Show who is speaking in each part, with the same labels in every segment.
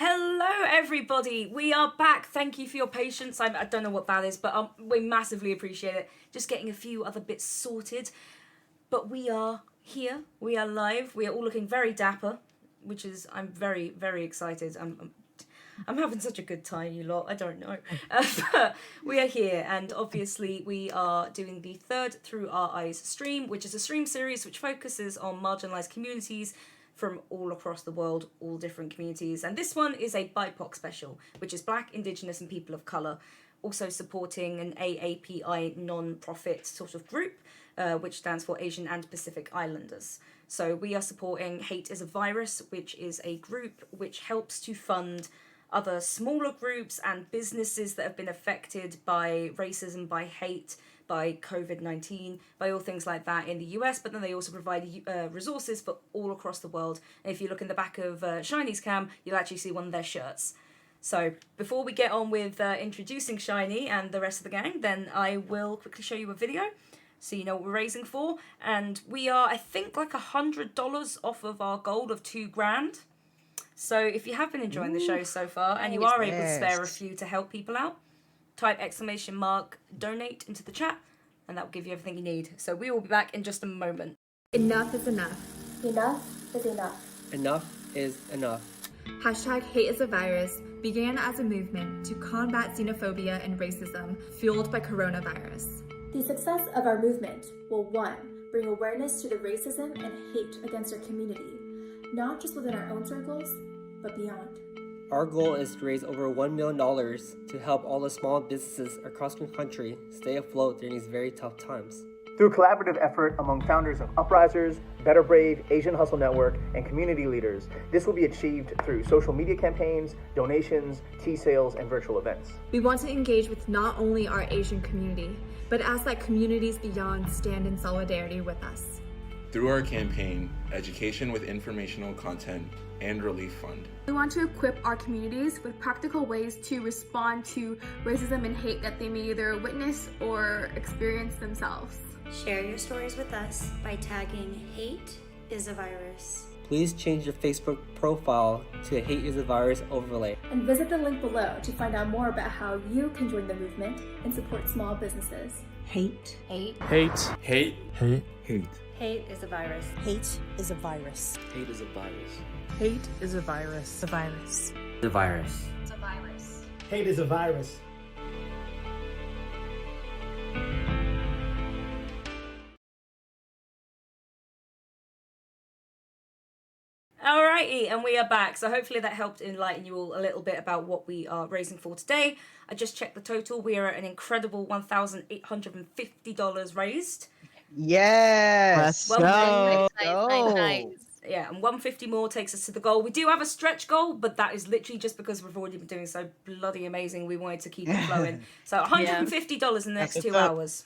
Speaker 1: Hello, everybody. We are back. Thank you for your patience. I don't know what that is, but we massively appreciate it. Just getting a few other bits sorted. But we are here. We are live. We are all looking very dapper, which is, I'm very, very excited. I'm having such a good time, you lot. I don't know. But we are here, and obviously we are doing the Third Through Our Eyes stream, which is a stream series which focuses on marginalised communities from all across the world, all different communities. And this one is a BIPOC special, which is Black, Indigenous and People of Colour, also supporting an AAPI non-profit sort of group, which stands for Asian and Pacific Islanders. So we are supporting Hate is a Virus, which is a group which helps to fund other smaller groups and businesses that have been affected by racism, by hate, by COVID-19, by all things like that in the US, but then they also provide resources for all across the world. And if you look in the back of Shiny's cam, you'll actually see one of their shirts. So before we get on with introducing Shiny and the rest of the gang, then I will quickly show you a video so you know what we're raising for. And we are, I think, like $100 off of our goal of $2,000. So if you have been enjoying the show so far and you are able to spare a few to help people out, type !donate into the chat and that will give you everything you need. So we will be back in just a moment.
Speaker 2: Enough is enough.
Speaker 3: Enough is enough.
Speaker 4: Enough is enough.
Speaker 2: Hashtag Hate is a Virus began as a movement to combat xenophobia and racism fueled by coronavirus.
Speaker 3: The success of our movement will, 1, bring awareness to the racism and hate against our community, not just within our own circles, but beyond.
Speaker 4: Our goal is to raise over $1 million to help all the small businesses across the country stay afloat during these very tough times.
Speaker 5: Through collaborative effort among founders of Uprisers, Better Brave, Asian Hustle Network, and community leaders, this will be achieved through social media campaigns, donations, tea sales, and virtual events.
Speaker 2: We want to engage with not only our Asian community, but ask that communities beyond stand in solidarity with us.
Speaker 6: Through our campaign, Education with Informational Content and Relief Fund,
Speaker 7: we want to equip our communities with practical ways to respond to racism and hate that they may either witness or experience themselves.
Speaker 8: Share your stories with us by tagging Hate is a Virus.
Speaker 4: Please change your Facebook profile to a Hate is a Virus overlay.
Speaker 3: And visit the link below to find out more about how you can join the movement and support small businesses.
Speaker 8: Hate.
Speaker 9: Hate
Speaker 8: Is a Virus.
Speaker 9: Hate is a virus.
Speaker 10: Hate is a virus.
Speaker 9: Hate is a virus.
Speaker 10: A virus. The virus.
Speaker 8: It's a virus.
Speaker 11: Hate is a virus.
Speaker 1: Alrighty, and we are back. So hopefully that helped enlighten you all a little bit about what we are raising for today. I just checked the total. We are at an incredible $1,850 raised.
Speaker 12: Yes.
Speaker 1: Nice. Yeah, and 150 more takes us to the goal. We do have a stretch goal, but that is literally just because we've already been doing so bloody amazing. We wanted to keep it flowing. So $150 in the next 2 hours.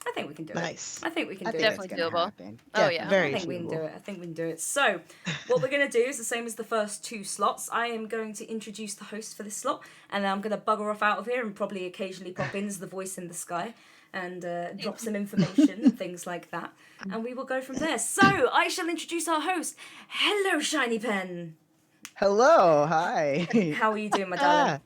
Speaker 1: I think we can do it.
Speaker 12: Nice.
Speaker 1: I think we can do it.
Speaker 13: Definitely doable.
Speaker 12: Oh yeah, very
Speaker 1: I think we can do it. I think we can do it. So, what we're going to do is the same as the first 2 slots. I am going to introduce the host for this slot, and then I'm going to bugger off out of here and probably occasionally pop in as the voice in the sky and drop some information and things like that. And we will go from there. So, I shall introduce our host. Hello, Shiny Pen.
Speaker 12: Hello. Hi.
Speaker 1: How are you doing, my darling?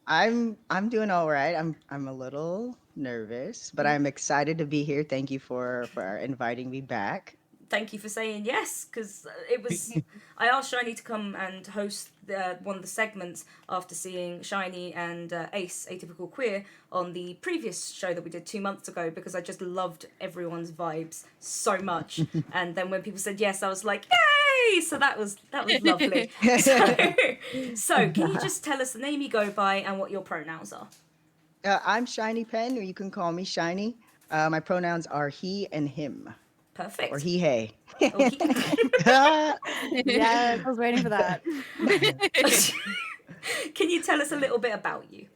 Speaker 12: I'm doing all right. I'm a little nervous, but I'm excited to be here. Thank you for inviting me back.
Speaker 1: Thank you for saying yes, because it was. I asked Shiny to come and host one of the segments after seeing Shiny and Ace, Atypical Queer, on the previous show that we did 2 months ago, because I just loved everyone's vibes so much. And then when people said yes, I was like, yay! So that was lovely. So can you just tell us the name you go by and what your pronouns are?
Speaker 12: I'm Shiny Pen, or you can call me Shiny. My pronouns are he and him.
Speaker 1: Perfect.
Speaker 12: Or he, hey.
Speaker 13: Yes, I was waiting for that.
Speaker 1: Can you tell us a little bit about you?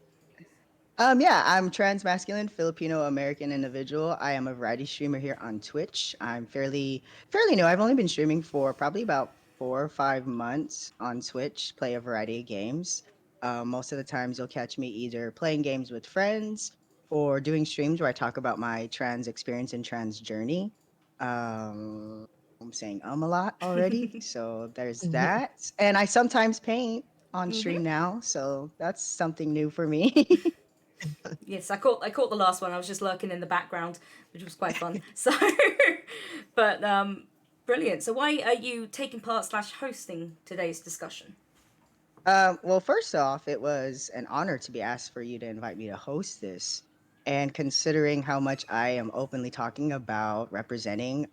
Speaker 12: Yeah, I'm trans-masculine, Filipino-American individual. I am a variety streamer here on Twitch. I'm fairly new. I've only been streaming for probably about 4 or 5 months on Twitch, play a variety of games. Most of the times you'll catch me either playing games with friends or doing streams where I talk about my trans experience and trans journey. I'm saying a lot already, so there's that. And I sometimes paint. on stream now, so that's something new for me.
Speaker 1: Yes, I caught the last one. I was just lurking in the background, which was quite fun. So, but brilliant. So why are you taking part / hosting today's discussion?
Speaker 12: Well, first off, it was an honor to be asked for you to invite me to host this. And considering how much I am openly talking about representing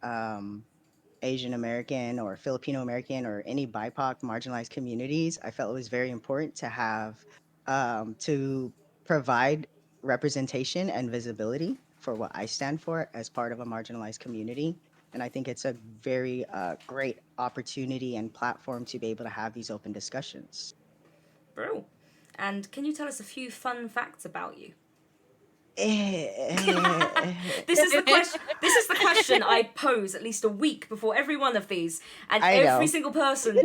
Speaker 12: Asian American or Filipino American or any BIPOC marginalized communities, I felt it was very important to have to provide representation and visibility for what I stand for as part of a marginalized community. And I think it's a very great opportunity and platform to be able to have these open discussions.
Speaker 1: Bro. And can you tell us a few fun facts about you?
Speaker 12: This
Speaker 1: is the question. This is the question I pose at least a week before every one of these, and
Speaker 12: I
Speaker 1: every
Speaker 12: know.
Speaker 1: single person,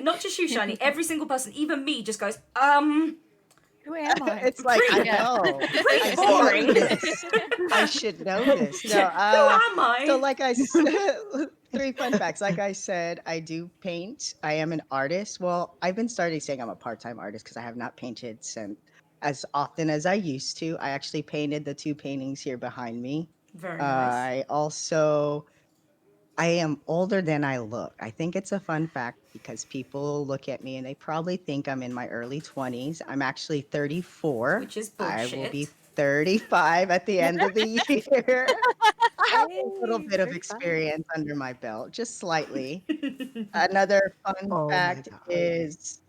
Speaker 1: not just you, Shani, every single person, even me, just goes,
Speaker 13: Who am I?
Speaker 12: It's like, I know.
Speaker 1: Pretty
Speaker 12: I
Speaker 1: boring.
Speaker 12: should know this. I should know this. No,
Speaker 1: Who am I?
Speaker 12: So like I said, 3 fun facts. Like I said, I do paint. I am an artist. Well, I've been starting saying I'm a part-time artist because I have not painted since as often as I used to. I actually painted the 2 paintings here behind me.
Speaker 1: Very nice.
Speaker 12: I am older than I look. I think it's a fun fact because people look at me and they probably think I'm in my early 20s. I'm actually 34.
Speaker 1: Which is
Speaker 12: I
Speaker 1: bullshit.
Speaker 12: will be 35 at the end of the year. I have a little
Speaker 13: Hey,
Speaker 12: bit of
Speaker 13: 35.
Speaker 12: experience under my belt, just slightly. Another fun fact is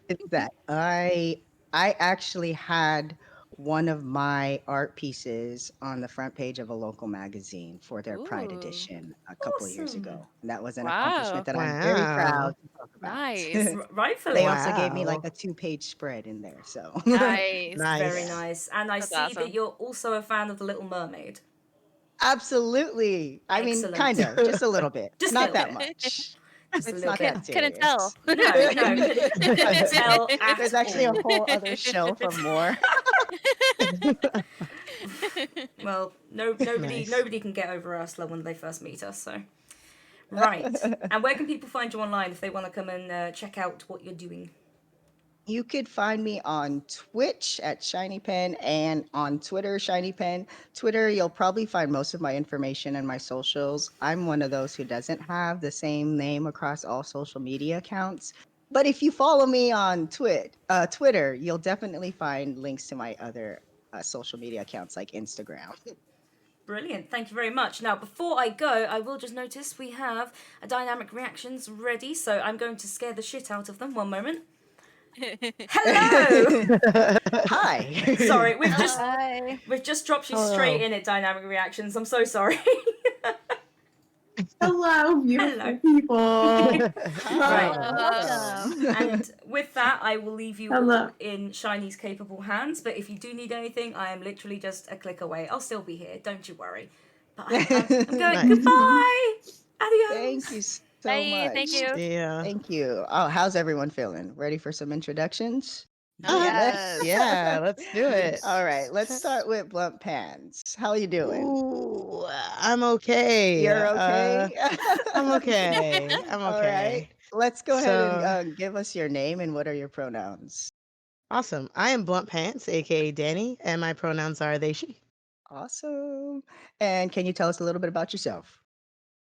Speaker 12: is that I actually had one of my art pieces on the front page of a local magazine for their Pride
Speaker 13: Ooh,
Speaker 12: edition a couple of years
Speaker 1: Awesome.
Speaker 12: ago. And that was an
Speaker 13: wow.
Speaker 12: accomplishment that I'm very proud
Speaker 11: Wow.
Speaker 12: to talk about.
Speaker 13: Nice.
Speaker 1: Rightfully.
Speaker 12: They also gave me
Speaker 11: Wow.
Speaker 12: like a 2-page spread in there. So
Speaker 13: Nice.
Speaker 1: Very
Speaker 11: Nice.
Speaker 1: nice. And I
Speaker 13: That's
Speaker 1: see
Speaker 13: awesome.
Speaker 1: that you're also a fan of The Little Mermaid.
Speaker 12: absolutely. I mean,
Speaker 1: Excellent.
Speaker 12: kind of, just a little bit.
Speaker 1: Just a
Speaker 12: Not
Speaker 1: little
Speaker 12: that
Speaker 1: bit.
Speaker 12: much.
Speaker 1: Just a
Speaker 12: It's
Speaker 1: little
Speaker 12: not
Speaker 1: bit.
Speaker 12: that
Speaker 13: Couldn't
Speaker 12: serious.
Speaker 13: tell.
Speaker 1: No, couldn't tell at
Speaker 12: There's actually a
Speaker 1: all.
Speaker 12: whole other show for more.
Speaker 1: Well, nobody
Speaker 11: Nice.
Speaker 1: nobody can get over Ursula when they first meet us. So, right. And where can people find you online if they want to come and check out what you're doing?
Speaker 12: You could find me on Twitch at ShinyPen and on Twitter, ShinyPen. Twitter, you'll probably find most of my information and my socials. I'm one of those who doesn't have the same name across all social media accounts. But if you follow me on Twitter, you'll definitely find links to my other social media accounts like Instagram.
Speaker 1: Brilliant. Thank you very much. Now, before I go, I will just notice we have a dynamic reactions ready, so I'm going to scare the shit out of them. One moment. Hello.
Speaker 12: Hi.
Speaker 1: Sorry,
Speaker 13: Hi.
Speaker 1: we've just dropped you
Speaker 11: Hello.
Speaker 1: straight in at dynamic reactions. I'm so sorry.
Speaker 14: Hello, beautiful
Speaker 1: Hello.
Speaker 14: people.
Speaker 1: Right.
Speaker 13: Welcome.
Speaker 1: And with that, I will leave you
Speaker 14: Hello.
Speaker 1: all in Shiny's capable hands. But if you do need anything, I am literally just a click away. I'll still be here. Don't you worry. But I'm going.
Speaker 11: Nice.
Speaker 1: Goodbye. Adios.
Speaker 12: Thank you so
Speaker 13: Bye.
Speaker 12: much.
Speaker 13: Thank you.
Speaker 11: Yeah.
Speaker 12: Thank you. Oh, how's everyone feeling? Ready for some introductions?
Speaker 13: Yes.
Speaker 11: Yeah, let's do it.
Speaker 12: All right, let's start with Blunt Pants. How you doing?
Speaker 11: Ooh, I'm okay.
Speaker 12: You're okay?
Speaker 11: I'm okay. I'm
Speaker 12: All
Speaker 11: okay.
Speaker 12: right, let's go ahead and
Speaker 11: So,
Speaker 12: give us your name and what are your pronouns?
Speaker 11: awesome. I am Blunt Pants, aka Danny, and my pronouns are they, she.
Speaker 12: Awesome. And can you tell us a little bit about yourself?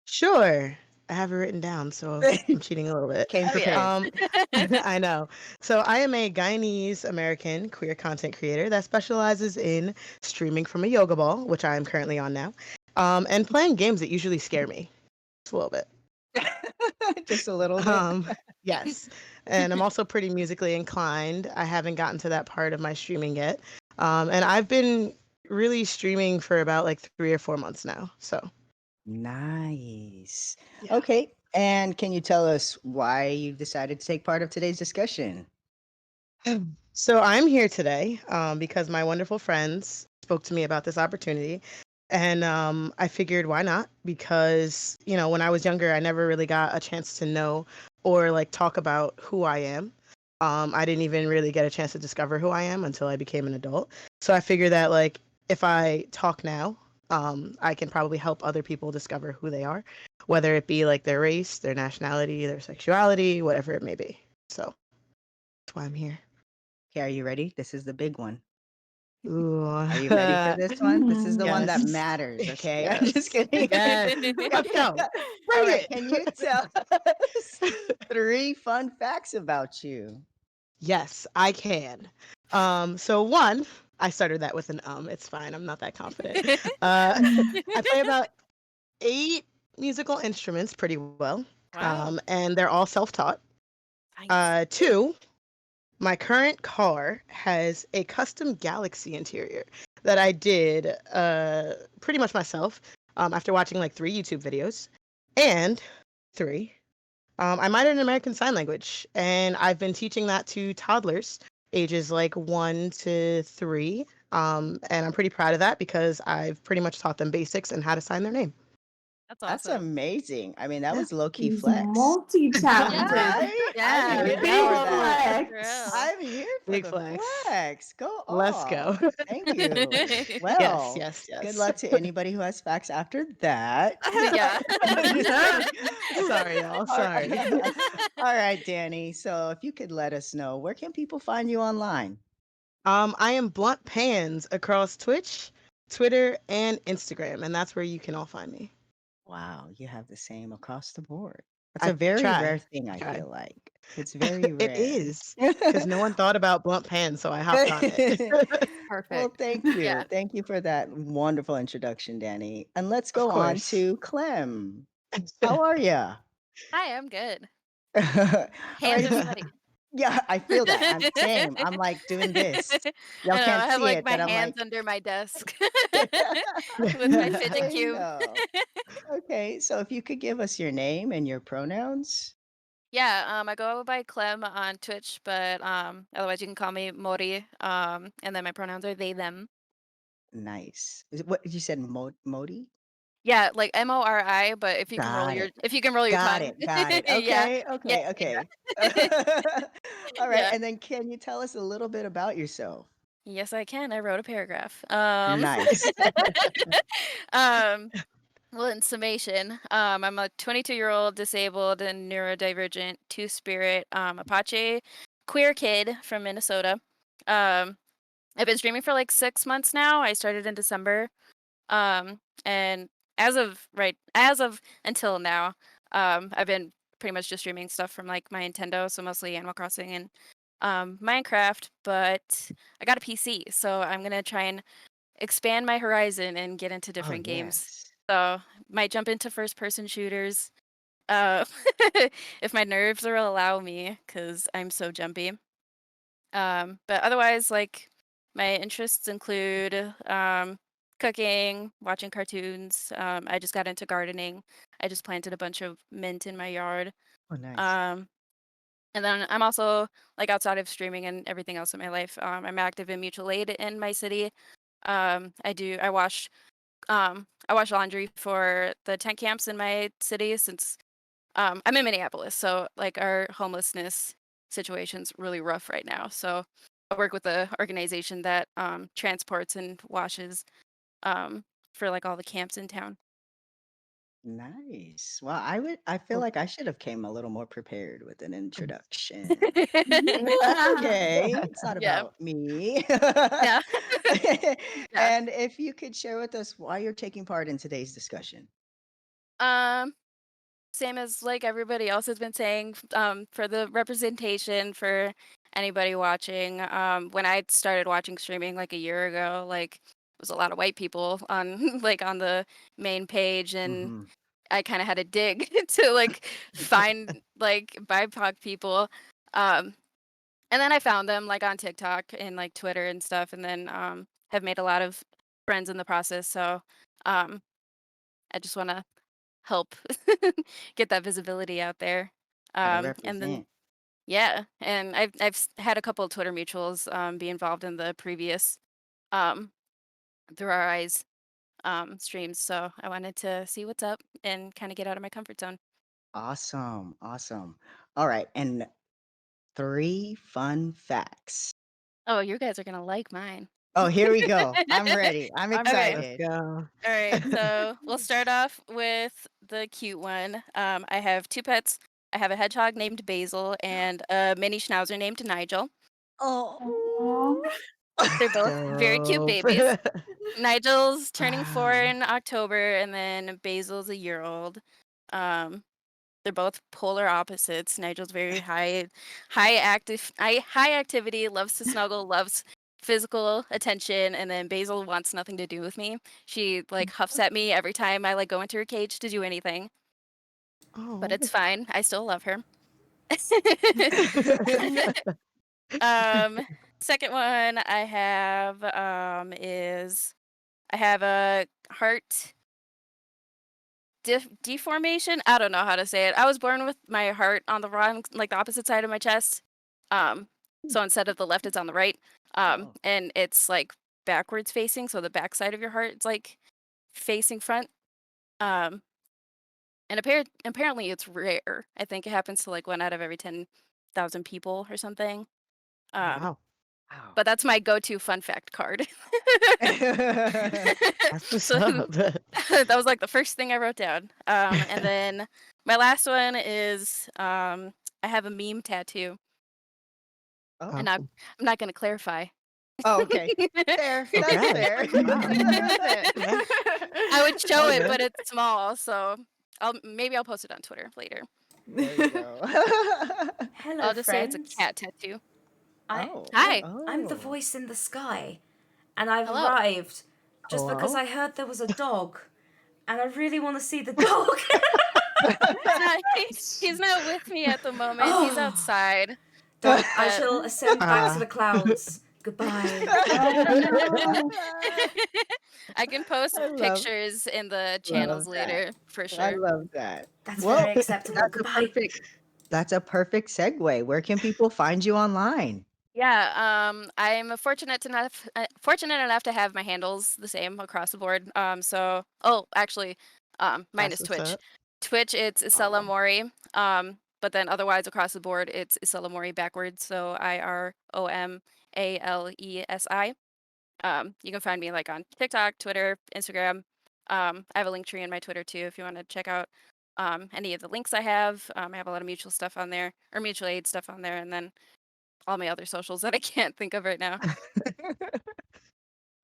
Speaker 11: Sure. I have it written down, so I'm cheating a little bit.
Speaker 12: Came
Speaker 13: Oh, yeah.
Speaker 12: prepared.
Speaker 11: I know. So I am a Guyanese American queer content creator that specializes in streaming from a yoga ball, which I am currently on now, and playing games that usually scare me. Just a little bit.
Speaker 12: Just a little bit.
Speaker 11: Yes. And I'm also pretty musically inclined. I haven't gotten to that part of my streaming yet. And I've been really streaming for about like 3 or 4 months now. So
Speaker 12: Nice.
Speaker 11: yeah.
Speaker 12: Okay. And can you tell us why you decided to take part of today's discussion?
Speaker 11: So I'm here today because my wonderful friends spoke to me about this opportunity. And I figured why not? Because, you know, when I was younger, I never really got a chance to know or like talk about who I am. I didn't even really get a chance to discover who I am until I became an adult. So I figured that like if I talk now, I can probably help other people discover who they are, whether it be like their race, their nationality, their sexuality, whatever it may be. So that's why I'm here.
Speaker 12: Okay, are you ready? This is the big one.
Speaker 11: Ooh.
Speaker 12: Are you ready for this one? This is the one that
Speaker 11: Yes.
Speaker 12: matters, okay? I'm
Speaker 11: Yes.
Speaker 12: just kidding.
Speaker 11: Yes. Let's go.
Speaker 12: All
Speaker 11: Bring
Speaker 12: right,
Speaker 11: it.
Speaker 12: can you tell us 3 fun facts about you?
Speaker 11: Yes, I can. So one, I started that with an It's fine. I'm not that confident. I play about 8 musical instruments pretty well.
Speaker 13: Wow.
Speaker 11: And they're all self-taught.
Speaker 13: Nice.
Speaker 11: 2, my current car has a custom Galaxy interior that I did pretty much myself after watching like 3 YouTube videos. And 3, I minored in American Sign Language, and I've been teaching that to toddlers ages like 1 to 3. And I'm pretty proud of that because I've pretty much taught them basics and how to sign their name.
Speaker 13: That's
Speaker 12: That's
Speaker 13: awesome.
Speaker 12: amazing. I mean, that
Speaker 11: Yeah.
Speaker 12: was low-key
Speaker 14: He's
Speaker 12: flex.
Speaker 14: multi-talented.
Speaker 12: Right? I'm
Speaker 13: Yeah.
Speaker 12: here
Speaker 14: Big
Speaker 12: for
Speaker 13: No,
Speaker 12: that.
Speaker 13: for
Speaker 14: flex.
Speaker 13: real.
Speaker 12: I'm here for
Speaker 11: Big
Speaker 12: the
Speaker 11: flex.
Speaker 12: flex. Go
Speaker 11: Let's go.
Speaker 12: off. Thank you.
Speaker 11: Yes,
Speaker 12: Well,
Speaker 11: yes,
Speaker 12: good
Speaker 11: yes.
Speaker 12: luck to anybody who has facts after that.
Speaker 13: Yeah.
Speaker 12: Just kidding.
Speaker 11: Sorry, y'all.
Speaker 12: All
Speaker 11: Sorry.
Speaker 12: right. All right, Danny. So if you could let us know, where can people find you online?
Speaker 11: I am Blunt Pans across Twitch, Twitter, and Instagram, and that's where you can all find me.
Speaker 12: Wow, you have the same across the board. That's
Speaker 11: I
Speaker 12: a very
Speaker 11: try.
Speaker 12: rare thing, I
Speaker 11: Try.
Speaker 12: feel like. It's very
Speaker 11: It
Speaker 12: rare.
Speaker 11: is because no one thought about Blunt Pans, so I hopped on it.
Speaker 12: Well,
Speaker 13: Perfect.
Speaker 12: thank you.
Speaker 13: Yeah.
Speaker 12: Thank you for that wonderful introduction, Danny. And let's
Speaker 11: Of
Speaker 12: go on
Speaker 11: course.
Speaker 12: to Clem. How are you?
Speaker 13: Hi, I'm good.
Speaker 12: All
Speaker 13: Hands
Speaker 12: right.
Speaker 13: are sweaty.
Speaker 12: Yeah, I feel that. I'm same. I'm like doing this. Y'all
Speaker 13: I know,
Speaker 12: can't
Speaker 13: I have
Speaker 12: see
Speaker 13: like
Speaker 12: it,
Speaker 13: my
Speaker 12: but I'm
Speaker 13: hands
Speaker 12: like,
Speaker 13: under my desk with my fidget
Speaker 12: I
Speaker 13: cube.
Speaker 12: know. Okay, so if you could give us your name and your pronouns.
Speaker 13: Yeah, I go by Clem on Twitch, but otherwise you can call me Mori. And then my pronouns are they them.
Speaker 12: Nice. Is it, what you said, Modi?
Speaker 13: Yeah, like Mori, but if you can roll
Speaker 12: Got
Speaker 13: your
Speaker 12: it. Got
Speaker 13: tongue.
Speaker 12: it. Got it.
Speaker 13: Yeah.
Speaker 12: Okay.
Speaker 13: Yeah.
Speaker 12: Okay. Okay. All right.
Speaker 13: Yeah.
Speaker 12: And then can you tell us a little bit about yourself?
Speaker 13: Yes, I can. I wrote a paragraph.
Speaker 12: Nice.
Speaker 13: Um, well, in summation, I'm a 22-year-old disabled and neurodivergent two-spirit Apache queer kid from Minnesota. Um, I've been streaming for like 6 months now. I started in December. And as of until now, I've been pretty much just streaming stuff from like my Nintendo, so mostly Animal Crossing and Minecraft. But I got a PC, so I'm gonna try and expand my horizon and get into
Speaker 12: Oh,
Speaker 13: different games.
Speaker 12: yes.
Speaker 13: So might jump into first-person shooters, uh, if my nerves will allow me, because I'm so jumpy. But otherwise, like my interests include cooking, watching cartoons. I just got into gardening. I just planted a bunch of mint in my yard.
Speaker 12: Oh, nice.
Speaker 13: Um, and then I'm also like outside of streaming and everything else in my life. I'm active in mutual aid in my city. I wash laundry for the tent camps in my city since I'm in Minneapolis, so like our homelessness situation's really rough right now. So I work with a organization that transports and washes for like all the camps in town.
Speaker 12: Nice. Well, I feel
Speaker 11: Cool.
Speaker 12: like I should have came a little more prepared with an introduction. That's okay. It's not
Speaker 13: Yeah.
Speaker 12: about me.
Speaker 13: Yeah. Yeah.
Speaker 12: And if you could share with us why you're taking part in today's discussion.
Speaker 13: Um, Same as like everybody else has been saying, for the representation for anybody watching. When I started watching streaming like a year ago, like it was a lot of white people on like on the main page, and
Speaker 12: hmm
Speaker 13: I kind of had to dig to like find like BIPOC people. Um, and then I found them like on TikTok and like Twitter and stuff, and then have made a lot of friends in the process. So um, I just want to help get that visibility out there.
Speaker 12: Gotta
Speaker 13: And then
Speaker 12: represent.
Speaker 13: yeah, and had a couple of Twitter mutuals be involved in the previous um, Through Our Eyes streams. So I wanted to see what's up and kind of get out of my comfort zone.
Speaker 12: Awesome. Awesome. All right. And 3 fun facts.
Speaker 13: Oh, you guys are gonna like mine.
Speaker 12: Oh, here we go. I'm ready. I'm
Speaker 13: Okay.
Speaker 11: Let's
Speaker 12: excited.
Speaker 11: go.
Speaker 13: All right, so we'll start off with the cute one. I have two pets. I have a hedgehog named Basil and a mini schnauzer named Nigel.
Speaker 12: Oh.
Speaker 13: They're both very cute
Speaker 11: Dope.
Speaker 13: babies. Nigel's turning 4
Speaker 11: Wow.
Speaker 13: in October, and then Basil's a year old. They're both polar opposites. Nigel's very high activity, loves to snuggle, loves physical attention, and then Basil wants nothing to do with me. She like huffs at me every time I like go into her cage to do anything. But
Speaker 11: Oh.
Speaker 13: it's fine. I still love her. Second one I have is I have a heart deformation. I don't know how to say it. I was born with my heart on the wrong, like the opposite side of my chest. So instead of the left, it's on the right. And it's like backwards facing, so the back side of your heart is like facing front. Um, and apparently it's rare. I think it happens to like 1 out of every 10,000 people or something. Um,
Speaker 11: Wow.
Speaker 13: but that's my go-to fun fact card.
Speaker 11: That's what's
Speaker 13: So
Speaker 11: up.
Speaker 13: that was like the first thing I wrote down. And then my last one is I have a meme tattoo, and
Speaker 11: Oh.
Speaker 13: I'm not going to clarify.
Speaker 12: Oh, okay. Fair. That's
Speaker 11: Okay.
Speaker 12: fair.
Speaker 11: Wow.
Speaker 12: I'm okay with it.
Speaker 11: Yeah.
Speaker 13: I would show
Speaker 11: All
Speaker 13: it,
Speaker 11: good.
Speaker 13: but it's small, so maybe I'll post it on Twitter later.
Speaker 12: There you go.
Speaker 1: Hello,
Speaker 13: I'll just say it's a
Speaker 1: friends.
Speaker 13: cat tattoo.
Speaker 12: Oh.
Speaker 13: Hi.
Speaker 1: I'm the
Speaker 12: Oh.
Speaker 1: voice in the sky, and I've
Speaker 13: Hello.
Speaker 1: arrived just because
Speaker 11: Hello?
Speaker 1: I heard there was a dog, and I really want to see the dog.
Speaker 13: He's not with me at the moment. He's
Speaker 1: Oh.
Speaker 13: outside.
Speaker 1: Don't. I
Speaker 13: But
Speaker 1: shall ascend back to
Speaker 11: Ah.
Speaker 1: the clouds. Goodbye.
Speaker 13: I can post
Speaker 12: I
Speaker 13: pictures in the channels
Speaker 12: love that.
Speaker 13: later for
Speaker 12: I
Speaker 13: sure.
Speaker 12: love that.
Speaker 1: That's
Speaker 12: Well,
Speaker 1: very acceptable.
Speaker 12: that's a
Speaker 1: Goodbye.
Speaker 12: perfect segue. Where can people find you online?
Speaker 13: Yeah, I'm fortunate enough to have my handles the same across the board. Actually, mine
Speaker 11: That's
Speaker 13: is
Speaker 11: what's
Speaker 13: Twitch.
Speaker 11: up.
Speaker 13: Twitch, it's Isela Mori. But then otherwise across the board, it's Isela Mori backwards. So IROMALESI. You can find me like on TikTok, Twitter, Instagram. I have a link tree in my Twitter too if you want to check out any of the links I have. I have a lot of mutual stuff on there, or mutual aid stuff on there, and then all my other socials that I can't think of right now.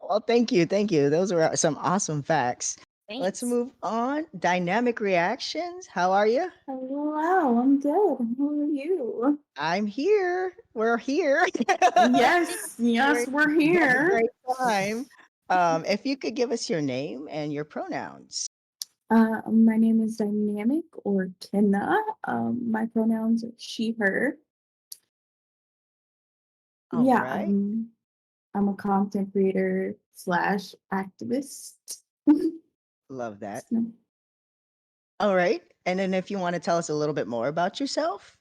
Speaker 12: Well, thank you. Thank you. Those were some awesome facts. Let's
Speaker 13: Thanks.
Speaker 12: move on. Dynamic reactions. How are you?
Speaker 14: Hello, I'm good. How are you?
Speaker 12: I'm here. We're here.
Speaker 14: Yes, we're
Speaker 12: Having a
Speaker 14: here.
Speaker 12: great time. If you could give us your name and your pronouns.
Speaker 14: My name is Dynamic or Kenna. My pronouns are she, her.
Speaker 12: All
Speaker 14: Yeah,
Speaker 12: right.
Speaker 14: I'm a content creator slash activist.
Speaker 12: Love that.
Speaker 14: So,
Speaker 12: All right. And then if you want to tell us a little bit more about yourself.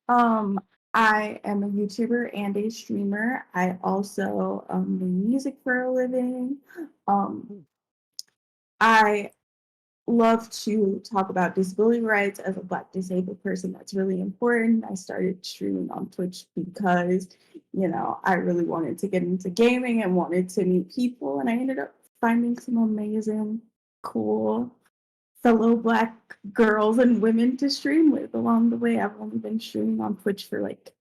Speaker 14: I am a YouTuber and a streamer. I also make music for a living. I love to talk about disability rights as a Black disabled person. That's really important. I started streaming on Twitch because, I really wanted to get into gaming and wanted to meet people. And I ended up finding some amazing, cool fellow Black girls and women to stream with along the way. I've only been streaming on Twitch for like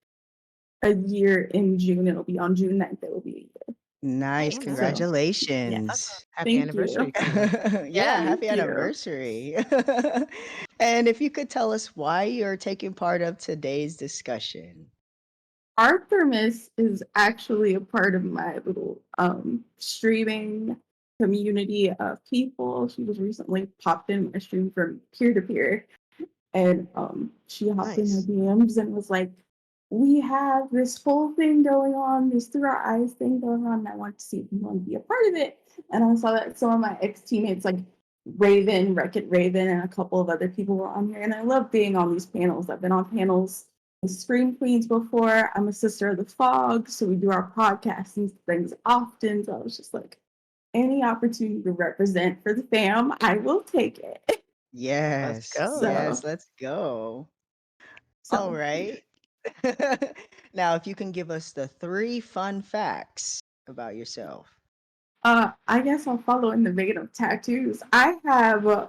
Speaker 14: a year in June. It'll be on June 9th. It will be a year.
Speaker 12: Nice.
Speaker 14: So, yeah.
Speaker 12: Congratulations.
Speaker 11: Happy
Speaker 14: Thank
Speaker 11: anniversary
Speaker 14: you.
Speaker 11: to you.
Speaker 12: Yeah, happy
Speaker 14: Thank you.
Speaker 12: anniversary. And if you could tell us why you're taking part of today's discussion.
Speaker 14: Artemis is actually a part of my little streaming community of people. She was recently popped in my stream from peer to peer, and she hopped in my
Speaker 11: Nice.
Speaker 14: DMs and was like, "We have this whole thing going on, this through our eyes thing going on, and I want to see if you want to be a part of it." And I saw that some of my ex teammates like Raven, Wreck-It Raven, and a couple of other people were on here, and I love being on these panels. I've been on panels with Scream Queens before. I'm a sister of the Fog, so we do our podcasts and things often. So I was just like, any opportunity to represent for the fam, I will take it.
Speaker 11: Let's
Speaker 12: Yes.
Speaker 11: go.
Speaker 12: Yes, let's go. All
Speaker 14: So
Speaker 12: right. Now, if you can give us the 3 fun facts about yourself.
Speaker 14: I guess I'll follow in the vein of tattoos. I have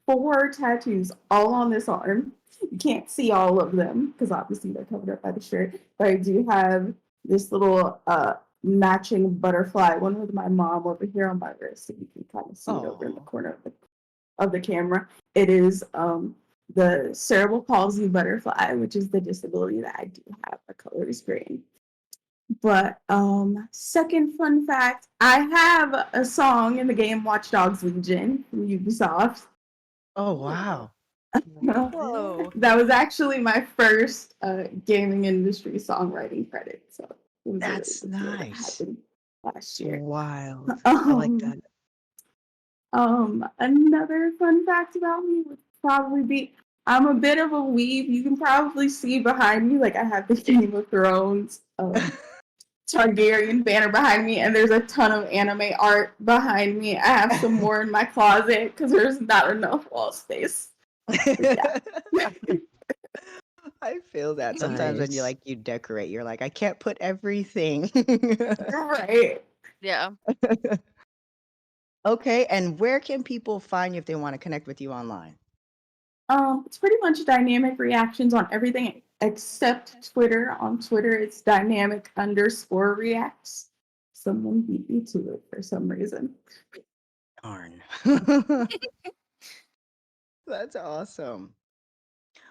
Speaker 14: 4 tattoos all on this arm. You can't see all of them because obviously they're covered up by the shirt. But I do have this little matching butterfly one with my mom over here on my wrist, so you can kind of see it over in the corner of the camera. It is the cerebral palsy butterfly, which is the disability that I do have. My color is green. But second fun fact, I have a song in the game Watch Dogs Legion from Ubisoft.
Speaker 12: Oh, wow.
Speaker 2: Whoa.
Speaker 14: That was actually my first gaming industry songwriting credit. So it was
Speaker 12: That's
Speaker 14: a really big deal that
Speaker 12: nice.
Speaker 14: happened last year.
Speaker 11: Wild. I like that.
Speaker 14: Another fun fact about me would probably be I'm a bit of a weeb. You can probably see behind me, like I have the Game of Thrones Targaryen banner behind me, and there's a ton of anime art behind me. I have some more in my closet because there's not enough wall space. Yeah.
Speaker 12: I feel that sometimes when you
Speaker 11: Nice.
Speaker 12: you decorate, you're like, I can't put everything.
Speaker 14: Right.
Speaker 13: Yeah.
Speaker 12: Okay, and where can people find you if they want to connect with you online?
Speaker 14: It's pretty much dynamic reactions on everything except Twitter. On Twitter, it's dynamic_reacts. Someone beat me to it for some reason.
Speaker 12: Darn. That's awesome.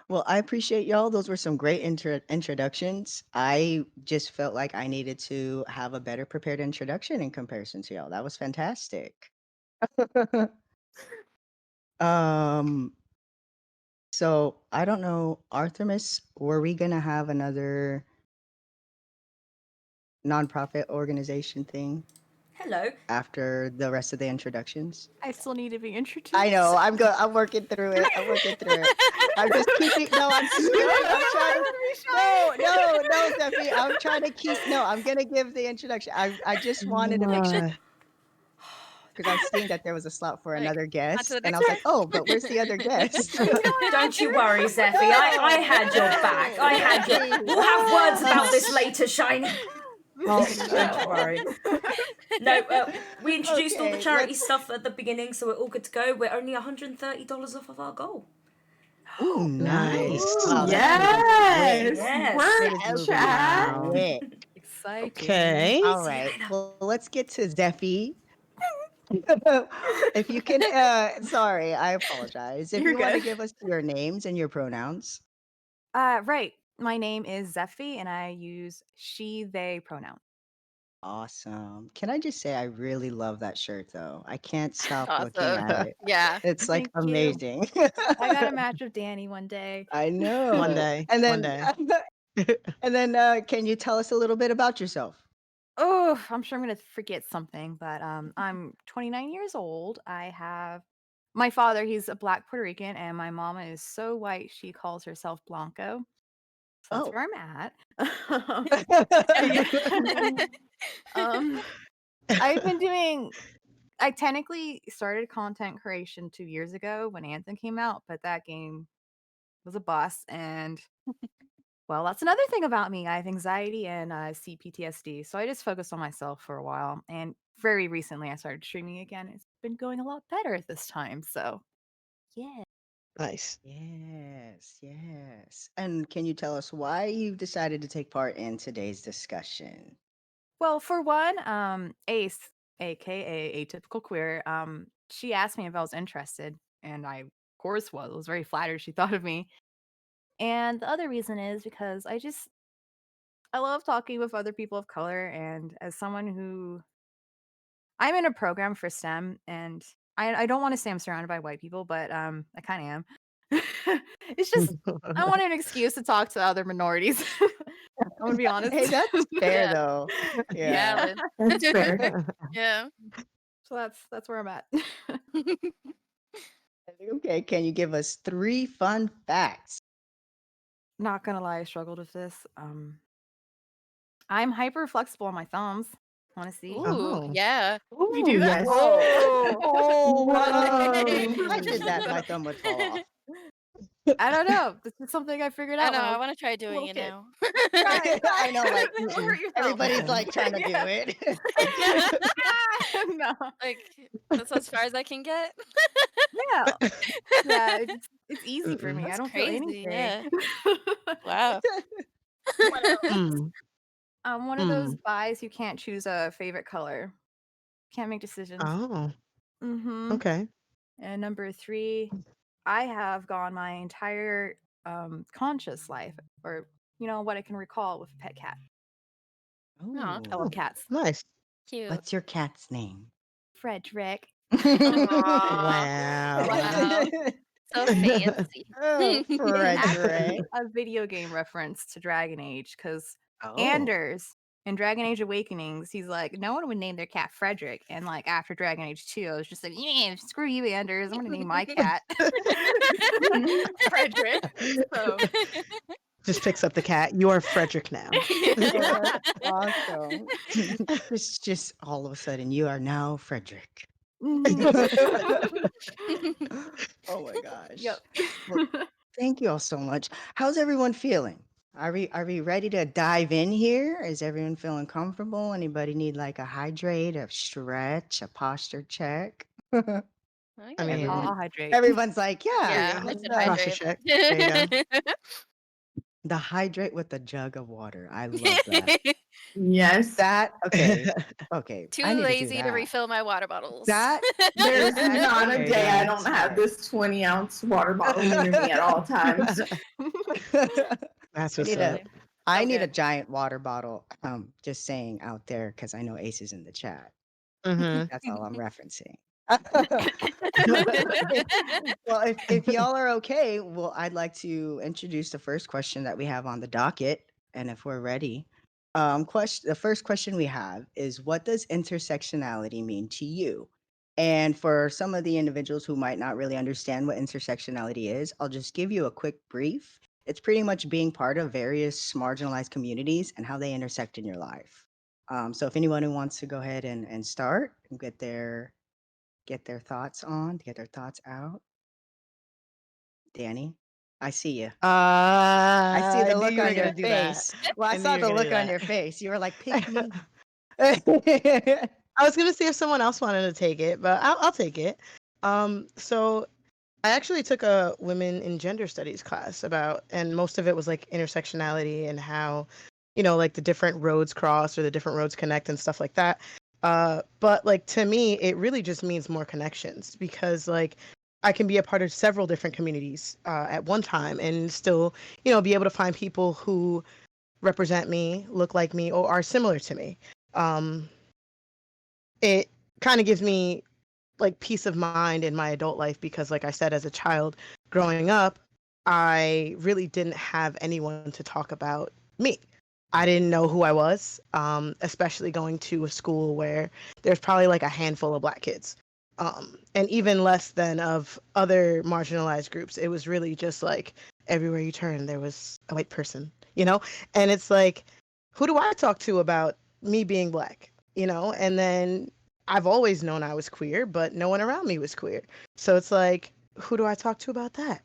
Speaker 12: Well, I appreciate y'all. Those were some great introductions. I just felt like I needed to have a better prepared introduction in comparison to y'all. That was fantastic. um, so I don't know, Artemis, were we gonna have another nonprofit organization thing
Speaker 1: Hello.
Speaker 12: after the rest of the introductions?
Speaker 2: I still need to be introduced.
Speaker 12: I know. I'm working through it. I'm working through it. I'm just keeping. No, I'm trying to. No, Stephanie. I'm trying to keep. No, I'm gonna give the introduction. I just wanted to make sure because I was seeing that there was a slot for another
Speaker 13: On to
Speaker 12: guest,
Speaker 13: the
Speaker 12: and I
Speaker 13: next
Speaker 12: was
Speaker 13: one.
Speaker 12: like, oh, but where's the other guest?
Speaker 1: Don't you worry, Zeffy. I had your back. I had your. We'll have words about this later, Shiny. Don't you worry. No, we introduced all the
Speaker 12: Okay,
Speaker 1: charity
Speaker 12: let's-
Speaker 1: stuff at the beginning, so we're all good to go. We're only $130 off of our goal.
Speaker 12: Ooh, nice.
Speaker 11: Nice.
Speaker 12: Wow,
Speaker 14: Yes.
Speaker 1: Yes.
Speaker 14: Work,
Speaker 12: that is
Speaker 14: chat.
Speaker 12: moving quick.
Speaker 2: Exciting.
Speaker 11: Okay.
Speaker 12: All right. Well, let's get to Zeffy. If you can, sorry, I apologize. If
Speaker 2: You're
Speaker 12: you want to
Speaker 2: good.
Speaker 12: give us your names and your pronouns.
Speaker 2: Right. My name is Zeffy, and I use she, they pronoun.
Speaker 12: Awesome. Can I just say I really love that shirt though. I can't stop looking
Speaker 13: Awesome.
Speaker 12: at it.
Speaker 13: Yeah.
Speaker 12: It's like
Speaker 2: Thank you.
Speaker 12: amazing.
Speaker 2: I got a match with Danny one day.
Speaker 12: I know.
Speaker 11: One day.
Speaker 12: And
Speaker 11: One
Speaker 12: then
Speaker 11: day.
Speaker 12: and then can you tell us a little bit about yourself?
Speaker 2: Oh, I'm sure I'm gonna forget something, but I'm 29 years old. I have my father, he's a black Puerto Rican, and my mama is so white she calls herself Blanco. So that's
Speaker 12: Oh.
Speaker 2: where I'm at. Yeah. I've been doing I technically started content creation 2 years ago when Anthem came out, but that game was a bust, and well, that's another thing about me. I have anxiety and CPTSD, so I just focused on myself for a while. And very recently, I started streaming again. It's been going a lot better at this time. So, yeah.
Speaker 11: Nice.
Speaker 12: Yes. And can you tell us why you've decided to take part in today's discussion?
Speaker 2: Well, for one, Ace, aka Atypical Queer, she asked me if I was interested, and I, of course, was. I was very flattered she thought of me. And the other reason is because I love talking with other people of color, and as someone who I'm in a program for STEM, and I don't want to say I'm surrounded by white people, but I kind of am. It's just I want an excuse to talk to other minorities. I'm gonna be honest.
Speaker 12: Hey, that's fair
Speaker 13: Yeah.
Speaker 12: though. Yeah.
Speaker 13: Valid.
Speaker 14: That's fair.
Speaker 13: Yeah.
Speaker 2: So that's where I'm at.
Speaker 12: Okay, can you give us 3 fun facts?
Speaker 2: Not gonna lie, I struggled with this. I'm hyper flexible on my thumbs. Want to see?
Speaker 13: Ooh,
Speaker 11: Oh.
Speaker 13: yeah.
Speaker 2: You do that?
Speaker 14: Yes.
Speaker 2: Oh.
Speaker 12: Oh, wow.
Speaker 14: Whoa.
Speaker 12: If I did that, my thumb would fall off.
Speaker 2: I don't know. This is something I figured
Speaker 13: I
Speaker 2: out
Speaker 13: know.
Speaker 2: when I
Speaker 13: I
Speaker 2: was
Speaker 13: want to try
Speaker 2: a
Speaker 13: doing
Speaker 2: little
Speaker 13: it
Speaker 2: kid.
Speaker 13: now.
Speaker 2: Try it.
Speaker 12: I know, like,
Speaker 2: Don't hurt yourself.
Speaker 12: everybody's like trying to do
Speaker 2: Yeah.
Speaker 12: it.
Speaker 2: No.
Speaker 13: Like that's as far as I can get.
Speaker 2: Yeah. Yeah, it's easy for me. I
Speaker 13: That's
Speaker 2: don't feel
Speaker 13: crazy.
Speaker 2: anything.
Speaker 13: Yeah. Wow.
Speaker 1: One of those.
Speaker 11: Mm,
Speaker 2: I'm one of those
Speaker 11: mm.
Speaker 2: guys who can't choose a favorite color. Can't make decisions.
Speaker 11: Oh,
Speaker 2: Mm-hmm.
Speaker 11: okay.
Speaker 2: And number 3, I have gone my entire conscious life, or what I can recall, with a pet cat.
Speaker 13: Aw,
Speaker 2: I
Speaker 12: Oh,
Speaker 2: love cats.
Speaker 11: Nice.
Speaker 13: cute.
Speaker 12: what's your cat's name?
Speaker 2: Frederick.
Speaker 1: Aw.
Speaker 11: Wow.
Speaker 2: Wow.
Speaker 13: So fancy.
Speaker 12: Oh,
Speaker 2: It's actually
Speaker 12: Frederick.
Speaker 2: a video game reference to Dragon Age, because
Speaker 12: Oh.
Speaker 2: Anders in Dragon Age Awakenings, he's like, no one would name their cat Frederick. And like after Dragon Age 2, I was just like, yeah, screw you, Anders. I'm gonna name my cat Frederick. So
Speaker 11: Just picks up the cat. You are Frederick now.
Speaker 12: Oh,
Speaker 2: yeah.
Speaker 12: that's awesome. Just all of a sudden, you are now Frederick.
Speaker 2: Mhm.
Speaker 12: Oh my gosh.
Speaker 2: Yep.
Speaker 12: Well, thank you all so much. How's everyone feeling? Are we ready to dive in here? Is everyone feeling comfortable? Anybody need like a hydrate, a stretch, a posture check?
Speaker 13: I
Speaker 11: I
Speaker 13: got
Speaker 11: mean,
Speaker 2: I'll
Speaker 13: it.
Speaker 2: hydrate.
Speaker 12: Everyone's like, yeah,
Speaker 13: Yeah, I
Speaker 12: let's
Speaker 13: should
Speaker 11: posture
Speaker 13: hydrate.
Speaker 11: check. There you go.
Speaker 12: the hydrate with a jug of water. I love that.
Speaker 14: Yes.
Speaker 12: That okay. Okay.
Speaker 13: Too
Speaker 12: I need to do
Speaker 13: lazy to
Speaker 12: that.
Speaker 13: refill my water bottles.
Speaker 12: That
Speaker 14: There's not a
Speaker 12: okay,
Speaker 14: day I
Speaker 12: that's
Speaker 14: don't have
Speaker 12: smart.
Speaker 14: this 20-ounce water bottle near me at all times.
Speaker 11: That's
Speaker 12: I
Speaker 11: what's
Speaker 12: need a
Speaker 11: up.
Speaker 12: I
Speaker 13: So
Speaker 12: need a
Speaker 13: good.
Speaker 12: giant water bottle. Just saying out there because I know Ace is in the chat.
Speaker 11: Hmm.
Speaker 12: That's all I'm referencing. Well, if y'all are okay, well, I'd like to introduce the first question that we have on the docket, and if we're ready, the first question we have is, what does intersectionality mean to you? And for some of the individuals who might not really understand what intersectionality is, I'll just give you a quick brief. It's pretty much being part of various marginalized communities and how they intersect in your life. So if anyone who wants to go ahead and start and get their thoughts on, get their thoughts out. Danny, I see you. I see
Speaker 11: I
Speaker 12: the
Speaker 11: knew
Speaker 12: look
Speaker 11: you were
Speaker 12: on your
Speaker 11: gonna do that.
Speaker 12: face. Well, I
Speaker 11: I knew
Speaker 12: saw
Speaker 11: you were
Speaker 12: the
Speaker 11: gonna do
Speaker 12: look on your
Speaker 11: that.
Speaker 12: face. You were like, pick me.
Speaker 11: I was gonna see if someone else wanted to take it, but I'll take it. So I actually took a women in gender studies class and most of it was like intersectionality and how, like the different roads cross or the different roads connect and stuff like that. But like to me, it really just means more connections because like I can be a part of several different communities at one time and still, be able to find people who represent me, look like me, or are similar to me. Um, it kind of gives me like peace of mind in my adult life because like I said, as a child growing up, I really didn't have anyone to talk about me. I didn't know who I was, especially going to a school where there's probably like a handful of black kids, and even less than of other marginalized groups. It was really just like everywhere you turn there was a white person, and it's like, who do I talk to about me being black, and then I've always known I was queer, but no one around me was queer. So it's like, who do I talk to about that?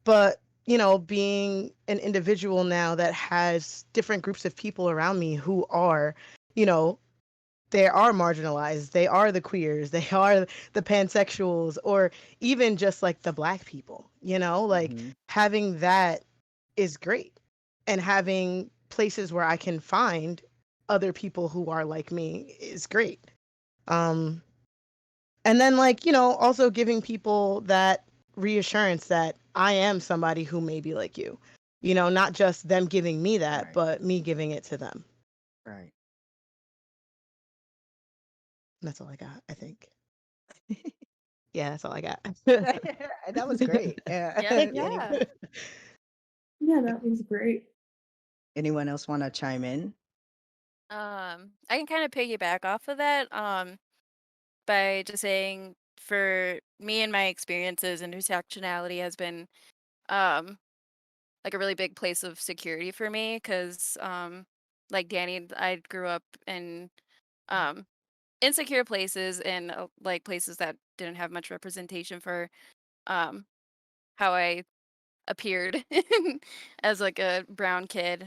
Speaker 11: But, being an individual now that has different groups of people around me who are, you know, they are marginalized, they are the queers, they are the pansexuals, or even just like the black people, like
Speaker 12: Mhm.
Speaker 11: having that is great. And having places where I can find other people who are like me is great. Um, and then like, also giving people that reassurance that I am somebody who may be like you. Not just them giving me that,
Speaker 12: Right,
Speaker 11: but me giving it to them.
Speaker 12: right.
Speaker 11: That's all I got, I think. Yeah, that's all I got.
Speaker 12: That was great. Yeah.
Speaker 13: Yeah.
Speaker 2: Yeah.
Speaker 14: Yeah, that was great.
Speaker 12: Anyone else want to chime in?
Speaker 13: I can kind of piggyback off of that. By just saying, for me and my experiences, intersectionality has been um like a really big place of security for me because like Danny, I grew up in um insecure places and like places that didn't have much representation for um how I appeared as like a brown kid.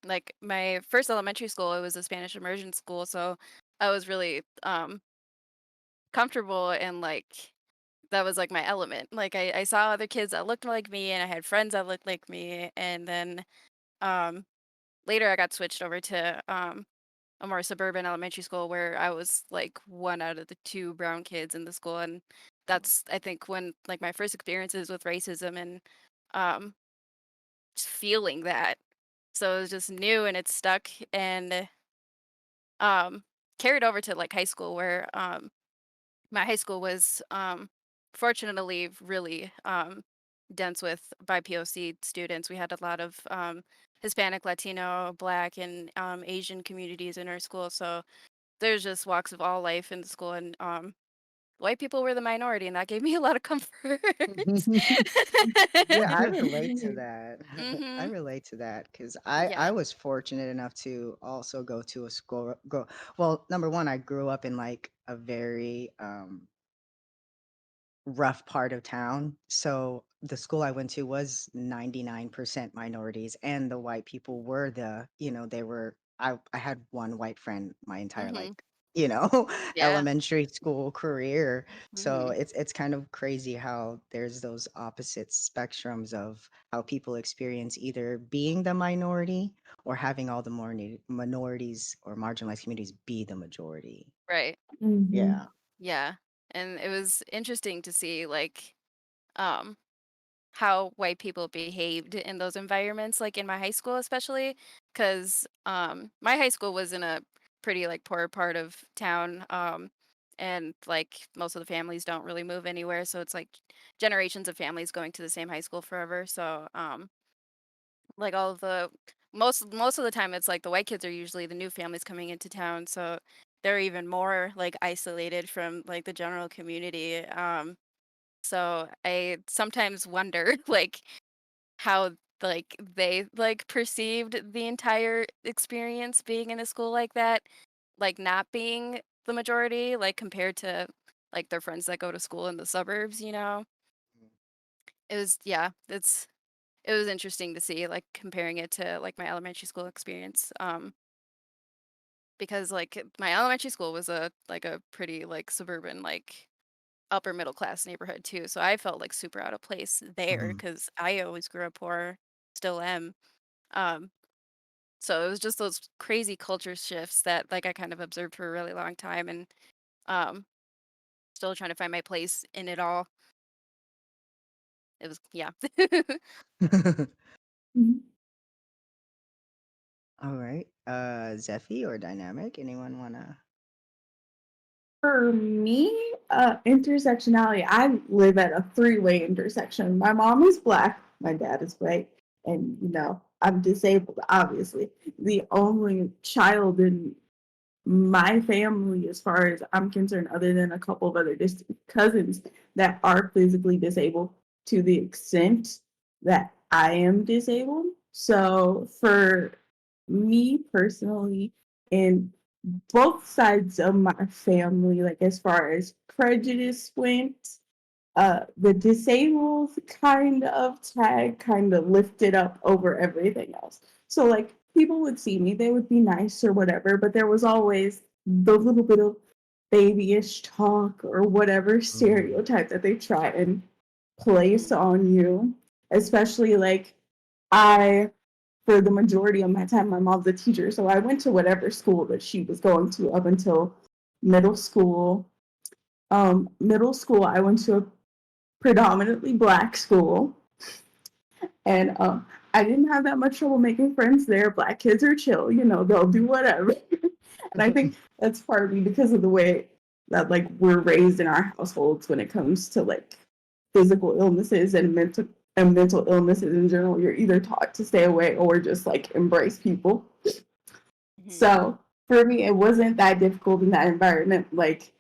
Speaker 13: Like my first elementary school, it was a Spanish immersion school, so I was really comfortable and like that was like my element. Like I saw other kids that looked like me and I had friends that looked like me. And then um later I got switched over to a more suburban elementary school where I was like one out of the two brown kids in the school. And that's I think when like my first experiences with racism and um just feeling that. So it was just new and it stuck and um carried over to like high school where my high school was fortunately really dense with BIPOC students. We had a lot of Hispanic, Latino, Black, and Asian communities in our school. So there's just walks of all life in the school, and white people were the minority, and that gave me a lot of comfort.
Speaker 12: Yeah, I relate to that. I
Speaker 13: Mhm.
Speaker 12: relate to that because I
Speaker 13: Yeah.
Speaker 12: was fortunate enough to also go to a school. Well, number one, I grew up in like a very rough part of town. So the school I went to was 99% minorities, and the white people were they were, I had one white friend my entire like,
Speaker 13: Mhm.
Speaker 12: you know,
Speaker 13: Yeah.
Speaker 12: elementary school career. So
Speaker 13: Mhm.
Speaker 12: it's kind of crazy how there's those opposite spectrums of how people experience either being the minority or having all the minorities or marginalized communities be the majority.
Speaker 13: Right.
Speaker 12: Yeah.
Speaker 13: Yeah. And it was interesting to see like um how white people behaved in those environments, like in my high school especially, because my high school was in a pretty like poor part of town, and like most of the families don't really move anywhere, so it's like generations of families going to the same high school forever. So like all of the most of the time it's like the white kids are usually the new families coming into town, so they're even more like isolated from like the general community. So I sometimes wonder like how like they like perceived the entire experience being in a school like that, like not being the majority, like compared to like their friends that go to school in the suburbs, you know? It was yeah, it was interesting to see like comparing it to like my elementary school experience. Because like my elementary school was a like a pretty like suburban like upper middle class neighborhood too. So I felt like super out of place there
Speaker 12: Mhm.
Speaker 13: because I always grew up poor, still am. Um, so it was just those crazy culture shifts that like I kind of observed for a really long time and um still trying to find my place in it all. It was yeah.
Speaker 12: All right. Zephy or Dynamic? Anyone wanna?
Speaker 14: For me, intersectionality, I live at a three-way intersection. My mom is Black, my dad is white, and I'm disabled, obviously. The only child in my family, as far as I'm concerned, other than a couple of other distant cousins that are physically disabled to the extent that I am disabled. So for me personally, and both sides of my family, like as far as prejudice went, the disabled kind of tag kind of lifted up over everything else. So like people would see me, they would be nice or whatever, but there was always the little bit of babyish talk or whatever stereotype that they try and place on you. Especially like I for the majority of my time, my mom's a teacher, so I went to whatever school that she was going to up until middle school. Middle school, I went to a predominantly Black school, and I didn't have that much trouble making friends there. Black kids are chill, they'll do whatever. And I think that's partly because of the way that like we're raised in our households when it comes to like physical illnesses and mental illnesses in general. You're either taught to stay away or just like embrace people. So for me, it wasn't that difficult in that environment, like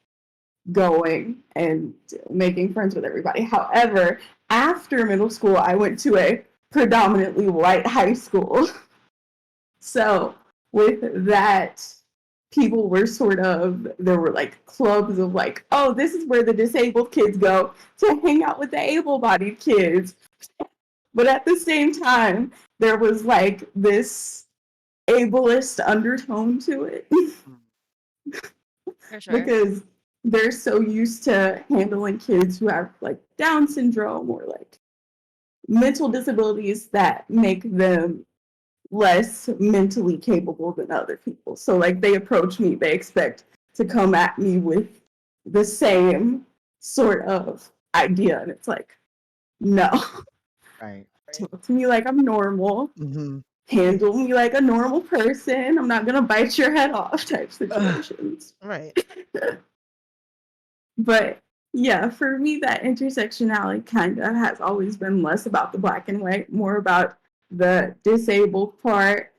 Speaker 14: going and making friends with everybody. However, after middle school, I went to a predominantly white high school. So with that, people were there were like clubs of like, oh, this is where the disabled kids go to hang out with the able bodied kids. But at the same time, there was like this ableist undertone to it
Speaker 13: For sure.
Speaker 14: because they're so used to handling kids who have like Down syndrome or like mental disabilities that make them less mentally capable than other people. So like they approach me, they expect to come at me with the same sort of idea. And it's like, no.
Speaker 12: Right.
Speaker 14: Talk to me like I'm normal.
Speaker 12: Mm-hmm.
Speaker 14: Handle me like a normal person. I'm not gonna bite your head off type situations.
Speaker 11: Right.
Speaker 14: But yeah, for me, that intersectionality kind of has always been less about the black and white, more about the disabled part.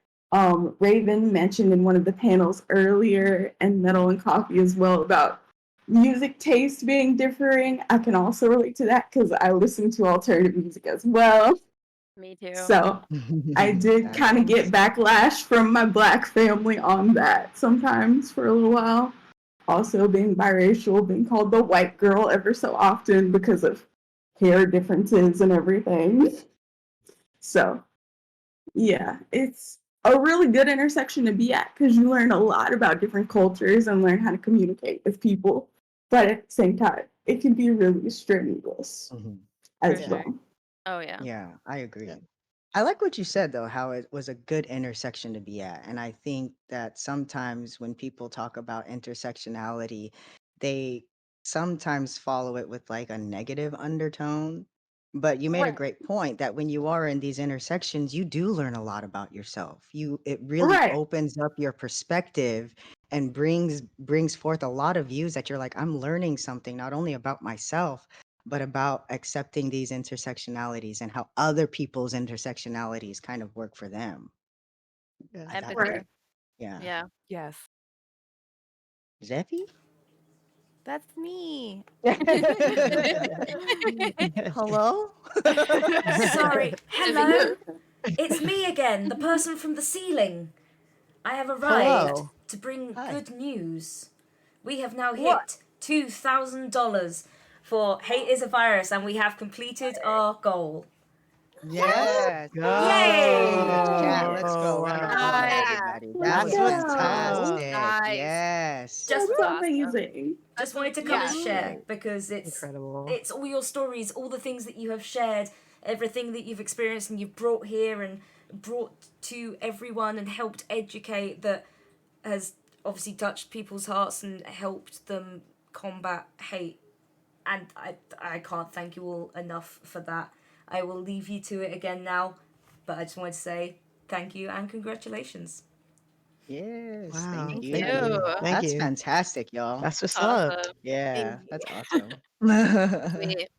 Speaker 14: Raven mentioned in one of the panels earlier, and Metal and Coffee as well, about music taste being differing. I can also relate to that because I listen to alternative music as well.
Speaker 13: Me too.
Speaker 14: So I did kind of get backlash from my black family on that sometimes for a little while. Also being biracial, being called the white girl ever so often because of hair differences and everything. So yeah, it's a really good intersection to be at because you learn a lot about different cultures and learn how to communicate with people. But at the same time, it can be really strenuous as
Speaker 13: For
Speaker 14: well.
Speaker 13: sure. Oh yeah.
Speaker 12: Yeah, I agree. I like what you said though, how it was a good intersection to be at. And I think that sometimes when people talk about intersectionality, they sometimes follow it with like a negative undertone. But you made a great point that when you are in these intersections, you do learn a lot about yourself. It really
Speaker 14: Right.
Speaker 12: opens up your perspective and brings forth a lot of views that you're like, I'm learning something not only about myself, but about accepting these intersectionalities and how other people's intersectionalities kind of work for them. I
Speaker 13: Empathy.
Speaker 12: think, yeah.
Speaker 13: Yeah.
Speaker 2: Yes.
Speaker 12: Zeffy?
Speaker 2: That's me.
Speaker 12: Hello?
Speaker 1: Sorry. Hello? It's me again, the person from the ceiling. I have arrived
Speaker 12: Hello.
Speaker 1: to bring
Speaker 12: Hi.
Speaker 1: good news. We have now
Speaker 2: What?
Speaker 1: hit $2,000 for Hate is a Virus, and we have completed our goal.
Speaker 12: Yes.
Speaker 11: Go.
Speaker 12: Chat. Let's go. Round of applause,
Speaker 13: Nice.
Speaker 12: everybody.
Speaker 14: Let's
Speaker 12: That
Speaker 11: That's
Speaker 12: was
Speaker 11: what's
Speaker 14: go.
Speaker 11: up.
Speaker 12: fantastic.
Speaker 13: Nice.
Speaker 12: Yes.
Speaker 1: Just
Speaker 14: That's
Speaker 13: awesome.
Speaker 14: amazing.
Speaker 1: Just wanted to come and
Speaker 12: Yeah.
Speaker 1: share because
Speaker 11: Incredible.
Speaker 1: it's all your stories, all the things that you have shared, everything that you've experienced and you've brought here and brought to everyone and helped educate, that has obviously touched people's hearts and helped them combat hate. And I can't thank you all enough for that. I will leave you to it again now, but I just wanted to say thank you and congratulations.
Speaker 12: Yes.
Speaker 11: Wow.
Speaker 12: Thank
Speaker 13: Thank
Speaker 12: you.
Speaker 11: Thank you.
Speaker 13: you.
Speaker 11: Thank
Speaker 12: That's
Speaker 11: you.
Speaker 12: fantastic, y'all.
Speaker 11: That's what's up.
Speaker 13: Awesome.
Speaker 12: Yeah,
Speaker 2: Thank
Speaker 12: that's
Speaker 2: you.
Speaker 12: awesome.
Speaker 13: Sweet.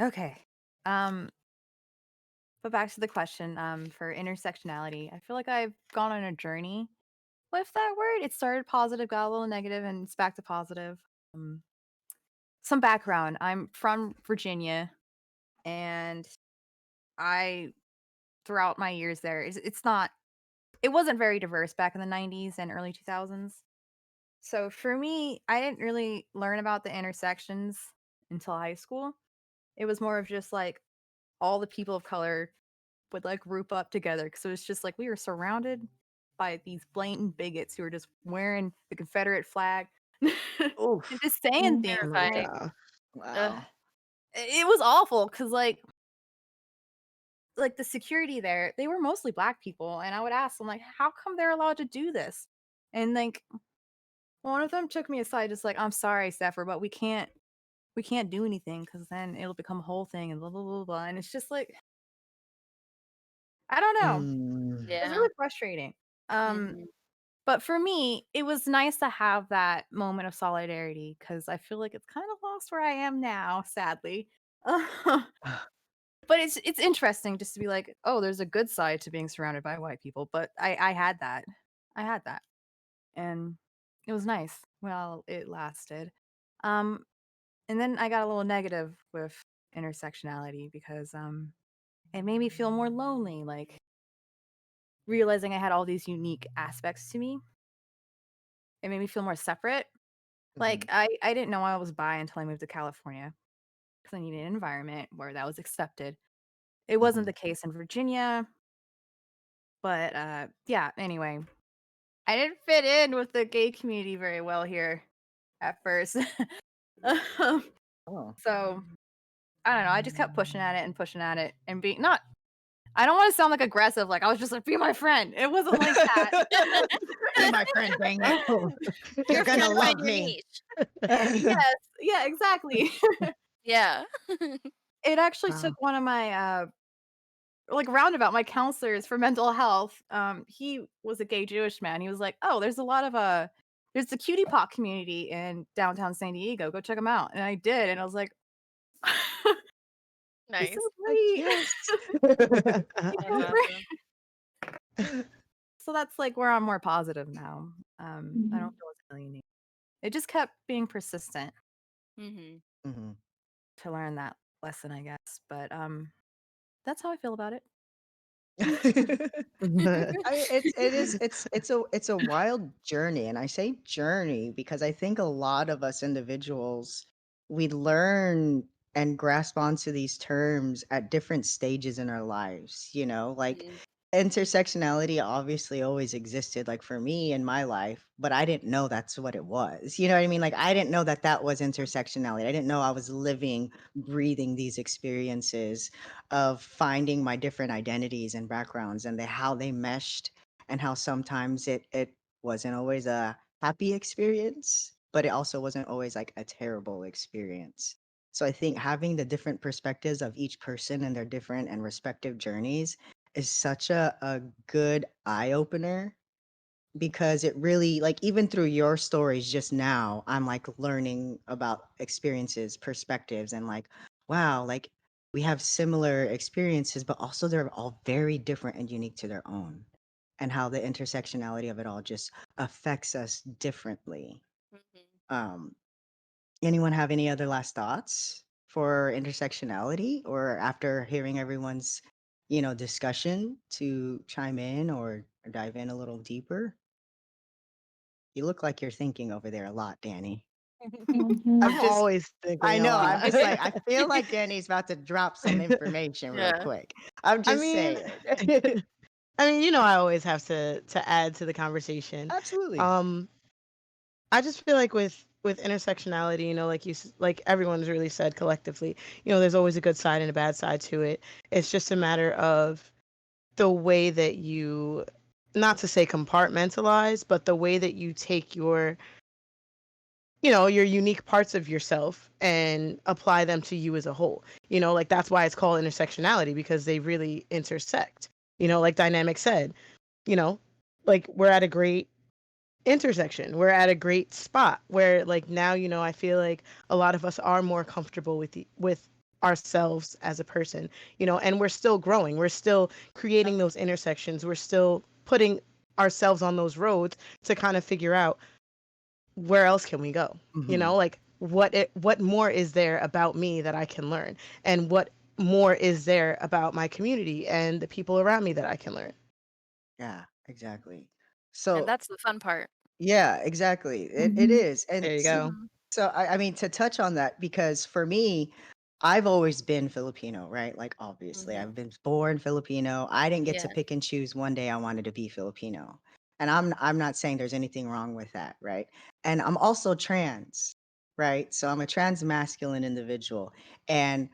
Speaker 2: Okay. But back to the question, for intersectionality. I feel like I've gone on a journey with that word. It started positive, got a little negative, and it's back to positive. Some background. I'm from Virginia, and I, throughout my years there, it wasn't very diverse back in the 90s and early 2000s. So for me, I didn't really learn about the intersections until high school. It was more of just like all the people of color would like group up together because it was just like we were surrounded by these blatant bigots who were just wearing the Confederate flag and
Speaker 12: Oof.
Speaker 2: just saying things
Speaker 11: Oh my
Speaker 2: like
Speaker 11: God.
Speaker 12: Wow.
Speaker 2: it was awful because like the security there, they were mostly black people, and I would ask them like, how come they're allowed to do this? And like one of them took me aside, just like, I'm sorry, Stepher, but we can't do anything because then it'll become a whole thing and blah blah blah blah. And it's just like I don't know. It was
Speaker 13: Yeah.
Speaker 2: really frustrating.
Speaker 13: Mhm.
Speaker 2: But for me, it was nice to have that moment of solidarity because I feel like it's kind of lost where I am now, sadly. But it's interesting just to be like, oh, there's a good side to being surrounded by white people. But I had that. I had that. And it was nice while it lasted. Um, and then I got a little negative with intersectionality because it made me feel more lonely, like realizing I had all these unique aspects to me. It made me feel more separate. Like I didn't know I was bi until I moved to California because I needed an environment where that was accepted. It wasn't the case in Virginia, but yeah, anyway, I didn't fit in with the gay community very well here at first. Um,
Speaker 12: Oh.
Speaker 2: so I don't know. I just kept pushing at it and being not. I don't want to sound like aggressive. Like I was just like, be my friend. It wasn't like that.
Speaker 12: Be my friend, dang it. You're
Speaker 13: You're
Speaker 12: gonna
Speaker 13: gonna find
Speaker 12: love
Speaker 13: your
Speaker 12: me.
Speaker 13: niche.
Speaker 2: Yes. Yeah. Exactly.
Speaker 13: Yeah.
Speaker 2: It actually
Speaker 11: Wow.
Speaker 2: took one of my like roundabout my counselors for mental health. He was a gay Jewish man. He was like, "Oh, there's a lot of there's the cutie pop community in downtown San Diego. Go check them out." And I did, and I was like, "This
Speaker 13: Nice.
Speaker 2: is
Speaker 12: Like,
Speaker 2: great."
Speaker 12: yes.
Speaker 2: It's so
Speaker 13: That's
Speaker 2: great.
Speaker 13: awesome.
Speaker 2: So that's like where I'm more positive now. I don't feel as alienated. It just kept being persistent
Speaker 13: Mm-hmm.
Speaker 12: hmm
Speaker 2: to learn that lesson, I guess. But that's how I feel about it.
Speaker 12: It's a wild journey, and I say journey because I think a lot of us individuals we learn and grasp onto these terms at different stages in our lives. Like
Speaker 13: Mm-hmm.
Speaker 12: intersectionality obviously always existed, like for me in my life, but I didn't know that's what it was. You know what I mean? Like I didn't know that that was intersectionality. I didn't know I was living, breathing these experiences of finding my different identities and backgrounds and how they meshed and how sometimes it wasn't always a happy experience, but it also wasn't always like a terrible experience. So I think having the different perspectives of each person and their different and respective journeys is such a good eye opener because it really like even through your stories just now I'm like learning about experiences, perspectives, and like wow, like we have similar experiences but also they're all very different and unique to their own, and how the intersectionality of it all just affects us differently.
Speaker 13: Mm-hmm.
Speaker 12: um Anyone have any other last thoughts for intersectionality or after hearing everyone's discussion to chime in or dive in a little deeper? You look like you're thinking over there a lot, Danny. I'm
Speaker 11: I'm
Speaker 12: just,
Speaker 11: always thinking
Speaker 12: I
Speaker 11: a
Speaker 12: know, I'm
Speaker 11: lot.
Speaker 12: just like, I feel like Danny's about to drop some information real
Speaker 13: Yeah.
Speaker 12: quick. I'm
Speaker 11: I
Speaker 12: just
Speaker 11: mean,
Speaker 12: saying.
Speaker 11: I always have to add to the conversation.
Speaker 12: Absolutely.
Speaker 11: Um, I just feel like with intersectionality, like like everyone's really said collectively, there's always a good side and a bad side to it. It's just a matter of the way that you, not to say compartmentalize, but the way that you take your unique parts of yourself and apply them to you as a whole. Like that's why it's called intersectionality because they really intersect. Like Dynamic said, you know, like we're at a great intersection. We're at a great spot where like now, I feel like a lot of us are more comfortable with ourselves as a person, and we're still growing. We're still creating those intersections. We're still putting ourselves on those roads to kind of figure out where else can we go?
Speaker 12: hmm
Speaker 11: Like what more is there about me that I can learn? And what more is there about my community and the people around me that I can learn?
Speaker 12: Yeah, exactly.
Speaker 13: And
Speaker 12: So
Speaker 13: that's the fun part.
Speaker 12: yeah, exactly. It is. And
Speaker 11: There you
Speaker 12: so,
Speaker 11: go.
Speaker 13: Mm-hmm.
Speaker 12: so I mean, to touch on that, because for me, I've always been Filipino, right? Like, obviously,
Speaker 13: Mm-hmm.
Speaker 12: I've been born Filipino. I didn't get to
Speaker 13: Yeah.
Speaker 12: pick and choose one day I wanted to be Filipino. And I'm not saying there's anything wrong with that, right? And I'm also trans, right? So I'm a trans masculine individual. And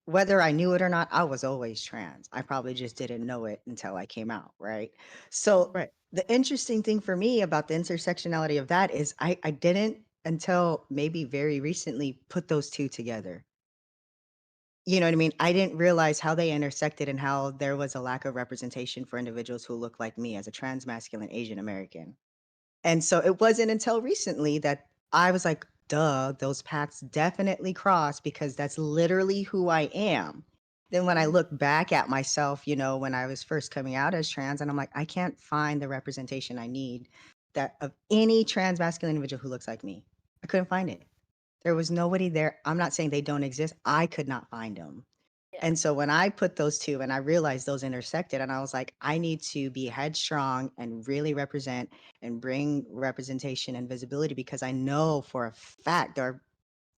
Speaker 12: whether I knew it or not, I was always trans. I probably just didn't know it until I came out, right? So
Speaker 11: Right.
Speaker 12: the interesting thing for me about the intersectionality of that is I didn't until maybe very recently put those two together. You know what I mean? I didn't realize how they intersected and how there was a lack of representation for individuals who look like me as a trans masculine Asian American. And so it wasn't until recently that I was like, duh, those paths definitely cross because that's literally who I am. Then when I
Speaker 13: Mm-hmm.
Speaker 12: look back at myself, when I was first coming out as trans, and I'm like, I can't find the representation I need that of any trans masculine individual who looks like me. I couldn't find it. There was nobody there. I'm not saying they don't exist. I could not find them.
Speaker 13: Yeah.
Speaker 12: And so when I put those two and I realized those intersected, and I was like, I need to be headstrong and really represent and bring representation and visibility because I know for a fact there are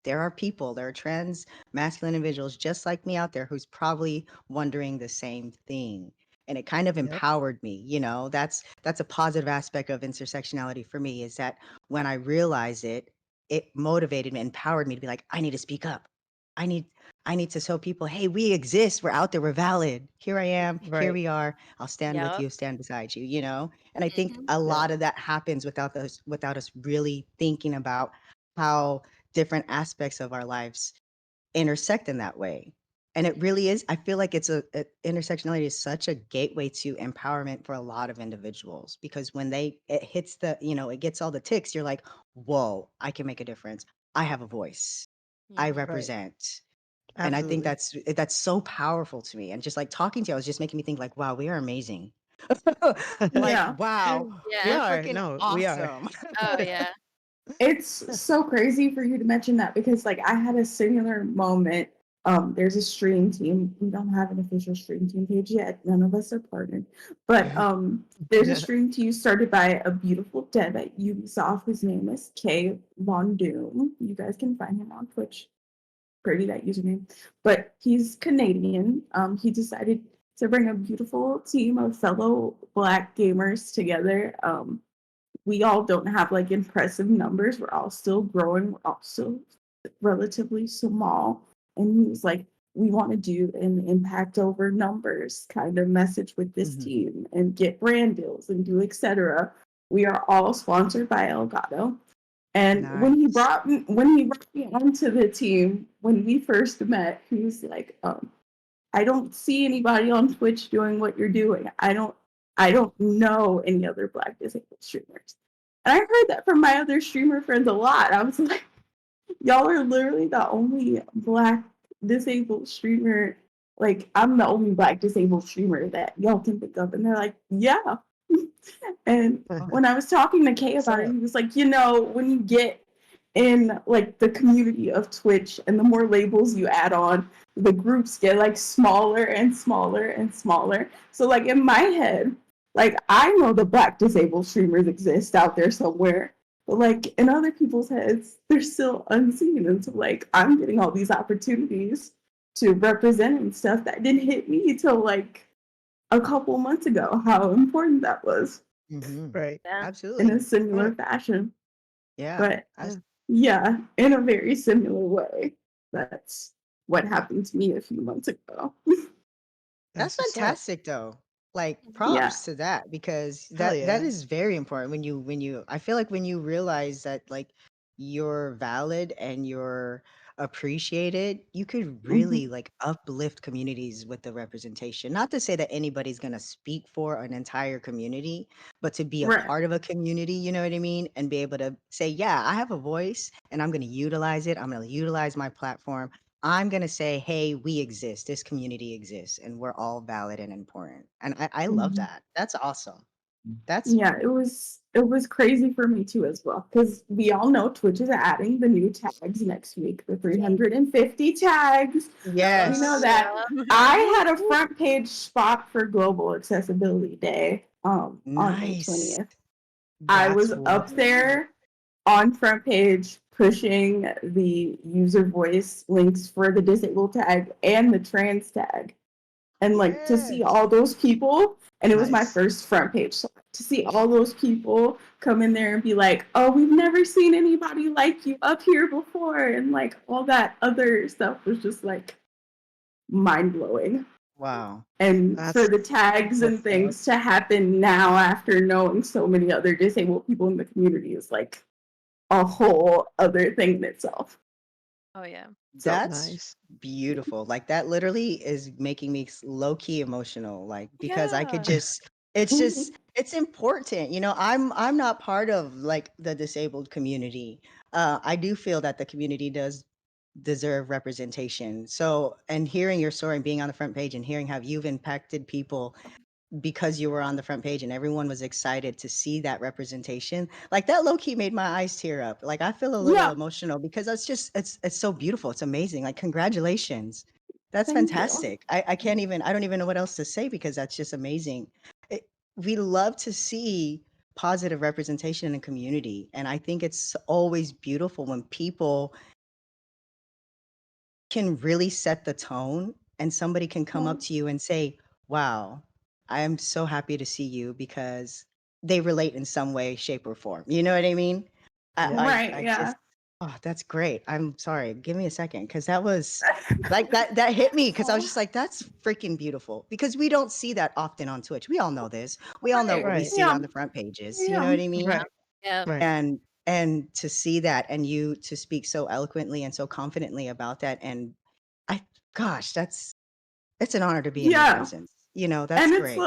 Speaker 12: there are people, there are trans masculine individuals just like me out there who's probably wondering the same thing. And it kind of
Speaker 11: Yep.
Speaker 12: empowered me, you know. That's a positive aspect of intersectionality for me, is that when I realized it, it motivated me, empowered me to be like, I need to speak up. I need I need to show people, hey, we exist. We're out there. We're valid. Here I am. Here
Speaker 11: Right.
Speaker 12: we are. I'll stand with
Speaker 13: Yep.
Speaker 12: you, stand beside you, you know? And I think
Speaker 13: Mhm.
Speaker 12: a
Speaker 11: Yeah.
Speaker 12: lot of that happens without us really thinking about how different aspects of our lives intersect in that way. And it really is, I feel like intersectionality is such a gateway to empowerment for a lot of individuals, because when it hits it gets all the ticks, you're like, whoa, I can make a difference. I have a voice. I
Speaker 13: Yeah.
Speaker 11: Right.
Speaker 12: represent. And I think
Speaker 11: Absolutely.
Speaker 12: that's so powerful to me. And just like talking to you, I was just making me think like, wow, we are amazing. Like,
Speaker 14: Yeah.
Speaker 12: wow,
Speaker 11: We
Speaker 12: we're
Speaker 13: Yeah.
Speaker 11: are.
Speaker 12: freaking
Speaker 11: No, we are.
Speaker 12: awesome.
Speaker 13: Oh yeah.
Speaker 14: It's so crazy for you to mention that because like I had a similar moment. There's a stream team. We don't have an official stream team page yet. None of us are partnered. But there's a stream team started by a beautiful dev at Ubisoft. His name is Kay Von Doom. You guys can find him on Twitch. Pretty that username. But he's Canadian. He decided to bring a beautiful team of fellow Black gamers together. We all don't have like impressive numbers. We're all still growing. We're all still relatively small. And he was like, we want to do an impact over numbers kind of message with this
Speaker 12: Mhm.
Speaker 14: team and get brand deals and do etc. We are all sponsored by Elgato. And
Speaker 12: Nice.
Speaker 14: when he brought me onto the team, when we first met, he was like, I don't see anybody on Twitch doing what you're doing. I don't know any other Black disabled streamers. And I heard that from my other streamer friends a lot. I was like, y'all are literally the only Black disabled streamer. Like, I'm the only Black disabled streamer that y'all can think of. And they're like, yeah. And when I was talking to Kay
Speaker 11: What's
Speaker 14: about it,
Speaker 11: up?
Speaker 14: he was like, when you get in like the community of Twitch and the more labels you add on, the groups get like smaller and smaller and smaller. So like in my head, like I know the Black disabled streamers exist out there somewhere. But like in other people's heads, they're still unseen. And so like I'm getting all these opportunities to represent and stuff that didn't hit me till like a couple months ago, how important that was
Speaker 11: Right.
Speaker 14: in
Speaker 13: Yeah.
Speaker 14: a
Speaker 12: Absolutely.
Speaker 14: similar fashion.
Speaker 12: Yeah.
Speaker 14: But
Speaker 11: Yeah.
Speaker 14: yeah, in a very similar way. That's what happened to me a few months ago.
Speaker 12: That's
Speaker 11: That's what's up.
Speaker 12: fantastic though. Like
Speaker 14: Yeah.
Speaker 12: props to that, because
Speaker 11: Hell
Speaker 12: that
Speaker 11: yeah.
Speaker 12: is very important when you I feel like when you realize that like you're valid and you're appreciated, you could
Speaker 14: Mhm.
Speaker 12: really like uplift communities with the representation. Not to say that anybody's going to speak for an entire community, but to be a
Speaker 14: Right.
Speaker 12: part of a community, you know what I mean? And be able to say, yeah, I have a voice and I'm going to utilize it. I'm going to utilize my platform. I'm going to say, hey, we exist. This community exists and we're all valid and important. And I love
Speaker 14: Mhm.
Speaker 12: that. That's awesome. That's
Speaker 14: Yeah, it was crazy for me too as well because we all know Twitch is adding the new tags next week, the 350 tags. We know
Speaker 12: yes.
Speaker 14: that.
Speaker 13: Yeah.
Speaker 14: I had a front page spot for Global Accessibility Day on May
Speaker 12: Nice.
Speaker 14: 20th. I
Speaker 12: That's
Speaker 14: was up
Speaker 12: wonderful.
Speaker 14: there on front page pushing the user voice links for the disabled tag and the trans tag. And like to see
Speaker 12: Yes.
Speaker 14: all those people, and it was my
Speaker 12: Nice.
Speaker 14: first front page. So to see all those people come in there and be like, oh, we've never seen anybody like you up here before. And like all that other stuff was just like mind blowing.
Speaker 12: Wow.
Speaker 14: And for
Speaker 11: That's
Speaker 14: the tags and
Speaker 11: what's up.
Speaker 14: things to happen now after knowing so many other disabled people in the community is like a whole other thing in itself.
Speaker 13: Oh yeah.
Speaker 14: So
Speaker 12: That's
Speaker 11: Nice.
Speaker 12: beautiful. Like that literally is making me low key emotional. Like because I could
Speaker 13: Yeah.
Speaker 12: just it's important. You know, I'm not part of like the disabled community. I do feel that the community does deserve representation. So, and hearing your story and being on the front page and hearing how you've impacted people because you were on the front page and everyone was excited to see that representation, like that low key made my eyes tear up. Like I feel a little
Speaker 14: yeah,
Speaker 12: emotional because it's so beautiful. It's amazing. Like congratulations. That's
Speaker 14: thank you.
Speaker 12: fantastic. I don't even know what else to say because that's just amazing. We love to see positive representation in a community. And I think it's always beautiful when people can really set the tone, and somebody can come up to you and say, wow, I am so happy to see you, because they relate in some way, shape, or form. You know what I mean?
Speaker 14: Right,
Speaker 12: I
Speaker 14: yeah.
Speaker 12: just, oh, that's great. I'm sorry. Give me a second, because that was like that hit me, because I was just like, that's freaking beautiful, because we don't see that often on Twitch. We all know this. We all know what we
Speaker 11: Right.
Speaker 12: see on the front pages. You know what I mean?
Speaker 11: Right.
Speaker 13: Yeah.
Speaker 11: Right.
Speaker 12: And to see that, and you to speak so eloquently and so confidently about that, and gosh, it's an honor to be in your
Speaker 14: Yeah.
Speaker 12: presence. You know, that's
Speaker 14: And
Speaker 12: great.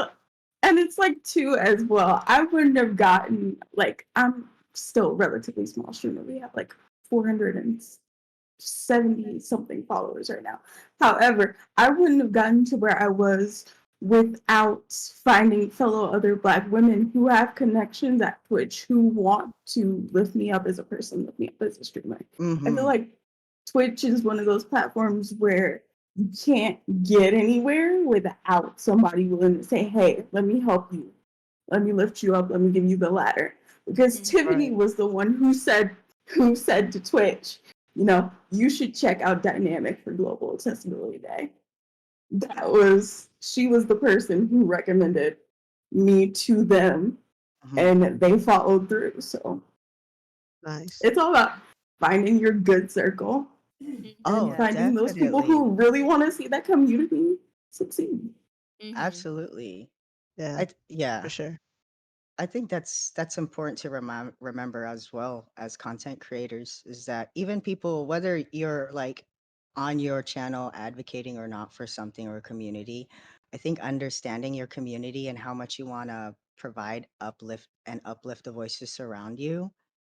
Speaker 14: it's like too as well. I wouldn't have gotten like I'm still relatively small streamer. We have like 470 something followers right now. However, I wouldn't have gotten to where I was without finding fellow other Black women who have connections at Twitch who want to lift me up as a person, lift me up as a streamer. I feel like Twitch is one of those platforms where you can't get anywhere without somebody willing to say, hey, let me help you. Let me lift you up. Let me give you the ladder. Because Tiffany was the one who said to Twitch, you know, you should check out Dynamic for Global Accessibility Day. She was the person who recommended me to them, and they followed through. So
Speaker 11: nice.
Speaker 14: it's all about finding your good circle and finding those people who really want to see that community succeed.
Speaker 12: Absolutely.
Speaker 11: Yeah.
Speaker 12: Yeah.
Speaker 11: For sure.
Speaker 12: I think that's important to remember as well as content creators, is that even people, whether you're like on your channel advocating or not for something or a community, I think understanding your community and how much you want to provide uplift the voices around you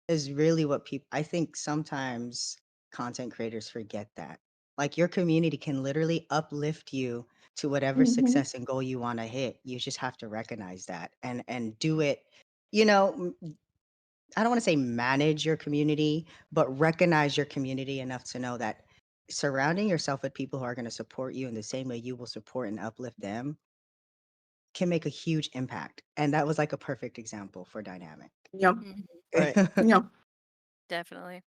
Speaker 12: is really what people, I think sometimes content creators forget that. Like your community can literally uplift you to whatever success and goal you want to hit. You just have to recognize that and do it. You know, I don't want to say manage your community, but recognize your community enough to know that surrounding yourself with people who are going to support you in the same way you will support and uplift them can make a huge impact. And that was like a perfect example for Dynamic.
Speaker 14: Yep.
Speaker 11: Right.
Speaker 14: Yep.
Speaker 13: Definitely.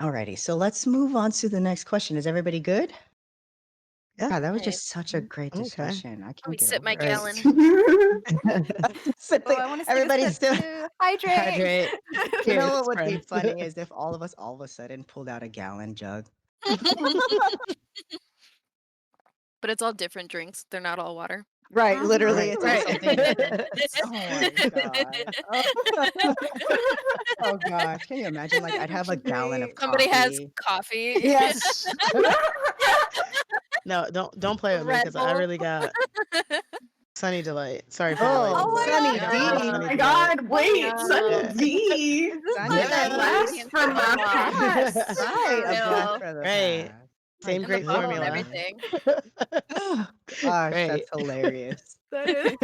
Speaker 12: Alrighty, so let's move on to the next question. Is everybody good?
Speaker 11: Yeah.
Speaker 12: That was
Speaker 13: Nice.
Speaker 12: just such a great
Speaker 11: Okay.
Speaker 12: discussion. I
Speaker 13: Let
Speaker 12: can't
Speaker 13: me
Speaker 12: get
Speaker 13: sip
Speaker 12: over
Speaker 13: my
Speaker 12: it.
Speaker 13: gallon.
Speaker 2: Oh, I want to take
Speaker 12: Everybody
Speaker 2: a sip
Speaker 12: still
Speaker 2: too. Hydrate.
Speaker 12: hydrate. You know
Speaker 11: Cheers,
Speaker 12: what would be
Speaker 11: friends.
Speaker 12: funny is if all of us all of a sudden pulled out a gallon jug.
Speaker 13: But it's all different drinks. They're not all water.
Speaker 12: Right, literally,
Speaker 11: Right.
Speaker 12: it's all
Speaker 11: Right.
Speaker 12: something different. Oh my god. Oh gosh, can you imagine? Like, I'd have a gallon of
Speaker 13: Somebody has
Speaker 12: coffee.
Speaker 13: coffee.
Speaker 12: Yes.
Speaker 11: No, don't play with me,
Speaker 13: Red
Speaker 11: because I
Speaker 13: Bull.
Speaker 11: really got Sunny Delight. Sorry for
Speaker 12: Oh,
Speaker 11: delaying, but
Speaker 12: Sunny
Speaker 11: I got a lot of
Speaker 12: D.
Speaker 14: Oh
Speaker 11: Sunny
Speaker 14: my
Speaker 11: Delight.
Speaker 14: God! Wait,
Speaker 13: Yeah.
Speaker 14: Sunny D.
Speaker 2: Is this
Speaker 12: Sunny
Speaker 2: like
Speaker 14: That
Speaker 12: D.
Speaker 14: lasts for my past.
Speaker 12: Right, a blast
Speaker 13: Real.
Speaker 12: for the
Speaker 11: Right.
Speaker 12: past. My
Speaker 11: Same
Speaker 13: And the
Speaker 11: great
Speaker 13: bottle and
Speaker 11: formula.
Speaker 13: everything.
Speaker 12: Gosh,
Speaker 11: Great.
Speaker 12: that's hilarious.
Speaker 2: That is.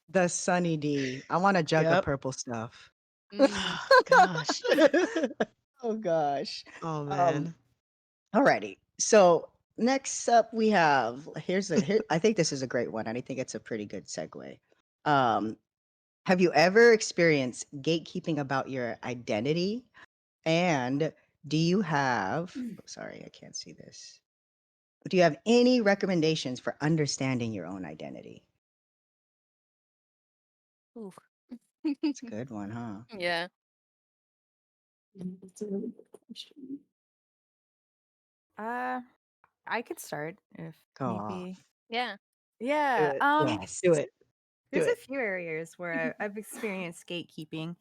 Speaker 12: The Sunny D. I want a jug of
Speaker 11: Yep.
Speaker 12: purple stuff.
Speaker 13: Mm.
Speaker 11: Gosh.
Speaker 12: Oh gosh.
Speaker 11: Oh man.
Speaker 12: Alrighty. So next up we have here I think this is a great one, and I think it's a pretty good segue. Have you ever experienced gatekeeping about your identity? And do you have sorry, I can't see this. Do you have any recommendations for understanding your own identity?
Speaker 13: Ooh.
Speaker 12: It's a good one, huh?
Speaker 13: Yeah.
Speaker 14: That's a really good question.
Speaker 2: I could start if
Speaker 12: Go
Speaker 2: need
Speaker 12: off.
Speaker 2: be.
Speaker 13: Yeah.
Speaker 2: Yeah.
Speaker 11: it.
Speaker 12: Yes.
Speaker 11: Do it. Do
Speaker 2: There's a
Speaker 11: it.
Speaker 2: few areas where I've experienced gatekeeping.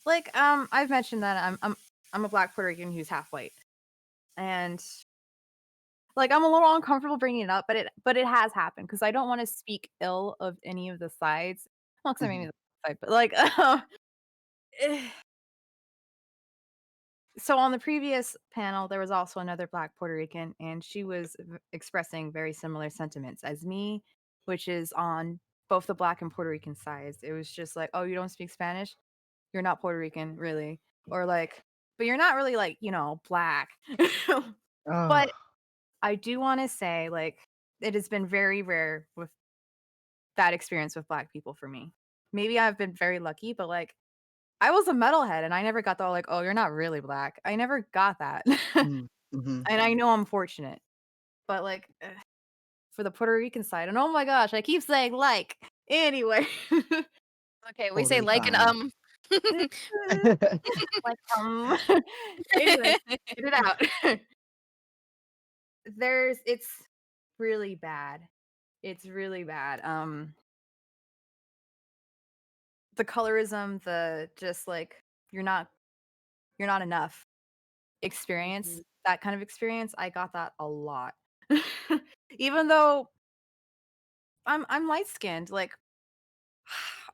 Speaker 2: Like, I've mentioned that I'm a Black Puerto Rican who's half white, and like I'm a little uncomfortable bringing it up, but it has happened because I don't want to speak ill of any of the sides. Well, except maybe the side, but like, so on the previous panel, there was also another Black Puerto Rican, and she was expressing very similar sentiments as me, which is on both the Black and Puerto Rican sides. It was just like, oh, you don't speak Spanish? You're not Puerto Rican, really. Or like, but you're not really like, Black. But I do want to say, like, it has been very rare with that experience with Black people for me. Maybe I've been very lucky, but like, I was a metalhead, and I never got the like, "Oh, you're not really black." I never got that.
Speaker 12: Mm-hmm.
Speaker 2: And I know I'm fortunate, but, like, for the Puerto Rican side and oh my gosh, I keep saying, like. Anyway.
Speaker 13: Okay, we say
Speaker 12: Totally
Speaker 13: like and
Speaker 12: fine.
Speaker 2: Like, anyway, get it out. It's really bad. It's really bad. The colorism, the just, like, you're not enough experience, that kind of experience, I got that a lot. Even though I'm light-skinned, like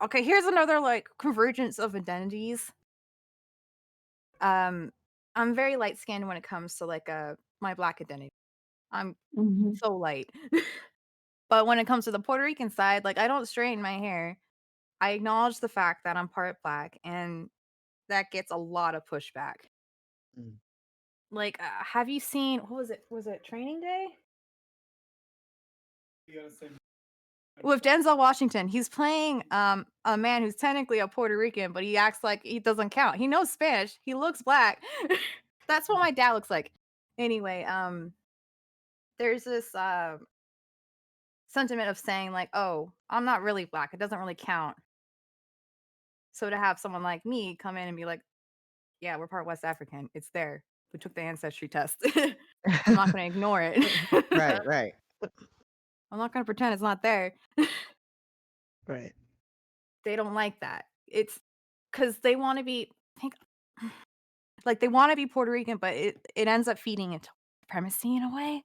Speaker 2: okay, here's another, like, convergence of identities. Um, I'm very light-skinned when it comes to, like, my black identity. I'm
Speaker 14: Mhm.
Speaker 2: so light. But when it comes to the Puerto Rican side, like, I don't straighten my hair. I acknowledge the fact that I'm part black, and that gets a lot of pushback.
Speaker 12: Mm.
Speaker 2: Like, have you seen what was it? Was it Training Day? With Denzel Washington, he's playing a man who's technically a Puerto Rican, but he acts like he doesn't count. He knows Spanish. He looks black. That's what my dad looks like. Anyway, there's this sentiment of saying like, "Oh, I'm not really black. It doesn't really count." So to have someone like me come in and be like, "Yeah, we're part West African. It's there. We took the ancestry test." I'm not going to ignore it.
Speaker 12: Right, right.
Speaker 2: I'm not going to pretend it's not there.
Speaker 11: Right.
Speaker 2: They don't like that. It's because they want to be think like they want to be Puerto Rican, but it ends up feeding into supremacy in a way.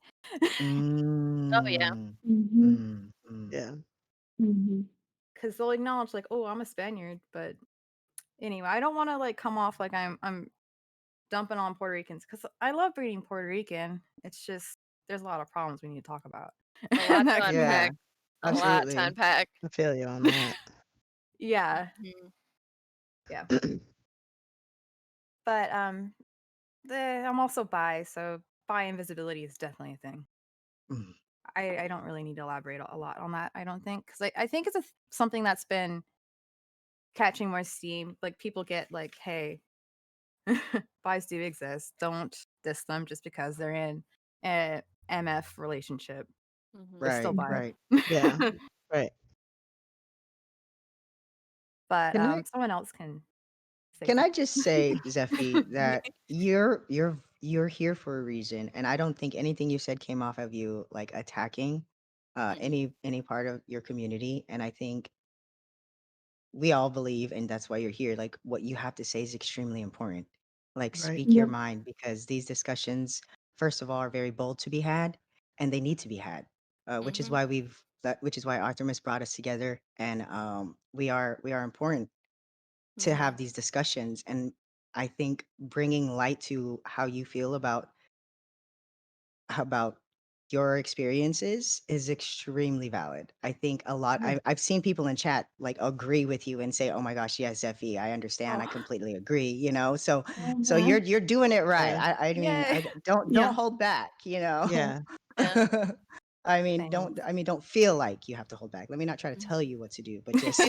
Speaker 13: Oh yeah.
Speaker 12: Mm,
Speaker 14: Mhm.
Speaker 11: Yeah.
Speaker 14: Mhm.
Speaker 2: Because they'll acknowledge like, oh, I'm a Spaniard, but anyway, I don't want to like come off like I'm dumping on Puerto Ricans because I love being Puerto Rican. It's just there's a lot of problems we need to talk about.
Speaker 13: A lot to
Speaker 2: That can-
Speaker 12: yeah,
Speaker 13: unpack. A lot to
Speaker 12: absolutely.
Speaker 13: unpack.
Speaker 11: I feel you on that.
Speaker 2: yeah,
Speaker 13: Mhm.
Speaker 2: yeah. But I'm also bi, so bi invisibility is definitely a thing.
Speaker 12: Mm.
Speaker 2: I don't really need to elaborate a lot on that. I don't think because I think it's something that's been catching more steam. Like people get like, hey, bis do exist. Don't diss them just because they're in a MF relationship. They're still
Speaker 12: Right,
Speaker 2: bi.
Speaker 12: right.
Speaker 11: Yeah. Right.
Speaker 2: But
Speaker 12: Can I
Speaker 2: someone else can say
Speaker 12: can I
Speaker 2: something.
Speaker 12: just say, Zephy, that you're here for a reason, and I don't think anything you said came off of you like attacking any part of your community. And I think we all believe, and that's why you're here. Like what you have to say is extremely important. Like
Speaker 11: Right.
Speaker 12: speak your
Speaker 14: Yep.
Speaker 12: mind because these discussions, first of all, are very bold to be had, and they need to be had. Which is
Speaker 13: Mhm.
Speaker 12: why which is why Artemis brought us together, and we are important to have
Speaker 13: Mhm.
Speaker 12: these discussions. And I think bringing light to how you feel about your experiences is extremely valid. I think a lot
Speaker 11: Yeah.
Speaker 12: I've seen people in chat like agree with you and say, "Oh my gosh, yes, Zeffie, I understand. I
Speaker 2: Oh,
Speaker 12: completely agree," you know? So
Speaker 14: Mhm.
Speaker 12: you're doing it right.
Speaker 11: Yeah.
Speaker 12: I mean,
Speaker 2: yay!
Speaker 12: don't
Speaker 14: Yeah.
Speaker 12: hold back, you know?
Speaker 11: Yeah.
Speaker 13: Yeah.
Speaker 2: Thanks.
Speaker 12: Don't feel like you have to hold back. Let me not try to
Speaker 13: Mhm.
Speaker 12: tell you what to do, but just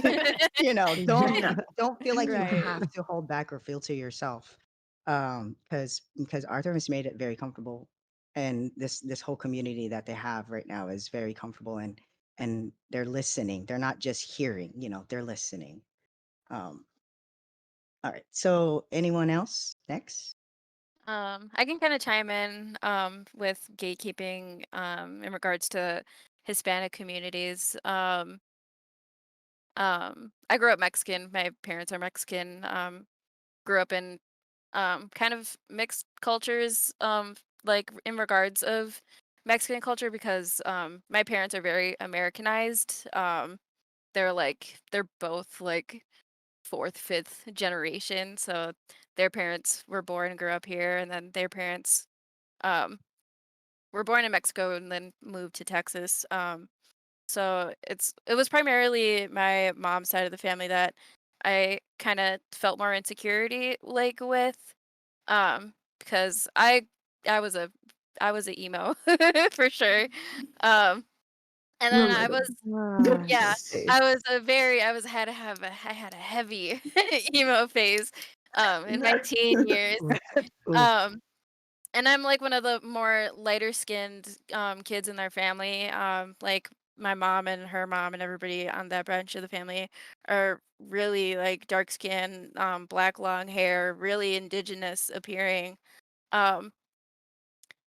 Speaker 12: don't feel like you
Speaker 2: Right.
Speaker 12: have to hold back or filter yourself. Because Arthur has made it very comfortable, and this whole community that they have right now is very comfortable, and they're listening. They're not just hearing, they're listening. Um, all right. So anyone else next?
Speaker 13: I can kind of chime in with gatekeeping in regards to Hispanic communities. I grew up Mexican. My parents are Mexican. Grew up in kind of mixed cultures, like in regards of Mexican culture because my parents are very Americanized. They're both like fourth, fifth generation. So their parents were born and grew up here, and then their parents um, were born in Mexico and then moved to Texas. So it was primarily my mom's side of the family that I kind of felt more insecurity like with, because I was a emo for sure. Um, And then I was yeah,
Speaker 11: Nice.
Speaker 13: I had a heavy emo phase, in my teen years.
Speaker 11: Ooh.
Speaker 13: Um, and I'm like one of the more lighter skinned kids in their family. Like my mom and her mom and everybody on that branch of the family are really like dark skin, black long hair, really indigenous appearing. Um,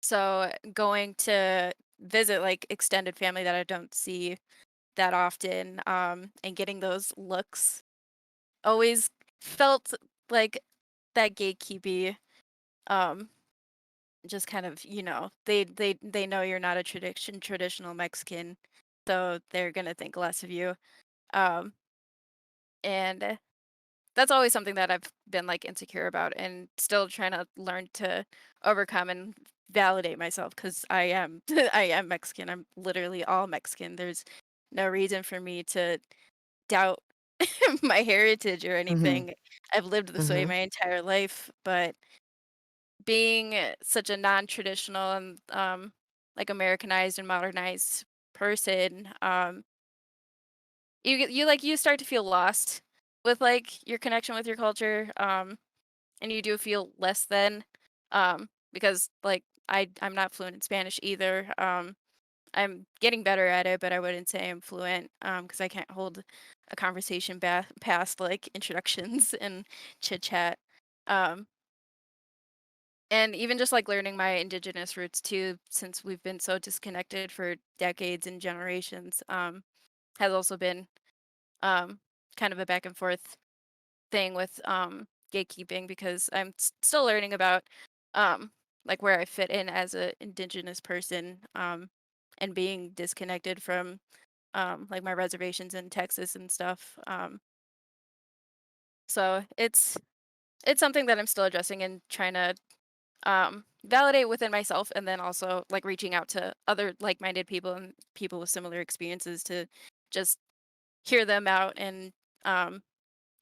Speaker 13: so going to visit like extended family that I don't see that often, and getting those looks always felt like that gatekeepy, um, just kind of, they know you're not a traditional Mexican, so they're gonna think less of you. Um, and that's always something that I've been like insecure about and still trying to learn to overcome and validate myself because I am I am Mexican. I'm literally all Mexican. There's no reason for me to doubt my heritage or
Speaker 12: Mhm.
Speaker 13: anything. I've lived this way
Speaker 11: Mm-hmm.
Speaker 13: my entire life, but being such a non-traditional and like Americanized and modernized person, you start to feel lost with like your connection with your culture, and you do feel less than, because like I'm not fluent in Spanish either. I'm getting better at it, but I wouldn't say I'm fluent because I can't hold a conversation past like introductions and chit chat. Um, and even just like learning my indigenous roots too, since we've been so disconnected for decades and generations, has also been um, kind of a back and forth thing with gatekeeping because I'm still learning about like where I fit in as a indigenous person, and being disconnected from like my reservations in Texas and stuff. So it's something that I'm still addressing and trying to validate within myself, and then also like reaching out to other like-minded people and people with similar experiences to just hear them out and um,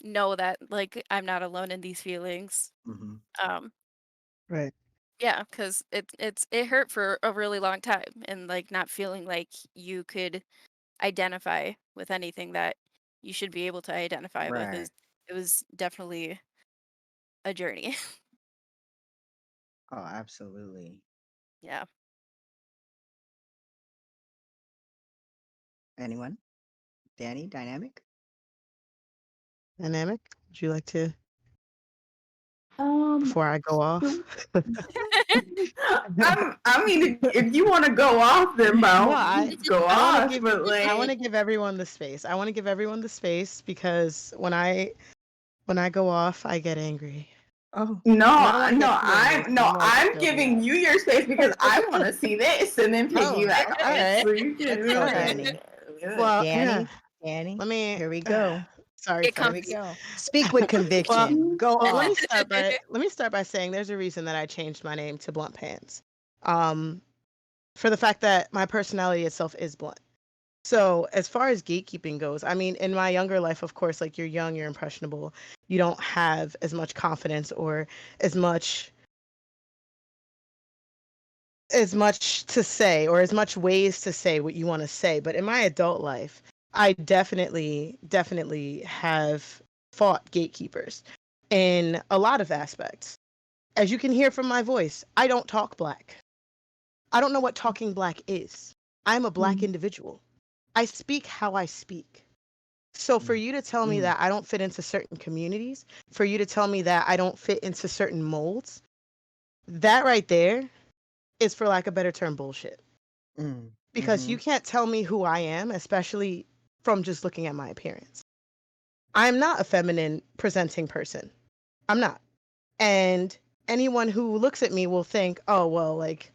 Speaker 13: know that like I'm not alone in these feelings.
Speaker 12: Mhm.
Speaker 13: Um,
Speaker 11: Right.
Speaker 13: yeah, because it hurt for a really long time, and like not feeling like you could identify with anything that you should be able to identify with
Speaker 12: Right.
Speaker 13: is it was definitely a journey.
Speaker 12: Oh, absolutely.
Speaker 13: Yeah.
Speaker 12: Anyone? Danny, dynamic?
Speaker 11: Dynamic, would you like to,
Speaker 14: Um,
Speaker 11: before I go off?
Speaker 14: I mean, if you want to go off, then by
Speaker 11: No,
Speaker 14: all means go
Speaker 11: I want to
Speaker 14: off.
Speaker 11: give
Speaker 14: But
Speaker 11: I want
Speaker 14: like,
Speaker 11: to give everyone the space. I want to give everyone the space because when I go off, I get angry.
Speaker 12: Oh,
Speaker 11: And I don't want to get too angry because I want it to
Speaker 14: I'm
Speaker 11: build me
Speaker 14: giving
Speaker 11: up.
Speaker 14: you your space because I want to see this and then
Speaker 11: Oh,
Speaker 14: piggyback
Speaker 11: all
Speaker 14: on it.
Speaker 11: right.
Speaker 14: So you
Speaker 12: let's
Speaker 11: All
Speaker 12: go,
Speaker 11: right.
Speaker 12: Danny.
Speaker 11: Well,
Speaker 12: Danny, Danny,
Speaker 11: let me
Speaker 12: here we go.
Speaker 11: sorry
Speaker 13: Get
Speaker 12: Here we
Speaker 11: friends.
Speaker 13: comfy.
Speaker 12: go. Speak with
Speaker 11: Well,
Speaker 12: conviction. Go
Speaker 11: let me
Speaker 12: off.
Speaker 11: start by saying there's a reason that I changed my name to Blunt Pants. Um for the fact that my personality itself is blunt. So, as far as gatekeeping goes, I mean, in my younger life, of course, like you're young, you're impressionable, you don't have as much confidence or as much to say or as much ways to say what you want to say. But in my adult life, I definitely have fought gatekeepers in a lot of aspects. As you can hear from my voice, I don't talk black. I don't know what talking black is. I'm a black individual. I speak how I speak. So for
Speaker 12: Mm,
Speaker 11: you to tell me
Speaker 12: mm,
Speaker 11: that I don't fit into certain communities, for you to tell me that I don't fit into certain molds, that right there is, for lack of a better term, bullshit.
Speaker 12: mm,
Speaker 11: Because you
Speaker 12: mhm.
Speaker 11: can't tell me who I am, especially from just looking at my appearance. I'm not a feminine presenting person. I'm not. And anyone who looks at me will think, oh, well, like,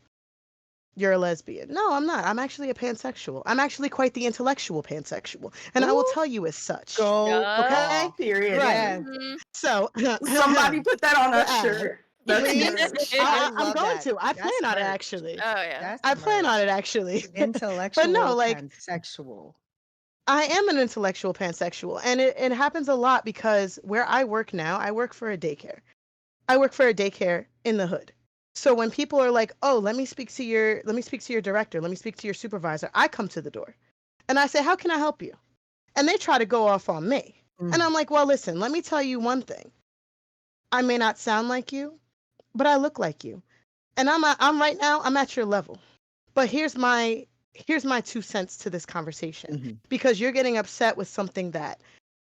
Speaker 11: you're a lesbian. No, I'm not. I'm actually a pansexual. I'm actually quite the intellectual pansexual. And I will
Speaker 12: Ooh,
Speaker 11: tell you as such.
Speaker 12: go
Speaker 13: Yup.
Speaker 11: Okay?
Speaker 12: off.
Speaker 14: period.
Speaker 11: Right.
Speaker 12: Yes,
Speaker 13: Mhm.
Speaker 11: So,
Speaker 14: Somebody put that on a
Speaker 11: yeah,
Speaker 14: shirt. That's
Speaker 11: please.
Speaker 14: merch.
Speaker 12: I
Speaker 11: I'm
Speaker 12: love
Speaker 11: going
Speaker 12: that.
Speaker 11: to. I plan
Speaker 12: That's
Speaker 11: on it
Speaker 12: merch.
Speaker 11: actually.
Speaker 13: Oh yeah.
Speaker 12: That's
Speaker 11: I plan on it
Speaker 12: merch.
Speaker 11: actually. But no,
Speaker 12: Intellectual
Speaker 11: like
Speaker 12: pansexual.
Speaker 11: I am an intellectual pansexual, and it happens a lot because where I work now, I work for a daycare. I work for a daycare in the hood. So when people are like, "Oh, let me speak to your director, let me speak to your supervisor," I come to the door. And I say, how can I help you? And they try to go off on me. And I'm like, well, listen, let me tell you one thing. I may not sound like you, but I look like you. And I'm right now, I'm at your level. But here's my 2 cents to this conversation. Because you're getting upset with something that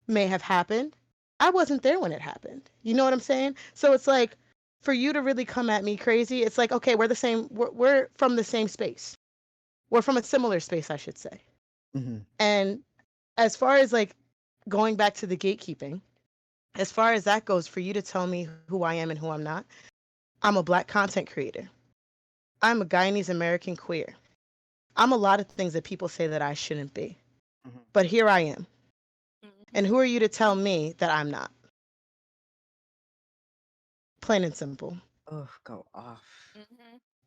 Speaker 11: may have happened. I wasn't there when it happened. You know what I'm saying? So it's like, for you to really come at me crazy, it's like, okay, we're from the same space. We're from a similar space, I should say. And as far as like going back to the gatekeeping, as far as that goes, for you to tell me who I am and who I'm not, I'm a Black content creator. I'm a Guyanese American queer. I'm a lot of things that people say that I shouldn't be. But here I am. And who are you to tell me that I'm not? Plain and simple.
Speaker 12: Oh, go off.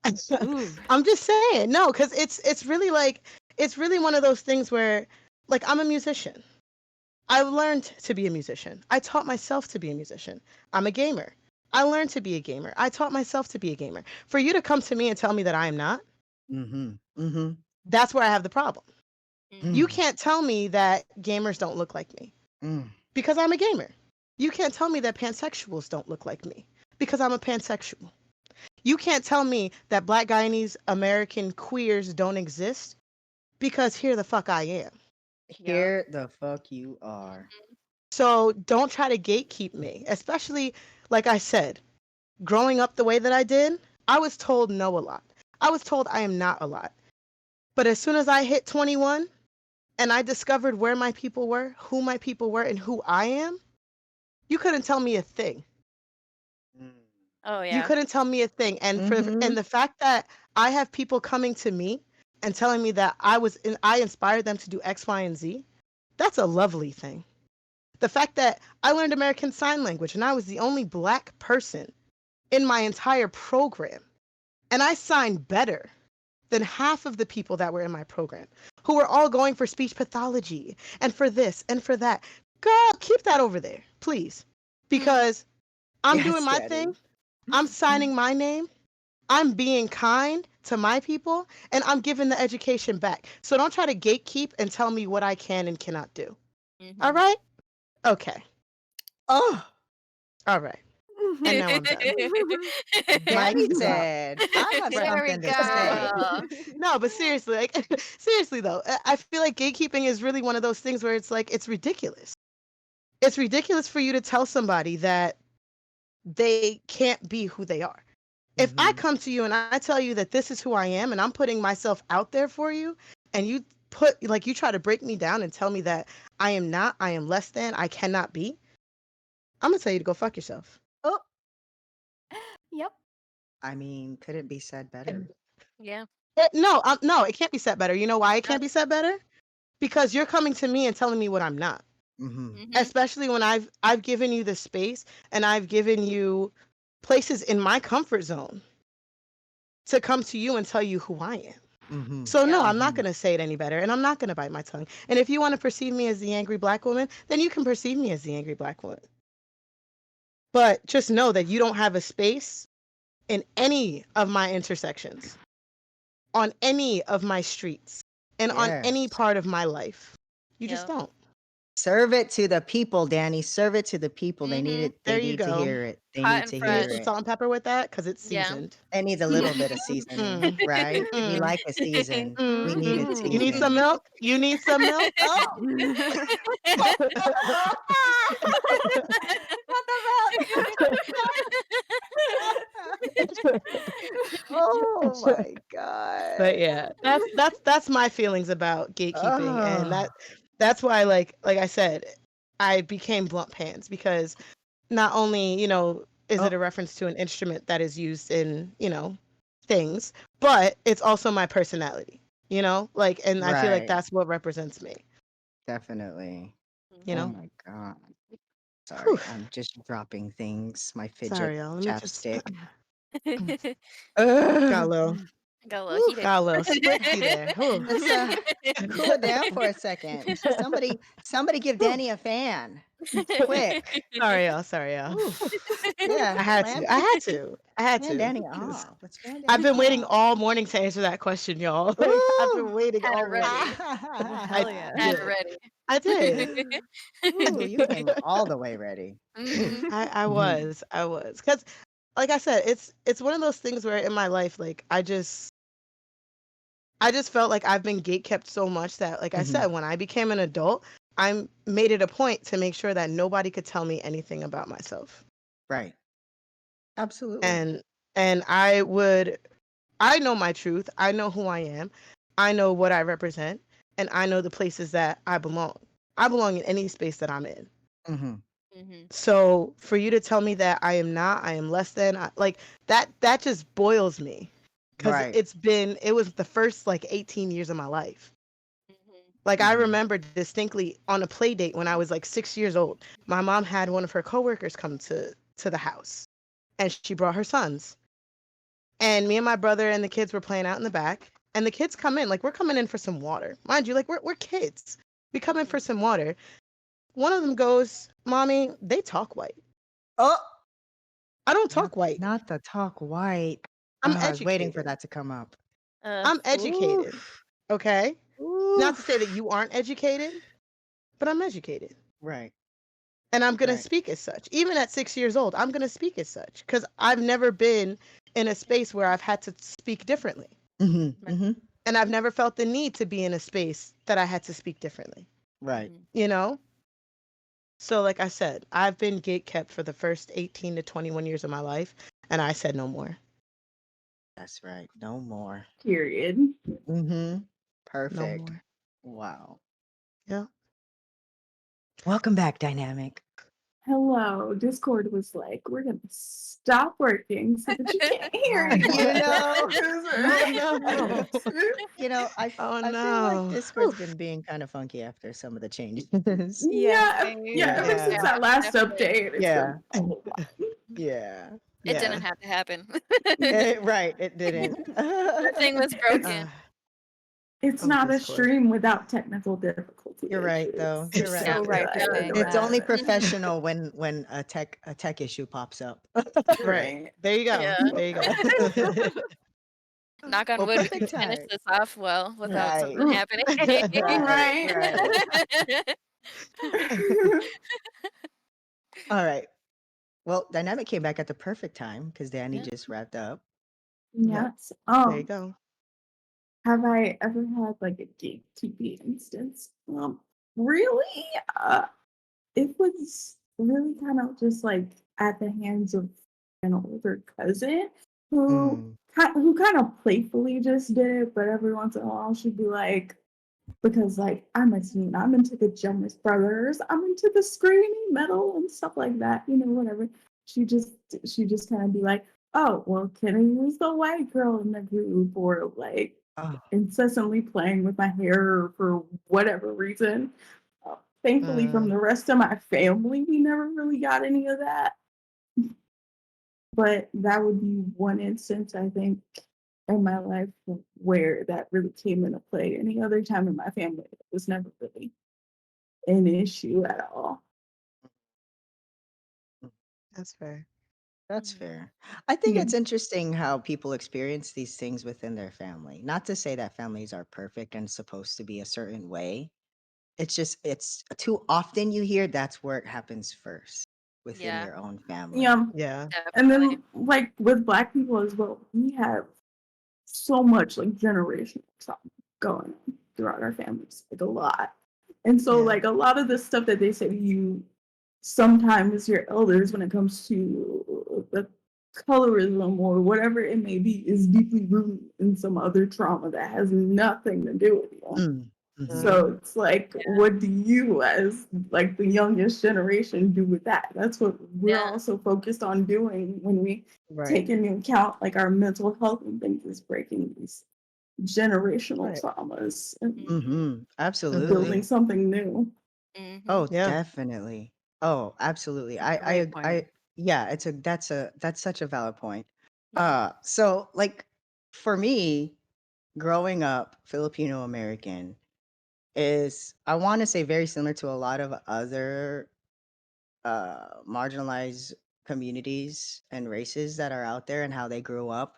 Speaker 11: I'm just saying, no, because it's really like, it's really one of those things where, like, I'm a musician. I learned to be a musician. I taught myself to be a musician. I'm a gamer. I learned to be a gamer. I taught myself to be a gamer. For you to come to me and tell me that I am not, that's where I have the problem. You can't tell me that gamers don't look like me because I'm a gamer. You can't tell me that pansexuals don't look like me because I'm a pansexual. You can't tell me that Black Guyanese American queers don't exist because here the fuck I am.
Speaker 12: Here the fuck you are.
Speaker 11: So don't try to gatekeep me, especially, like I said, growing up the way that I did, I was told no a lot. I was told I am not a lot. But as soon as I hit 21 and I discovered where my people were, who my people were, and who I am, you couldn't tell me a thing.
Speaker 13: Oh yeah.
Speaker 11: You couldn't tell me a thing. And and the fact that I have people coming to me and telling me that I inspired them to do X, Y, and Z, that's a lovely thing. The fact that I learned American Sign Language and I was the only Black person in my entire program. And I signed better than half of the people that were in my program, who were all going for speech pathology and for this and for that. Girl, keep that over there, please. Because I'm doing my thing. I'm signing my name. I'm being kind to my people, and I'm giving the education back. So don't try to gatekeep and tell me what I can and cannot do. All right? Okay.
Speaker 12: Oh.
Speaker 11: All right. And now I'm done.
Speaker 12: Danny said, I have something to say.
Speaker 11: No, but seriously, like, seriously though, I feel like gatekeeping is really one of those things where it's like, it's ridiculous. It's ridiculous for you to tell somebody that they can't be who they are. If I come to you and I tell you that this is who I am and I'm putting myself out there for you, and you you try to break me down and tell me that I am not, I am less than, I cannot be, I'm gonna tell you to go fuck yourself.
Speaker 12: Oh.
Speaker 2: Yep.
Speaker 12: I mean, could it be said better?
Speaker 13: Yeah.
Speaker 11: No, it can't be set better. You know why it can't be set better? Because you're coming to me and telling me what I'm not. Especially when I've given you the space and I've given you places in my comfort zone to come to you and tell you who I am. So no, I'm not going to say it any better, and I'm not going to bite my tongue. And if you want to perceive me as the angry Black woman, then you can perceive me as the angry Black woman. But just know that you don't have a space in any of my intersections, on any of my streets, and on any part of my life. You just don't.
Speaker 12: Serve it to the people, Danny. Serve it to the people. They need it. They need to hear it. They need to hear
Speaker 11: Some
Speaker 12: it.
Speaker 11: salt and pepper with that because it's seasoned.
Speaker 12: It needs a little bit of seasoning, right? We like a season. We need it seasoned.
Speaker 11: You need some milk? You need some milk? Oh.
Speaker 12: Oh my god.
Speaker 11: But yeah, that's my feelings about gatekeeping, and that's why, like I said, I became Blunt Pants, because not only, is it a reference to an instrument that is used in, things, but it's also my personality, and I feel like that's what represents me.
Speaker 12: Definitely.
Speaker 11: Oh
Speaker 12: my god. Sorry, I'm just dropping things. My fidget
Speaker 11: Sorry, y'all. Let me
Speaker 12: chapstick.
Speaker 11: got a little.
Speaker 13: Got a little
Speaker 11: Ooh,
Speaker 13: heated.
Speaker 11: got a little spicy there. Ooh.
Speaker 12: Let's cool it down for a second. Somebody give
Speaker 11: Ooh.
Speaker 12: Danny a fan. Quick.
Speaker 11: Sorry, y'all.
Speaker 12: Oof. Yeah.
Speaker 11: I had to. I had to. I had
Speaker 12: Fan
Speaker 11: to.
Speaker 12: Danny
Speaker 11: 'Cause
Speaker 12: off. Let's fan
Speaker 11: I've
Speaker 12: Danny
Speaker 11: been waiting
Speaker 12: off.
Speaker 11: all morning to answer that question, y'all. Like, I've
Speaker 12: Ooh.
Speaker 11: been waiting
Speaker 13: Had
Speaker 11: all
Speaker 13: it ready.
Speaker 11: morning.
Speaker 2: Well,
Speaker 11: I
Speaker 2: hell yeah.
Speaker 13: Had it
Speaker 11: did.
Speaker 13: ready.
Speaker 11: I did.
Speaker 12: Ooh, you came all the way ready.
Speaker 13: Mhm.
Speaker 11: I was. Because, like I said, it's one of those things where in my life, like I just felt like I've been gatekept so much that, like I said, when I became an adult, I made it a point to make sure that nobody could tell me anything about myself.
Speaker 12: Right. Absolutely.
Speaker 11: And I know my truth. I know who I am. I know what I represent, and I know the places that I belong. I belong in any space that I'm in.
Speaker 12: Mm-hmm.
Speaker 13: Mhm.
Speaker 11: So for you to tell me that I am not, I am less than, like that just boils me, because
Speaker 12: Right.
Speaker 11: it was the first like 18 years of my life. Like I remember distinctly on a play date when I was like 6 years old, my mom had one of her coworkers come to the house, and she brought her sons. And me and my brother and the kids were playing out in the back. And the kids come in, like we're coming in for some water. Mind you, like we're kids. We come in for some water. One of them goes, "Mommy, they talk white."
Speaker 12: Oh,
Speaker 11: I don't talk white.
Speaker 12: not the talk white.
Speaker 11: I'm
Speaker 12: I was waiting for
Speaker 11: educated.
Speaker 12: that to come up.
Speaker 11: I'm educated.
Speaker 12: Oof.
Speaker 11: Okay? Not to
Speaker 12: Oof.
Speaker 11: say that you aren't educated, but I'm educated.
Speaker 12: Right.
Speaker 11: And I'm going to
Speaker 12: Right.
Speaker 11: speak as such. Even at 6 years old, I'm going to speak as such because I've never been in a space where I've had to speak differently.
Speaker 12: Mm-hmm. Mm-hmm.
Speaker 11: And I've never felt the need to be in a space that I had to speak differently.
Speaker 12: Right.
Speaker 11: You know? So, like I said, I've been gatekept for the first 18 to 21 years of my life, and I said no more.
Speaker 12: That's right. No more.
Speaker 14: Period.
Speaker 12: Mm-hmm.
Speaker 11: No
Speaker 12: Perfect.
Speaker 11: more.
Speaker 12: Wow.
Speaker 11: Yeah.
Speaker 12: Welcome back, Dynamic.
Speaker 14: Hello. Discord was like, we're gonna stop working so that you can't hear anymore.
Speaker 12: You know,
Speaker 11: Oh, no.
Speaker 12: I
Speaker 11: Oh,
Speaker 12: I feel like
Speaker 11: no.
Speaker 12: Discord's been being kind of funky after some of the changes.
Speaker 14: Yeah, ever since that last update, it's
Speaker 12: Yeah.
Speaker 14: been a whole lot.
Speaker 12: Yeah.
Speaker 13: It didn't have to happen.
Speaker 12: Right, it didn't.
Speaker 13: That thing was broken.
Speaker 14: It's
Speaker 11: Oh,
Speaker 14: not a
Speaker 11: Discord.
Speaker 14: stream without technical difficulty.
Speaker 12: You're right, though. You're right.
Speaker 2: So right for saying
Speaker 12: It's only
Speaker 2: that.
Speaker 12: professional when a tech issue pops up.
Speaker 11: Right. There you go.
Speaker 13: Yeah.
Speaker 11: There you go.
Speaker 13: Knock on
Speaker 12: Well,
Speaker 13: wood, we
Speaker 12: perfect
Speaker 13: can finish
Speaker 12: time.
Speaker 13: this off well without
Speaker 12: Right.
Speaker 13: something happening.
Speaker 14: Right.
Speaker 12: All right. Well, Dynamic came back at the perfect time because Danny
Speaker 13: Yeah.
Speaker 12: just wrapped up.
Speaker 14: Yes.
Speaker 11: There you go.
Speaker 14: Have I ever had like a gatekeeping instance? Really? It was really kind of just like at the hands of an older cousin who kind of playfully just did it, but every once in a while she'd be like, because like I'm a teen, I'm into the Jonas Brothers, I'm into the screaming metal and stuff like that, whatever. She just kind of be like, oh well, can I use the white girl in the group, or like incessantly playing with my hair for whatever reason. Thankfully, from the rest of my family, we never really got any of that. But that would be one instance, I think, in my life where that really came into play. Any other time in my family, it was never really an issue at all.
Speaker 11: That's fair.
Speaker 12: That's fair. I think it's interesting how people experience these things within their family. Not to say that families are perfect and supposed to be a certain way. It's just, it's too often you hear that's where it happens first within
Speaker 13: Yeah.
Speaker 12: your own family.
Speaker 14: Yeah.
Speaker 11: Yeah.
Speaker 14: And then, like, with Black people as well, we have so much, like, generational trauma going on throughout our families, like, a lot. And so, like, a lot of the stuff that they say to you sometimes your elders when it comes to the colorism or whatever it may be is deeply rooted in some other trauma that has nothing to do with you. So it's like, what do you as like the youngest generation do with that? That's what we're also focused on doing when we take into account like our mental health and things, is breaking these generational traumas and
Speaker 12: Absolutely.
Speaker 14: building something new.
Speaker 12: Oh,
Speaker 11: Yeah.
Speaker 12: definitely. Oh, absolutely.
Speaker 2: Great point.
Speaker 12: Yeah, that's such a valid point. So like for me, growing up Filipino American is, I want to say, very similar to a lot of other marginalized communities and races that are out there and how they grew up.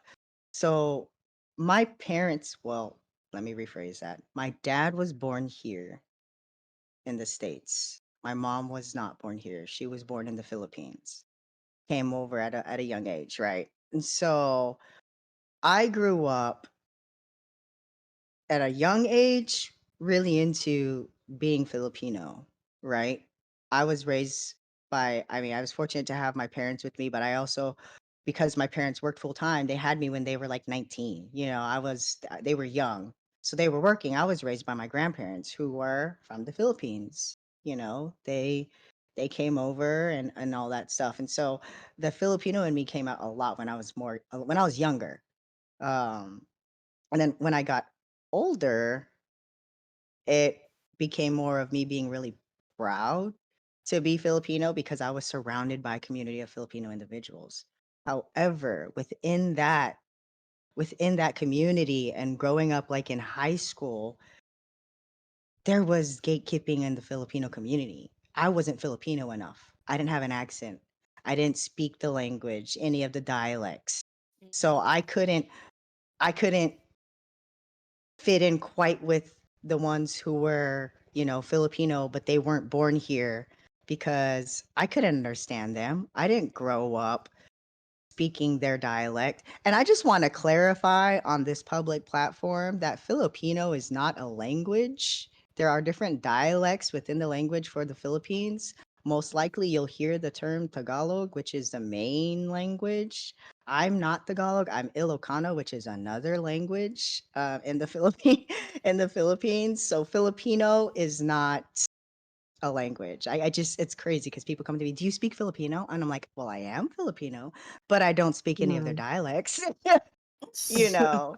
Speaker 12: So, my parents, well, let me rephrase that. My dad was born here in the States. My mom was not born here. She was born in the Philippines. Came over at a young age, right? And so I grew up at a young age really into being Filipino, right? I was raised by, I mean, I was fortunate to have my parents with me, but I also, because my parents worked full time, they had me when they were like 19. They were young. So they were working. I was raised by my grandparents who were from the Philippines. They came over and all that stuff. And so the Filipino in me came out a lot when I was younger. Um, and then when I got older, it became more of me being really proud to be Filipino because I was surrounded by a community of Filipino individuals. However, within that community and growing up like in high school, there was gatekeeping in the Filipino community. I wasn't Filipino enough. I didn't have an accent. I didn't speak the language, any of the dialects. So I couldn't fit in quite with the ones who were, Filipino, but they weren't born here because I couldn't understand them. I didn't grow up speaking their dialect. And I just want to clarify on this public platform that Filipino is not a language. There are different dialects within the language for the Philippines. Most likely, you'll hear the term Tagalog, which is the main language. I'm not Tagalog. I'm Ilocano, which is another language in the Philippines. In the Philippines, so Filipino is not a language. I just it's crazy because people come to me, "Do you speak Filipino?" And I'm like, "Well, I am Filipino, but I don't speak any of their
Speaker 11: Mm.
Speaker 12: dialects." You know?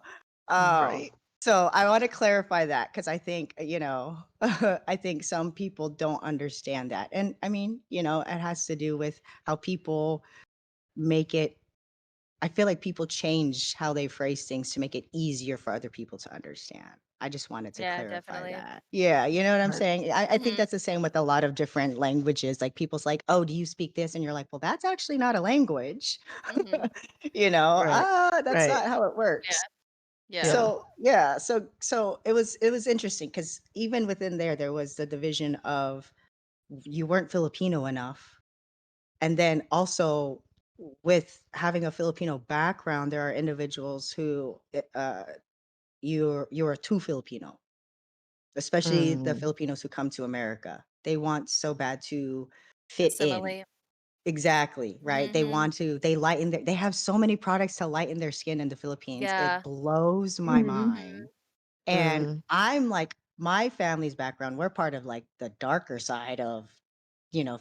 Speaker 12: Um,
Speaker 11: Right.
Speaker 12: so I want to clarify that because I think, I think some people don't understand that. And I mean, it has to do with how people make it I feel like people change how they phrase things to make it easier for other people to understand. I just wanted to
Speaker 13: Yeah,
Speaker 12: clarify
Speaker 13: definitely.
Speaker 12: that. Yeah, you know what I'm
Speaker 11: Right.
Speaker 12: saying? I think
Speaker 13: Mhm.
Speaker 12: that's the same with a lot of different languages. Like people's like, "Oh, do you speak this?" And you're like, "Well, that's actually not a language."
Speaker 13: Mhm.
Speaker 11: Right.
Speaker 12: That's
Speaker 11: Right.
Speaker 12: not how it
Speaker 13: Yeah.
Speaker 12: works.
Speaker 13: Yeah.
Speaker 11: Yeah.
Speaker 12: So yeah, so it was interesting because even within there was the division of you weren't Filipino enough, and then also with having a Filipino background, there are individuals who you're too Filipino, especially the
Speaker 11: Mm.
Speaker 12: Filipinos who come to America. They want so bad to fit in.
Speaker 13: Assimilate.
Speaker 12: Exactly, right?
Speaker 13: Mhm.
Speaker 12: They have so many products to lighten their skin in the Philippines. It
Speaker 13: Yeah.
Speaker 12: blows my
Speaker 14: Mhm.
Speaker 12: mind. And
Speaker 11: Mm.
Speaker 12: I'm like, my family's background, we're part of like the darker side of,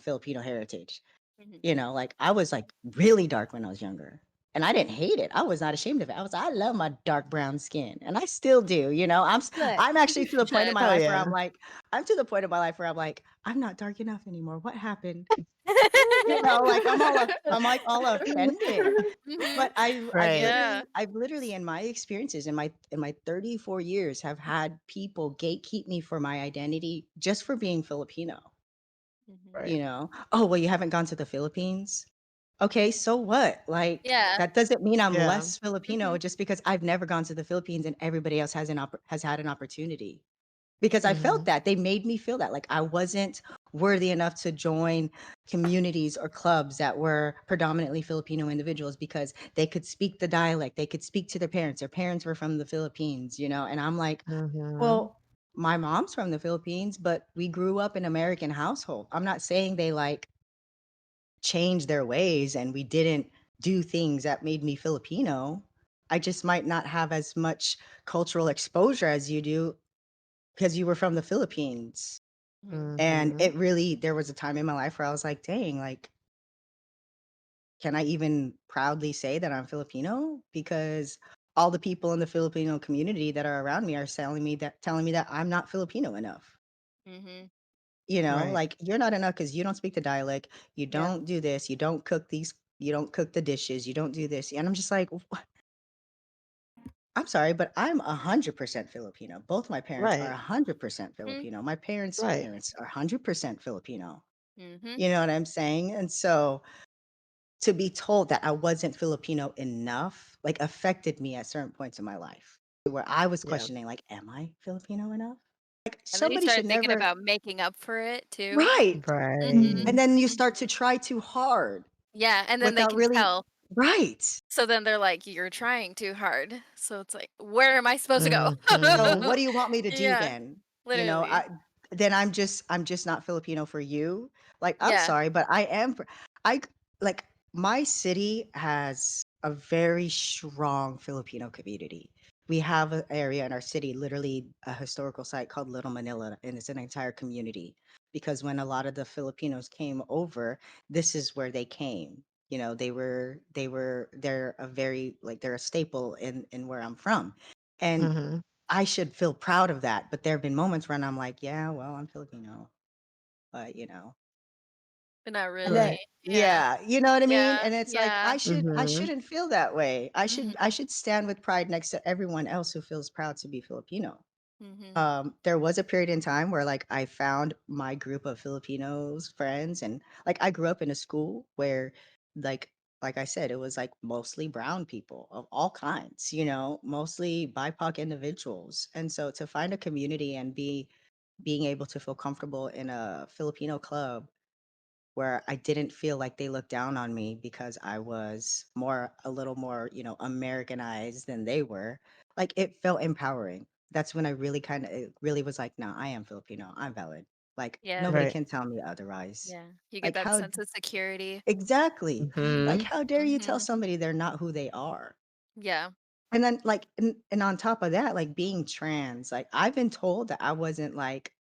Speaker 12: Filipino heritage.
Speaker 13: Mhm.
Speaker 12: Like I was like really dark when I was younger. And I didn't hate it. I was not ashamed of it. I love my dark brown skin. And I still do.
Speaker 13: Good.
Speaker 12: I'm actually to
Speaker 13: You
Speaker 12: the point in
Speaker 13: should.
Speaker 12: my
Speaker 11: Hell
Speaker 12: life where
Speaker 11: yeah.
Speaker 12: I'm to the point in my life where I'm like, I'm not dark enough anymore. What happened? Like I'm like all offended.
Speaker 13: Mhm.
Speaker 12: But I I've
Speaker 11: Right.
Speaker 13: Yeah.
Speaker 12: literally I've literally in my experiences in my 34 years have had people gatekeep me for my identity just for being Filipino.
Speaker 13: Mhm.
Speaker 11: Right.
Speaker 12: Oh, well, you haven't gone to the Philippines? Okay, so what? Like,
Speaker 13: Yeah.
Speaker 12: that doesn't mean I'm
Speaker 11: Yeah.
Speaker 12: less Filipino
Speaker 13: Mhm.
Speaker 12: just because I've never gone to the Philippines and everybody else has had an opportunity. Because I
Speaker 13: Mhm.
Speaker 12: felt
Speaker 11: Mhm.
Speaker 12: that. They made me feel that like I wasn't worthy enough to join communities or clubs that were predominantly Filipino individuals because they could speak the dialect, they could speak to their parents. Their parents were from the Philippines, and I'm like,
Speaker 11: Mhm.
Speaker 12: well, my mom's from the Philippines, but we grew up in American household. I'm not saying they like change their ways and we didn't do things that made me Filipino. I just might not have as much cultural exposure as you do because you were from the Philippines.
Speaker 13: Mhm.
Speaker 12: And
Speaker 11: Mhm.
Speaker 12: there was a time in my life where I was like, dang, like, can I even proudly say that I'm Filipino? Because all the people in the Filipino community that are around me are telling me that I'm not Filipino enough.
Speaker 13: Mhm.
Speaker 11: Right.
Speaker 12: Like you're not enough because you don't speak the dialect, you
Speaker 13: Yeah.
Speaker 12: don't do this, you don't cook the dishes, you don't do this. And I'm just like, I'm sorry, but I'm 100% Filipino. Both my parents are
Speaker 11: Right.
Speaker 12: 100%
Speaker 13: Mm-hmm.
Speaker 12: Filipino. My parents'
Speaker 11: Right.
Speaker 12: parents are 100% Filipino.
Speaker 13: Mm-hmm.
Speaker 12: You know what I'm saying? And so to be told that I wasn't Filipino enough, like, affected me at certain points in my life where I was
Speaker 11: Yeah.
Speaker 12: questioning, like, am I Filipino enough? Like,
Speaker 13: And then you
Speaker 12: somebody should
Speaker 13: start thinking
Speaker 12: never.
Speaker 13: about making up for it too.
Speaker 12: Right.
Speaker 13: Mm-hmm.
Speaker 12: And then you start to try too hard
Speaker 13: Yeah, and then they
Speaker 12: without
Speaker 13: can
Speaker 12: really.
Speaker 13: tell.
Speaker 12: Right.
Speaker 13: So then they're like, "You're trying too hard." So it's like, where am I supposed to go?
Speaker 12: So
Speaker 11: Mhm.
Speaker 12: what do you want me to do
Speaker 13: Yeah,
Speaker 12: then? You know,
Speaker 13: literally.
Speaker 12: then I'm just not Filipino for you. Like, I'm
Speaker 13: Yeah.
Speaker 12: sorry, but I am. I like my city has a very strong Filipino community. We have an area in our city, literally a historical site called Little Manila, and it's an entire community. Because when a lot of the Filipinos came over, this is where they came. You know, they're a very, like, they're a staple in where I'm from. And
Speaker 11: Mhm.
Speaker 12: I should feel proud of that. But there have been moments when I'm like, yeah, well, I'm Filipino, but
Speaker 13: But not
Speaker 12: and then
Speaker 13: really. Yeah.
Speaker 12: yeah, you know what I mean?
Speaker 13: Yeah.
Speaker 12: And it's like
Speaker 13: Yeah.
Speaker 12: I
Speaker 11: Mhm.
Speaker 12: shouldn't feel that way. I should
Speaker 13: Mm-hmm.
Speaker 12: I should stand with pride next to everyone else who feels proud to be Filipino.
Speaker 13: Mm-hmm.
Speaker 12: There was a period in time where, like, I found my group of Filipinos friends, and, like, I grew up in a school where, like like I said, it was like mostly brown people of all kinds, mostly BIPOC individuals. And so to find a community and being able to feel comfortable in a Filipino club where I didn't feel like they looked down on me because I was a little more, Americanized than they were. Like, it felt empowering. That's when I really it really was like, no, I am Filipino. I'm valid. Like,
Speaker 13: Yeah.
Speaker 12: nobody
Speaker 11: Right.
Speaker 12: can tell me otherwise.
Speaker 13: Yeah. You get
Speaker 12: Like,
Speaker 13: that
Speaker 12: how
Speaker 13: sense of security.
Speaker 12: exactly. Like,
Speaker 11: Mhm.
Speaker 12: how dare you tell
Speaker 13: Mm-hmm.
Speaker 12: somebody they're not who they are?
Speaker 13: Yeah.
Speaker 12: And then, like, and on top of that, like, being trans, like, I've been told that I wasn't, like,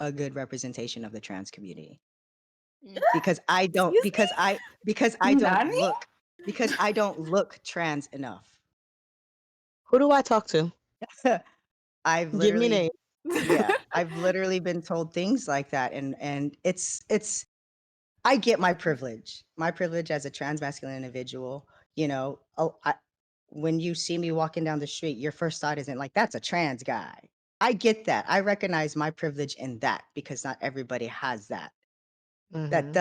Speaker 12: a good representation of the trans community
Speaker 13: Mm.
Speaker 12: because I don't
Speaker 14: Excuse me?
Speaker 12: because I don't
Speaker 14: Nani?
Speaker 12: look trans enough.
Speaker 11: Who do I talk to?
Speaker 12: I've
Speaker 11: Give me
Speaker 12: literally
Speaker 11: names.
Speaker 12: yeah, I've literally been told things like that, and it's I get my privilege. My privilege as a trans masculine individual, when you see me walking down the street, your first thought isn't like, that's a trans guy. I get that. I recognize my privilege in that because not everybody has that.
Speaker 11: Mhm.
Speaker 12: That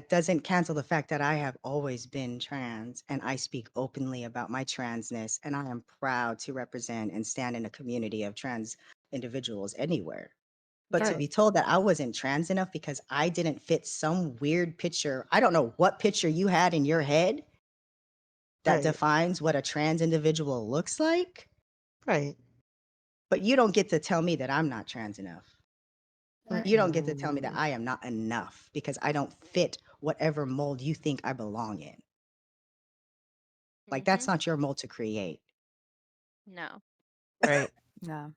Speaker 12: doesn't cancel the fact that I have always been trans and I speak openly about my transness, and I am proud to represent and stand in a community of trans individuals anywhere. But to
Speaker 11: Right.
Speaker 12: be told that I wasn't trans enough because I didn't fit some weird picture, I don't know what picture you had in your head that
Speaker 11: Right.
Speaker 12: defines what a trans individual looks like,
Speaker 11: Right.
Speaker 12: but you don't get to tell me that I'm not trans enough. You don't get to tell me that
Speaker 11: Mm.
Speaker 12: I am not enough because I don't fit whatever mold you think I belong in. Like,
Speaker 13: Mm-hmm.
Speaker 12: that's not your mold to create.
Speaker 13: No.
Speaker 11: Right.
Speaker 2: No.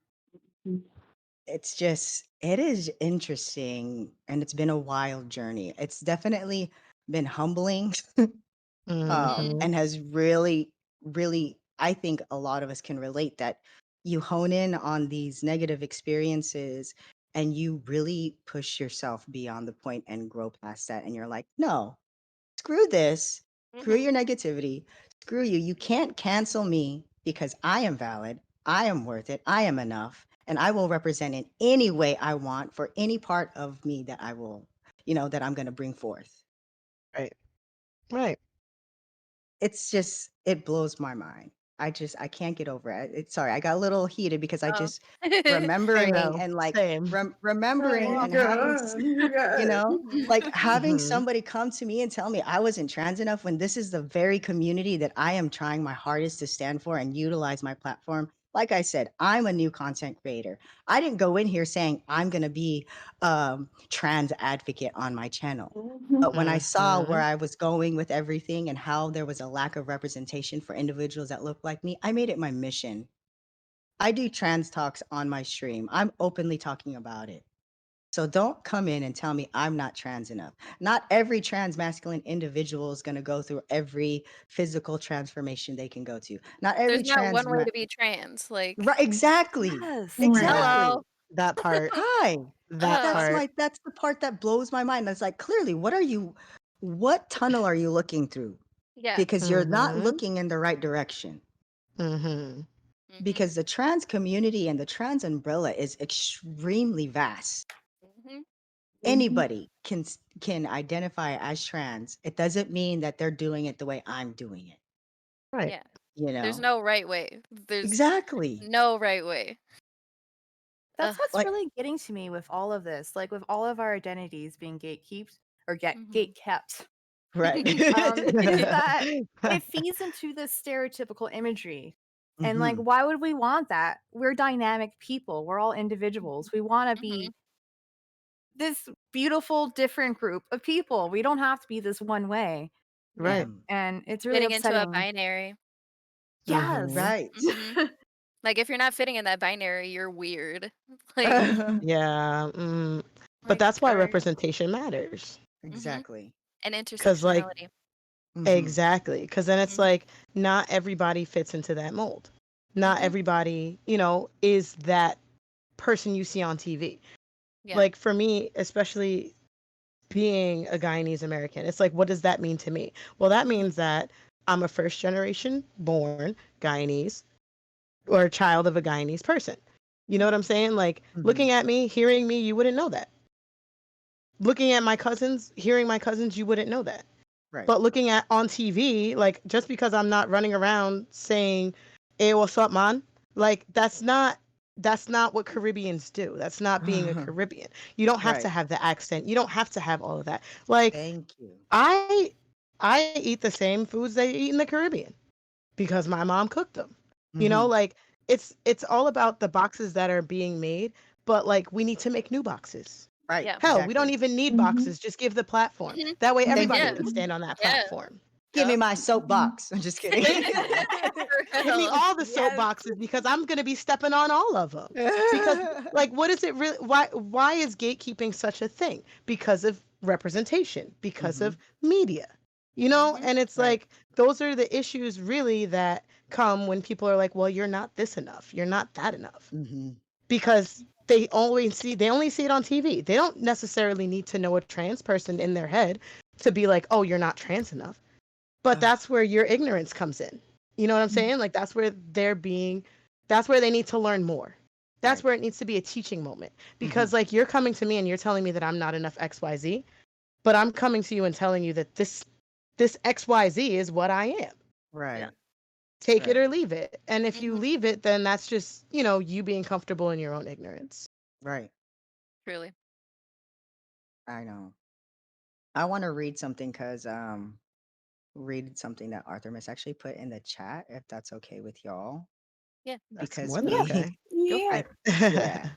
Speaker 12: It is interesting, and it's been a wild journey. It's definitely been humbling,
Speaker 13: Mm-hmm.
Speaker 11: Mhm.
Speaker 12: and has really, really, I think a lot of us can relate that you hone in on these negative experiences and you really push yourself beyond the point and grow past that. And you're like, no, screw this, screw
Speaker 13: Mm-hmm.
Speaker 12: your negativity, screw you. You can't cancel me because I am valid, I am worth it, I am enough, and I will represent in any way I want for any part of me that I will, that I'm going to bring forth.
Speaker 11: Right. Right.
Speaker 12: It blows my mind. I can't get over it. Sorry, I got a little heated because I
Speaker 13: Oh.
Speaker 12: just
Speaker 11: I
Speaker 12: remembering
Speaker 11: know.
Speaker 12: and, like,
Speaker 11: Same.
Speaker 14: Oh
Speaker 12: remembering
Speaker 14: my
Speaker 12: and
Speaker 14: god. You guys.
Speaker 13: Mm-hmm.
Speaker 12: like, having
Speaker 11: Mhm.
Speaker 12: somebody come to me and tell me I wasn't trans enough when this is the very community that I am trying my hardest to stand for and utilize my platform. Like I said, I'm a new content creator. I didn't go in here saying I'm going to be trans advocate on my channel. But when I saw where
Speaker 11: Mhm.
Speaker 12: I was going with everything and how there was a lack of representation for individuals that look like me, I made it my mission. I do trans talks on my stream. I'm openly talking about it. So don't come in and tell me I'm not trans enough. Not every trans masculine individual is going to go through every physical transformation they can go to. Not
Speaker 13: There's
Speaker 12: every
Speaker 13: not one way to be trans. Like,
Speaker 12: right, exactly.
Speaker 2: Yes.
Speaker 11: Yeah.
Speaker 12: Exactly.
Speaker 13: hello.
Speaker 11: That part.
Speaker 12: Hi.
Speaker 11: That part.
Speaker 12: That's the part that blows my mind. That's like, clearly, what tunnel are you looking through?
Speaker 13: Yeah.
Speaker 12: Because you're not
Speaker 11: Mhm.
Speaker 12: looking in the right direction.
Speaker 11: Mm-hmm.
Speaker 12: because the trans community and the trans umbrella is extremely vast.
Speaker 13: Mm-hmm.
Speaker 12: Anybody can identify as trans. It doesn't mean that they're doing it the way I'm doing it.
Speaker 11: Right.
Speaker 13: Yeah.
Speaker 12: You
Speaker 13: There's
Speaker 12: know?
Speaker 13: no right way. There's
Speaker 12: Exactly.
Speaker 13: no right way.
Speaker 2: That's what's
Speaker 12: Like
Speaker 2: really getting to me with all of this. Like with all of our identities being gatekept or
Speaker 13: Mhm.
Speaker 2: gate kept.
Speaker 12: right.
Speaker 2: Is that it feeds into this stereotypical imagery. And like,
Speaker 12: Mhm.
Speaker 2: why would we want that? We're dynamic people. We're all individuals. We want to
Speaker 13: Mhm.
Speaker 2: be this beautiful, different group of people. We don't have to be this one way.
Speaker 11: Right.
Speaker 2: And it's really
Speaker 13: Fitting into a
Speaker 2: upsetting.
Speaker 13: binary.
Speaker 2: Yes.
Speaker 12: Right.
Speaker 13: hmm Like if you're not fitting in that binary, you're weird. Like,
Speaker 11: Yeah. But
Speaker 13: like,
Speaker 11: that's why
Speaker 13: all right.
Speaker 11: representation matters.
Speaker 12: Exactly.
Speaker 13: And
Speaker 11: Because, like,
Speaker 13: intersectionality.
Speaker 11: exactly. Because then it's
Speaker 13: Mhm.
Speaker 11: like, not everybody fits into that mold. Not
Speaker 13: Mhm.
Speaker 11: everybody, is that person you see on TV.
Speaker 13: Yeah.
Speaker 11: Like, for me, especially being a Guyanese American, it's like, what does that mean to me? Well, that means that I'm a first generation born Guyanese or a child of a Guyanese person. You know what I'm saying? Like, looking at me, hearing me, you wouldn't know that. Looking at my cousins, hearing my cousins, you wouldn't know that.
Speaker 12: Right.
Speaker 11: But looking at on TV, like, just because I'm not running around saying, "Hey, what's up, man?" Like, that's not what Caribbeans do. That's not being a Caribbean. You don't have to
Speaker 12: Right.
Speaker 11: have the accent. You don't have to have all of that. Like,
Speaker 12: Thank you.
Speaker 11: I eat the same foods they eat in the Caribbean because my mom cooked them. Like, it's all about the boxes that are being made, but like, we need to make new boxes.
Speaker 12: Right.
Speaker 13: Yeah.
Speaker 11: Hell, we don't
Speaker 12: Exactly.
Speaker 11: even need boxes. Just give the platform.
Speaker 13: Mhm.
Speaker 11: That way
Speaker 12: Thank
Speaker 11: everybody
Speaker 13: Yeah.
Speaker 12: you.
Speaker 11: can stand on that
Speaker 13: Yeah.
Speaker 11: platform.
Speaker 12: Give me
Speaker 13: Yep.
Speaker 12: my soapbox. I'm just kidding.
Speaker 11: Thank you.
Speaker 13: For
Speaker 11: Give me
Speaker 13: real.
Speaker 11: all the
Speaker 2: Yes.
Speaker 11: soapboxes because I'm going to be stepping on all of them. Because, like, what is it really? Why is gatekeeping such a thing? Because of representation, because of media,
Speaker 13: Mhm.
Speaker 11: And it's
Speaker 12: Right.
Speaker 11: like, those are the issues really that come when people are like, well, you're not this enough. You're not that enough. Because they only see it on TV. They don't necessarily need to know a trans person in their head to be like, oh, you're not trans enough. But that's where your ignorance comes in. You know what I'm saying? Like, that's where that's where they need to learn more. That's
Speaker 12: Right.
Speaker 11: where it needs to be a teaching moment. Because like, you're coming to me and you're telling me that I'm not enough XYZ, but I'm coming to you and telling you that this XYZ is what I am.
Speaker 12: Right.
Speaker 11: Take it
Speaker 12: Right.
Speaker 11: or leave it. And if you leave it, then that's just, you being comfortable in your own ignorance.
Speaker 12: Right.
Speaker 13: Truly.
Speaker 12: I know. I want to read something that Arthur Miss actually put in the chat, if that's okay with y'all.
Speaker 13: Yeah.
Speaker 11: That's
Speaker 12: Because
Speaker 11: more than
Speaker 12: we
Speaker 11: okay. Go for
Speaker 14: Yeah.
Speaker 11: it.
Speaker 12: yeah.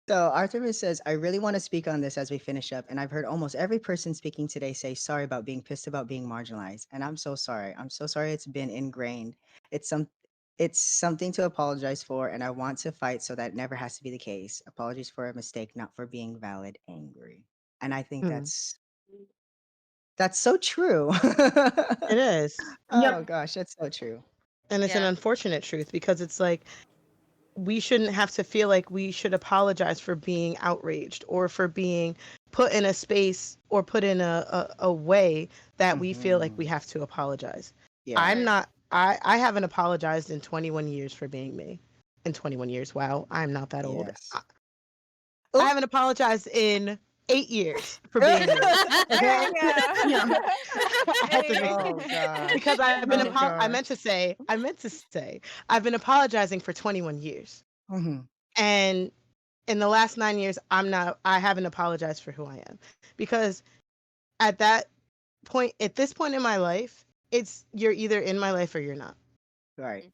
Speaker 12: So Arthur Miss says, I really want to speak on this as we finish up. And I've heard almost every person speaking today say sorry about being pissed about being marginalized. And I'm so sorry. I'm so sorry it's been ingrained. It's something to apologize for, and I want to fight so that never has to be the case. Apologies for a mistake, not for being valid angry. And I think
Speaker 11: Hmm.
Speaker 12: that's so true.
Speaker 11: It is.
Speaker 12: Oh gosh, that's so true.
Speaker 11: And it's an
Speaker 13: Yeah.
Speaker 11: unfortunate truth because it's like, we shouldn't have to feel like we should apologize for being outraged or for being put in a space or put in a way that we feel like we have to apologize. I'm
Speaker 12: Yeah.
Speaker 11: not, I haven't apologized in 21 years for being me. In 21 years. Wow, I'm not that old.
Speaker 12: Yes.
Speaker 11: I haven't apologized in 8 years for being me.
Speaker 2: There
Speaker 11: Okay?
Speaker 2: you go.
Speaker 11: I had to make
Speaker 12: Oh gosh.
Speaker 11: because
Speaker 12: Oh
Speaker 11: I
Speaker 12: gosh.
Speaker 11: meant to say, I've been apologizing for 21 years.
Speaker 12: Mhm.
Speaker 11: And in the last 9 years, I haven't apologized for who I am. Because at this point in my life, it's, you're either in my life or you're not.
Speaker 12: Right.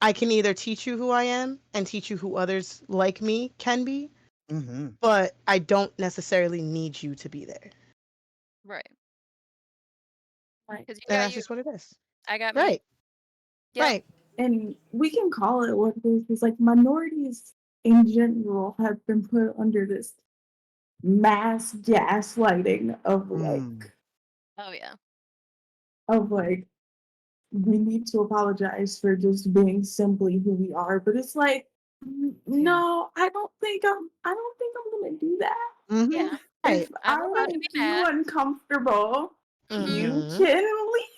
Speaker 11: I can either teach you who I am and teach you who others like me can be,
Speaker 12: Mm-hmm.
Speaker 11: but I don't necessarily need you to be there.
Speaker 13: Right.
Speaker 14: Right.
Speaker 13: Because you
Speaker 11: And
Speaker 13: got
Speaker 11: that's
Speaker 13: you.
Speaker 11: just what it is.
Speaker 13: I got me.
Speaker 11: Right.
Speaker 13: Yeah.
Speaker 11: Right.
Speaker 14: And we can call it what it is, because like minorities in general have been put under this mass gaslighting of
Speaker 13: Oh yeah.
Speaker 14: like we need to apologize for just being simply who we are. But it's like, no, I don't think I'm gonna do that.
Speaker 12: Mm-hmm.
Speaker 13: Yeah.
Speaker 11: Right.
Speaker 14: If
Speaker 13: I'm
Speaker 14: I
Speaker 13: allowed to
Speaker 14: make
Speaker 13: be
Speaker 14: you
Speaker 13: mad.
Speaker 14: uncomfortable, you
Speaker 11: Mhm.
Speaker 14: can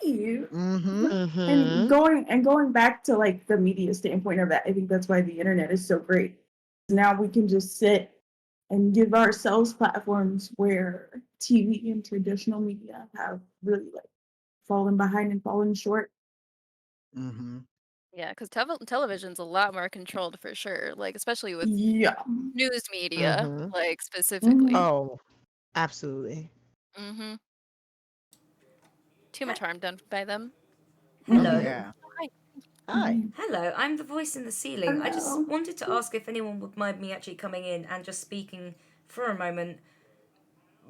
Speaker 14: leave. And
Speaker 11: Mhm.
Speaker 14: going back to like the media standpoint of that, I think that's why the internet is so great. Now we can just sit and give ourselves platforms where TV and traditional media have really like fallen behind and fallen short.
Speaker 12: Mm-hmm.
Speaker 13: Yeah, because television's a lot more controlled for sure, like, especially with
Speaker 14: Yeah.
Speaker 13: news media,
Speaker 11: Mhm.
Speaker 13: like,
Speaker 14: Mhm.
Speaker 13: specifically.
Speaker 11: Oh, absolutely.
Speaker 13: Mhm. Too much harm done by them.
Speaker 12: Oh
Speaker 1: Hello.
Speaker 12: yeah.
Speaker 13: Oh, hi.
Speaker 12: Hi.
Speaker 1: Hello, I'm the voice in the ceiling. I just
Speaker 14: Hello.
Speaker 1: wanted to ask if anyone would mind me actually coming in and just speaking for a moment,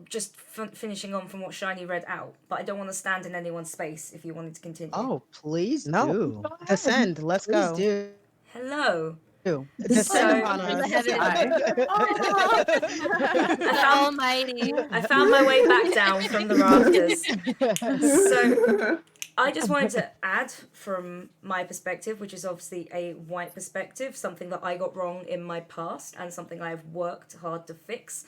Speaker 1: just finishing on from what Shiny read out. But I don't want to stand in anyone's space if you wanted to continue.
Speaker 12: Oh, please
Speaker 11: No,
Speaker 12: do.
Speaker 14: Go ahead.
Speaker 11: descend. Let's
Speaker 12: Please
Speaker 11: go.
Speaker 12: do.
Speaker 1: Hello.
Speaker 11: Descend
Speaker 1: So
Speaker 11: upon
Speaker 13: From
Speaker 11: us.
Speaker 13: the
Speaker 14: Let's
Speaker 13: heavens.
Speaker 14: die. Oh.
Speaker 1: I
Speaker 13: The
Speaker 1: found
Speaker 13: Almighty.
Speaker 1: I found my way back down from the rafters. So I just wanted to add from my perspective, which is obviously a white perspective, something that I got wrong in my past and something I've worked hard to fix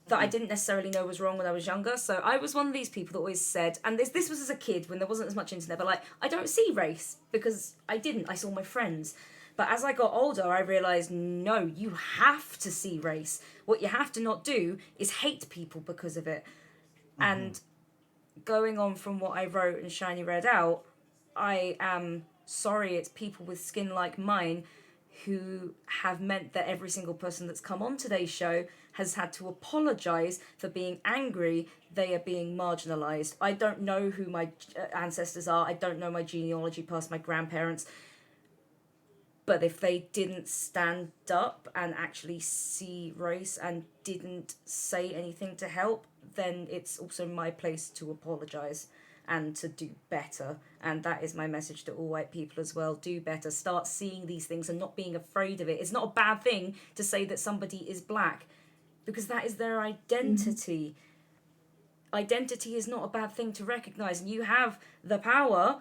Speaker 1: that I didn't necessarily know was wrong when I was younger. So I was one of these people that always said, and this was as a kid when there wasn't as much internet, but like, I don't see race because I didn't. I saw my friends. But as I got older, I realised, no, you have to see race. What you have to not do is hate people because of it. And going on from what I wrote and Shiny read out, I am sorry it's people with skin like mine who have meant that every single person that's come on today's show has had to apologise for being angry they are being marginalised. I don't know who my ancestors are. I don't know my genealogy past my grandparents. But if they didn't stand up and actually see race and didn't say anything to help, then it's also my place to apologise and to do better. And that is my message to all white people as well. Do better. Start seeing these things and not being afraid of it. It's not a bad thing to say that somebody is black because that is their identity. Identity is not a bad thing to recognize, and you have the power,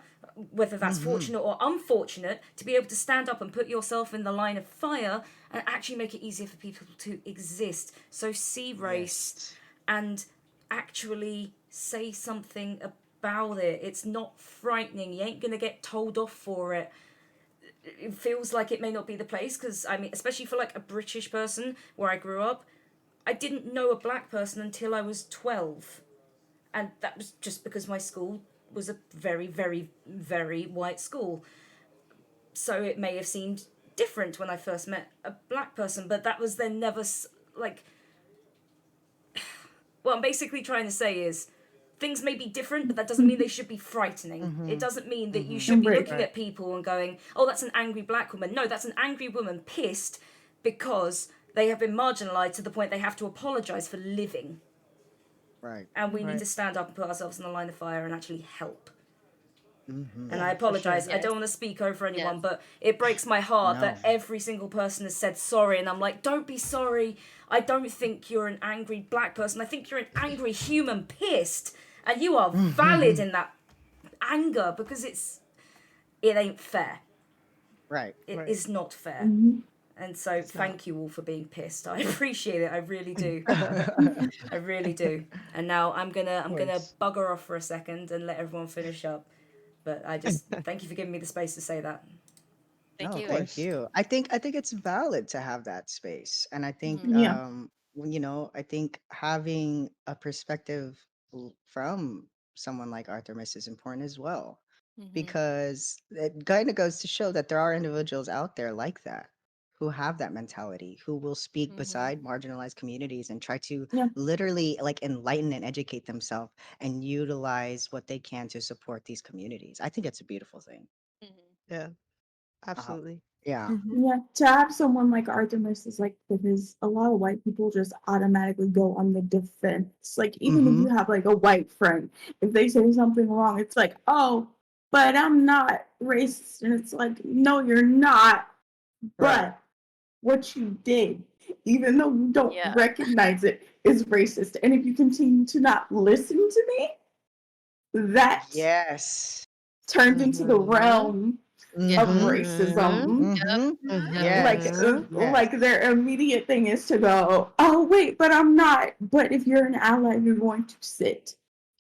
Speaker 1: whether that's fortunate or unfortunate, to be able to stand up and put yourself in the line of fire and actually make it easier for people to exist. So see race and actually say something about it. It's not frightening. You ain't gonna get told off for it. It feels like it may not be the place because, I mean, especially for like a British person where I grew up, I didn't know a black person until I was 12. And that was just because my school was a very, very, very white school. So it may have seemed different when I first met a black person, but that was then never like. What I'm basically trying to say is things may be different, but that doesn't mean they should be frightening. It doesn't mean that you should be looking at people and going, oh, that's an angry black woman. No, that's an angry woman pissed because they have been marginalised to the point they have to apologise for living.
Speaker 12: Right.
Speaker 1: And we need to stand up and put ourselves in the line of fire and actually help.
Speaker 12: Mm-hmm.
Speaker 1: And I apologise. I don't want to speak over anyone, but it breaks my heart that every single person has said sorry, and I'm like, don't be sorry. I don't think you're an angry black person. I think you're an angry human pissed, and you are valid in that anger because it ain't fair.
Speaker 12: Right.
Speaker 1: It is not fair. And so thank you all for being pissed. I appreciate it. I really do. I really do. And now I'm gonna bugger off for a second and let everyone finish up. But I just thank you for giving me the space to say that.
Speaker 12: Thank you. I think it's valid to have that space, and I think
Speaker 14: Yeah.
Speaker 12: I think having a perspective from someone like Arthur Miss is important as well, because it kind of goes to show that there are individuals out there like that who have that mentality, who will speak beside marginalized communities and try to
Speaker 14: Yeah.
Speaker 12: literally like enlighten and educate themselves and utilize what they can to support these communities. I think it's a beautiful thing.
Speaker 11: Yeah, absolutely.
Speaker 12: Yeah.
Speaker 14: Yeah, to have someone like Arthur Miss is like because a lot of white people just automatically go on the defense. Like even if you have like a white friend, if they say something wrong, it's like, oh, but I'm not racist, and it's like, no, you're not. But what you did, even though you don't recognize it, is racist. And if you continue to not listen to me, that turned into the realm of racism. Like their immediate thing is to go, oh wait, but I'm not. But if you're an ally, you're going to sit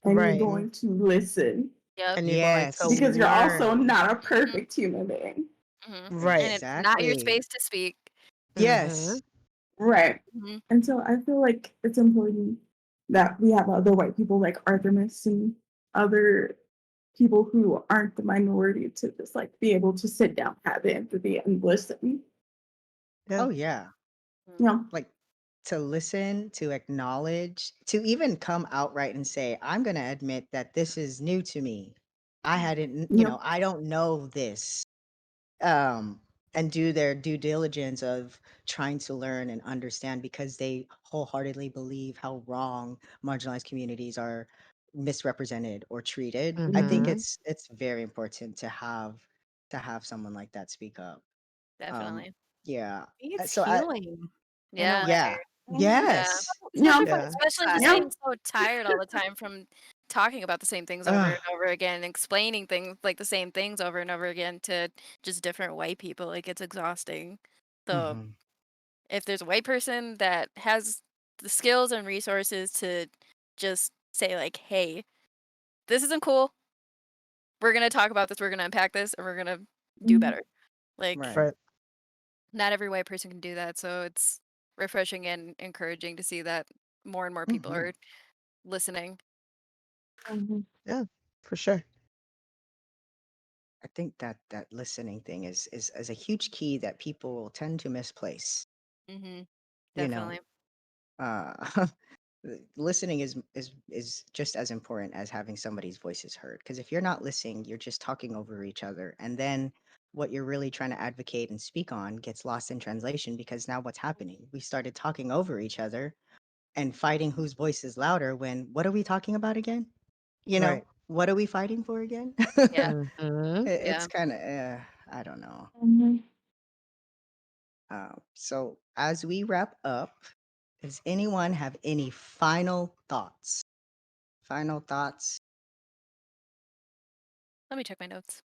Speaker 14: and you're
Speaker 11: Right.
Speaker 14: going to listen
Speaker 13: Yep.
Speaker 11: And you're going to
Speaker 12: Yes.
Speaker 14: because you're also
Speaker 11: learn.
Speaker 14: not a
Speaker 13: Mhm.
Speaker 14: perfect human being.
Speaker 13: Mhm.
Speaker 11: Right.
Speaker 13: And it's not your
Speaker 12: Exactly.
Speaker 13: space to speak.
Speaker 11: Mm-hmm.
Speaker 12: Yes.
Speaker 14: Right.
Speaker 13: Mhm.
Speaker 14: And so I feel like it's important that we have other white people like Artemis and other people who aren't the minority to just like be able to sit down, have empathy, and listen.
Speaker 11: Yeah.
Speaker 12: Oh yeah.
Speaker 14: Yeah.
Speaker 12: Like to listen, to acknowledge, to even come outright and say, I'm going to admit that this is new to me. I hadn't,
Speaker 14: Yep.
Speaker 12: I don't know this. Um, and do their due diligence of trying to learn and understand because they wholeheartedly believe how wrong marginalized communities are misrepresented or treated. I think
Speaker 11: Mm-hmm.
Speaker 12: it's very important to have someone like that speak up. Um,
Speaker 13: Definitely.
Speaker 12: yeah.
Speaker 2: It's
Speaker 12: So I
Speaker 2: healing in a
Speaker 13: Yeah.
Speaker 2: way.
Speaker 12: yeah.
Speaker 13: Yeah.
Speaker 12: Yes.
Speaker 14: Yeah.
Speaker 2: Especially for
Speaker 11: Yeah.
Speaker 13: Especially just
Speaker 14: Yeah.
Speaker 13: being so tired all the time from talking about the same things over
Speaker 12: Ugh.
Speaker 13: and over again, explaining things like the same things over and over again to just different white people. Like it's exhausting. So
Speaker 12: Mhm.
Speaker 13: if there's a white person that has the skills and resources to just say like, "Hey, this isn't cool. We're gonna talk about this. We're gonna unpack this, and we're gonna do
Speaker 14: Mhm.
Speaker 13: better." Like
Speaker 12: Right.
Speaker 11: Right.
Speaker 13: not every white person can do that, so it's refreshing and encouraging to see that more and more people
Speaker 12: Mhm.
Speaker 13: are listening.
Speaker 14: Mhm.
Speaker 11: Yeah. For sure.
Speaker 12: I think that listening thing is a huge key that people tend to misplace.
Speaker 13: Mhm.
Speaker 12: You know,
Speaker 13: Definitely.
Speaker 12: uh, listening is just as important as having somebody's voices heard. Because if you're not listening, you're just talking over each other, and then what you're really trying to advocate and speak on gets lost in translation. Because now what's happening? We started talking over each other and fighting whose voice is louder. When what are we talking about again?
Speaker 11: Right.
Speaker 12: What are we fighting for again?
Speaker 13: Yeah.
Speaker 11: Mm-hmm.
Speaker 12: It's
Speaker 13: Yeah.
Speaker 12: kind of I don't know.
Speaker 14: Mhm.
Speaker 12: So as we wrap up, does anyone have any final thoughts? Final thoughts?
Speaker 13: Let me check my notes.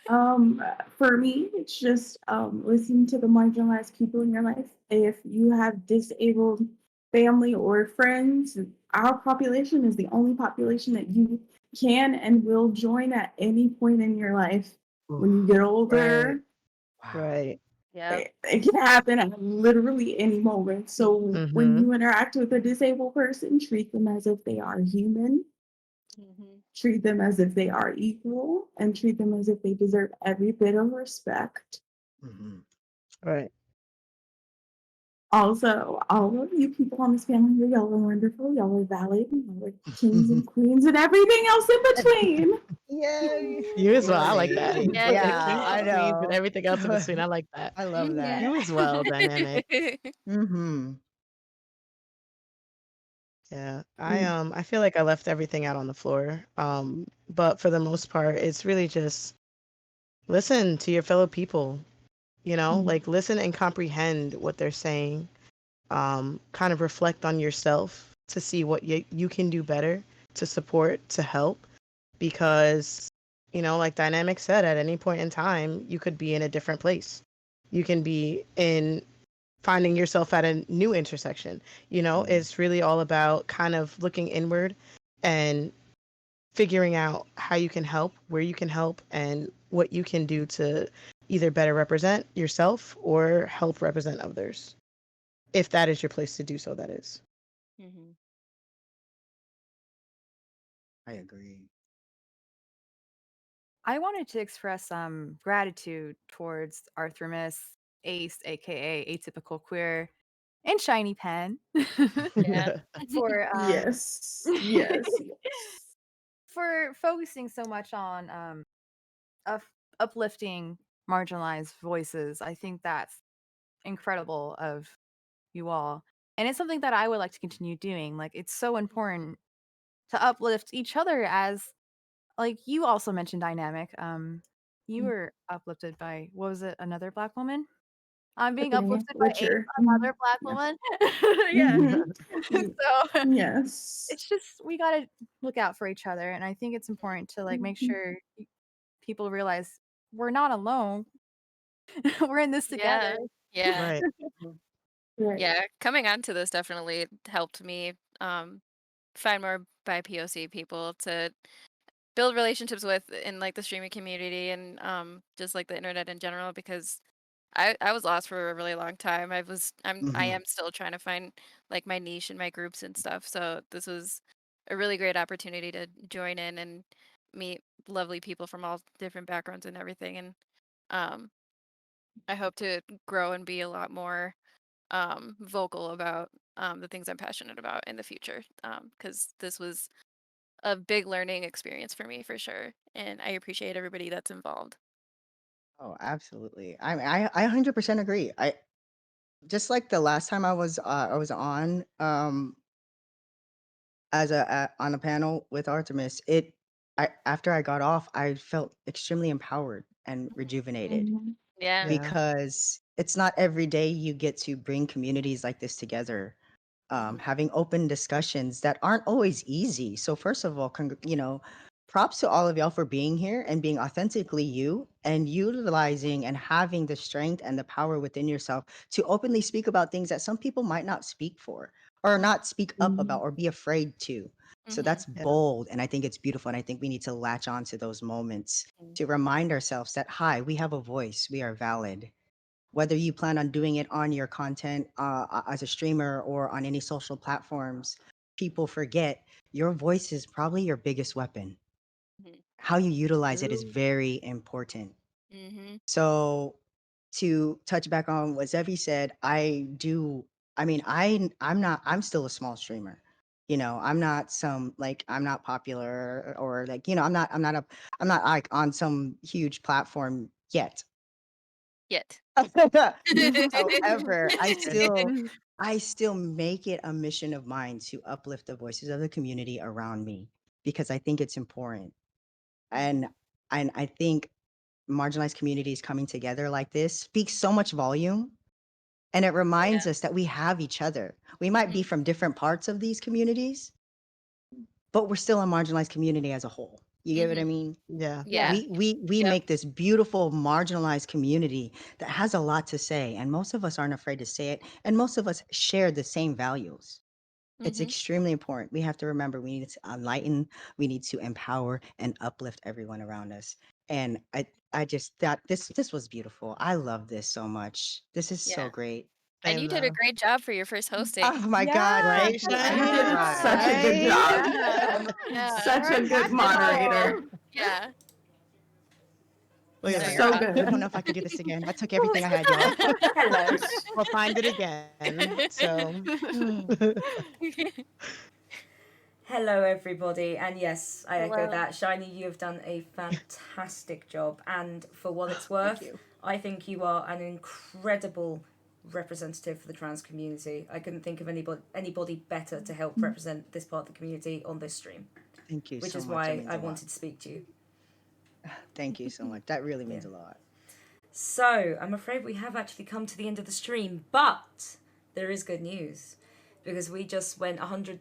Speaker 14: Um, for me, it's just listening to the marginalized people in your life. If you have disabled family or friends, our population is the only population that you can and will join at any point in your life.
Speaker 11: Oof.
Speaker 14: When you get
Speaker 11: Right.
Speaker 14: older,
Speaker 12: Wow.
Speaker 11: Right.
Speaker 13: Yeah.
Speaker 14: it can happen at literally any moment. So when
Speaker 11: Mm-hmm.
Speaker 14: you interact with a disabled person, treat them as if they are human,
Speaker 13: Mhm.
Speaker 14: treat them as if they are equal, and treat them as if they deserve every bit of respect.
Speaker 12: Hmm.
Speaker 11: Right.
Speaker 14: Also, all of you people on this family, y'all are wonderful, y'all are valid, y'all are kings and queens and everything else in between.
Speaker 12: Yay!
Speaker 11: You as well. I like that.
Speaker 12: Yay!
Speaker 13: Yeah,
Speaker 11: The
Speaker 12: Yeah,
Speaker 11: kings
Speaker 12: I
Speaker 11: and
Speaker 13: girl.
Speaker 11: queens and
Speaker 12: know.
Speaker 11: everything else in between. I like that.
Speaker 12: I love
Speaker 13: Mhm.
Speaker 12: that.
Speaker 11: You as well, dynamic.
Speaker 12: Hmm.
Speaker 11: Yeah.
Speaker 14: Mm.
Speaker 11: I feel like I left everything out on the floor. But for the most part, it's really just listen to your fellow people,
Speaker 14: Mm.
Speaker 11: like listen and comprehend what they're saying. Kind of reflect on yourself to see what you can do better to support, to help, because, like Dynamic said, at any point in time, you could be in a different place. You can be in finding yourself at a new intersection. It's really all about kind of looking inward and figuring out how you can help, where you can help, and what you can do to either better represent yourself or help represent others, if that is your place to do so, that is.
Speaker 13: Mhm.
Speaker 12: I agree.
Speaker 2: I wanted to express some gratitude towards Arthur Ace, aka Atypical Queer, and Shiny Pen
Speaker 13: Yeah.
Speaker 2: for
Speaker 14: Yes, yes, yes.
Speaker 2: for focusing so much on up- uplifting marginalized voices. I think that's incredible of you all. And it's something that I would like to continue doing. Like it's so important to uplift each other as like you also mentioned dynamic. You
Speaker 14: Mm.
Speaker 2: were uplifted by what was it, another black woman? I'm being
Speaker 14: Agreeing
Speaker 2: uplifted by Ace,
Speaker 14: Richer.
Speaker 2: another black
Speaker 14: Yeah.
Speaker 2: woman. Yeah.
Speaker 14: Mm-hmm.
Speaker 2: So
Speaker 14: Yes.
Speaker 2: it's just we gotta look out for each other. And I think it's important to like make
Speaker 14: Mhm.
Speaker 2: sure people realize we're not alone. We're in this together.
Speaker 13: Yeah. Yeah.
Speaker 11: Right.
Speaker 14: Right.
Speaker 13: Yeah. Coming onto this definitely helped me find more BIPOC people to build relationships with in like the streaming community and just like the internet in general, because I was lost for a really long time. I
Speaker 12: Mm-hmm.
Speaker 13: am still trying to find like my niche and my groups and stuff. So this was a really great opportunity to join in and meet lovely people from all different backgrounds and everything. And um I hope to grow and be a lot more vocal about the things I'm passionate about in the future. Because this was a big learning experience for me for sure. And I appreciate everybody that's involved.
Speaker 12: Oh, absolutely. I 100% agree. I just like the last time I was on as on a panel with Artemis, I after I got off, I felt extremely empowered and rejuvenated
Speaker 14: Mhm.
Speaker 13: Yeah.
Speaker 11: Yeah.
Speaker 12: because it's not every day you get to bring communities like this together, having open discussions that aren't always easy. So first of all, props to all of y'all for being here and being authentically you and utilizing and having the strength and the power within yourself to openly speak about things that some people might not speak for or not speak up about
Speaker 14: Mhm.
Speaker 12: or be afraid to. So
Speaker 13: Mm-hmm.
Speaker 12: that's
Speaker 11: Yeah.
Speaker 12: bold, and I think it's beautiful, and I think we need to latch on to those moments to remind ourselves that, hi, we have a voice, we are valid. Whether you plan on doing it on your content as a streamer or on any social platforms, people forget your voice is probably your biggest weapon.
Speaker 13: Mm-hmm.
Speaker 12: How you utilize it is
Speaker 14: True.
Speaker 12: very important.
Speaker 13: Mm-hmm.
Speaker 12: So to touch back on what Zevi said, I'm still a small streamer. I'm not I'm not popular or like, I'm not like on some huge platform yet.
Speaker 13: Yet.
Speaker 12: However, I still
Speaker 14: Mhm.
Speaker 12: I still make it a mission of mine to uplift the voices of the community around me because I think it's important. And I think marginalized communities coming together like this speaks so much volume, and it reminds
Speaker 13: Yeah.
Speaker 12: us that we have each other. We might
Speaker 13: Mm-hmm.
Speaker 12: be from different parts of these communities, but we're still a marginalized community as a whole. You get what
Speaker 13: Mm-hmm.
Speaker 12: I mean?
Speaker 11: Yeah.
Speaker 13: Yeah.
Speaker 14: Yeah.
Speaker 12: We
Speaker 13: Yep.
Speaker 12: make this beautiful marginalized community that has a lot to say, and most of us aren't afraid to say it, and most of us share the same values. It's
Speaker 13: Mm-hmm.
Speaker 12: extremely important. We have to remember we need to enlighten, we need to empower and uplift everyone around us. And I just thought this was beautiful. I love this so much. This is so
Speaker 13: Yeah.
Speaker 12: great.
Speaker 13: And
Speaker 11: Same
Speaker 13: you did a
Speaker 11: though.
Speaker 13: great job for your first hosting.
Speaker 12: Oh my God,
Speaker 14: Yeah.
Speaker 11: Right,
Speaker 12: thank you.
Speaker 14: You
Speaker 11: Shiny?
Speaker 14: did
Speaker 12: I
Speaker 14: such a good
Speaker 12: tried.
Speaker 11: Right?
Speaker 14: job.
Speaker 2: Yeah.
Speaker 13: Yeah.
Speaker 14: Such
Speaker 2: We're
Speaker 14: a good
Speaker 2: impeccable.
Speaker 14: moderator.
Speaker 13: Yeah.
Speaker 11: Look at
Speaker 12: No,
Speaker 11: that.
Speaker 12: you're
Speaker 14: So
Speaker 12: right. I don't
Speaker 14: good.
Speaker 12: know if I could do this again. I took everything I had, y'all.
Speaker 14: Hello.
Speaker 11: We'll find it again. So,
Speaker 1: Hello, everybody, and yes, I echo
Speaker 13: Hello.
Speaker 1: that. Shiny, you have done a fantastic job, and for what it's
Speaker 12: Thank
Speaker 1: worth,
Speaker 12: you.
Speaker 1: I think you are an incredible representative for the trans community. I couldn't think of anybody better to help represent this part of the community on this stream,
Speaker 12: Thank you
Speaker 1: which
Speaker 12: so
Speaker 1: is
Speaker 12: much. That
Speaker 1: why
Speaker 12: means
Speaker 1: I
Speaker 12: a lot.
Speaker 1: wanted to speak to you.
Speaker 12: Thank you so much. That really
Speaker 1: Yeah.
Speaker 12: means a lot.
Speaker 1: So, I'm afraid we have actually come to the end of the stream, but there is good news because we just went $100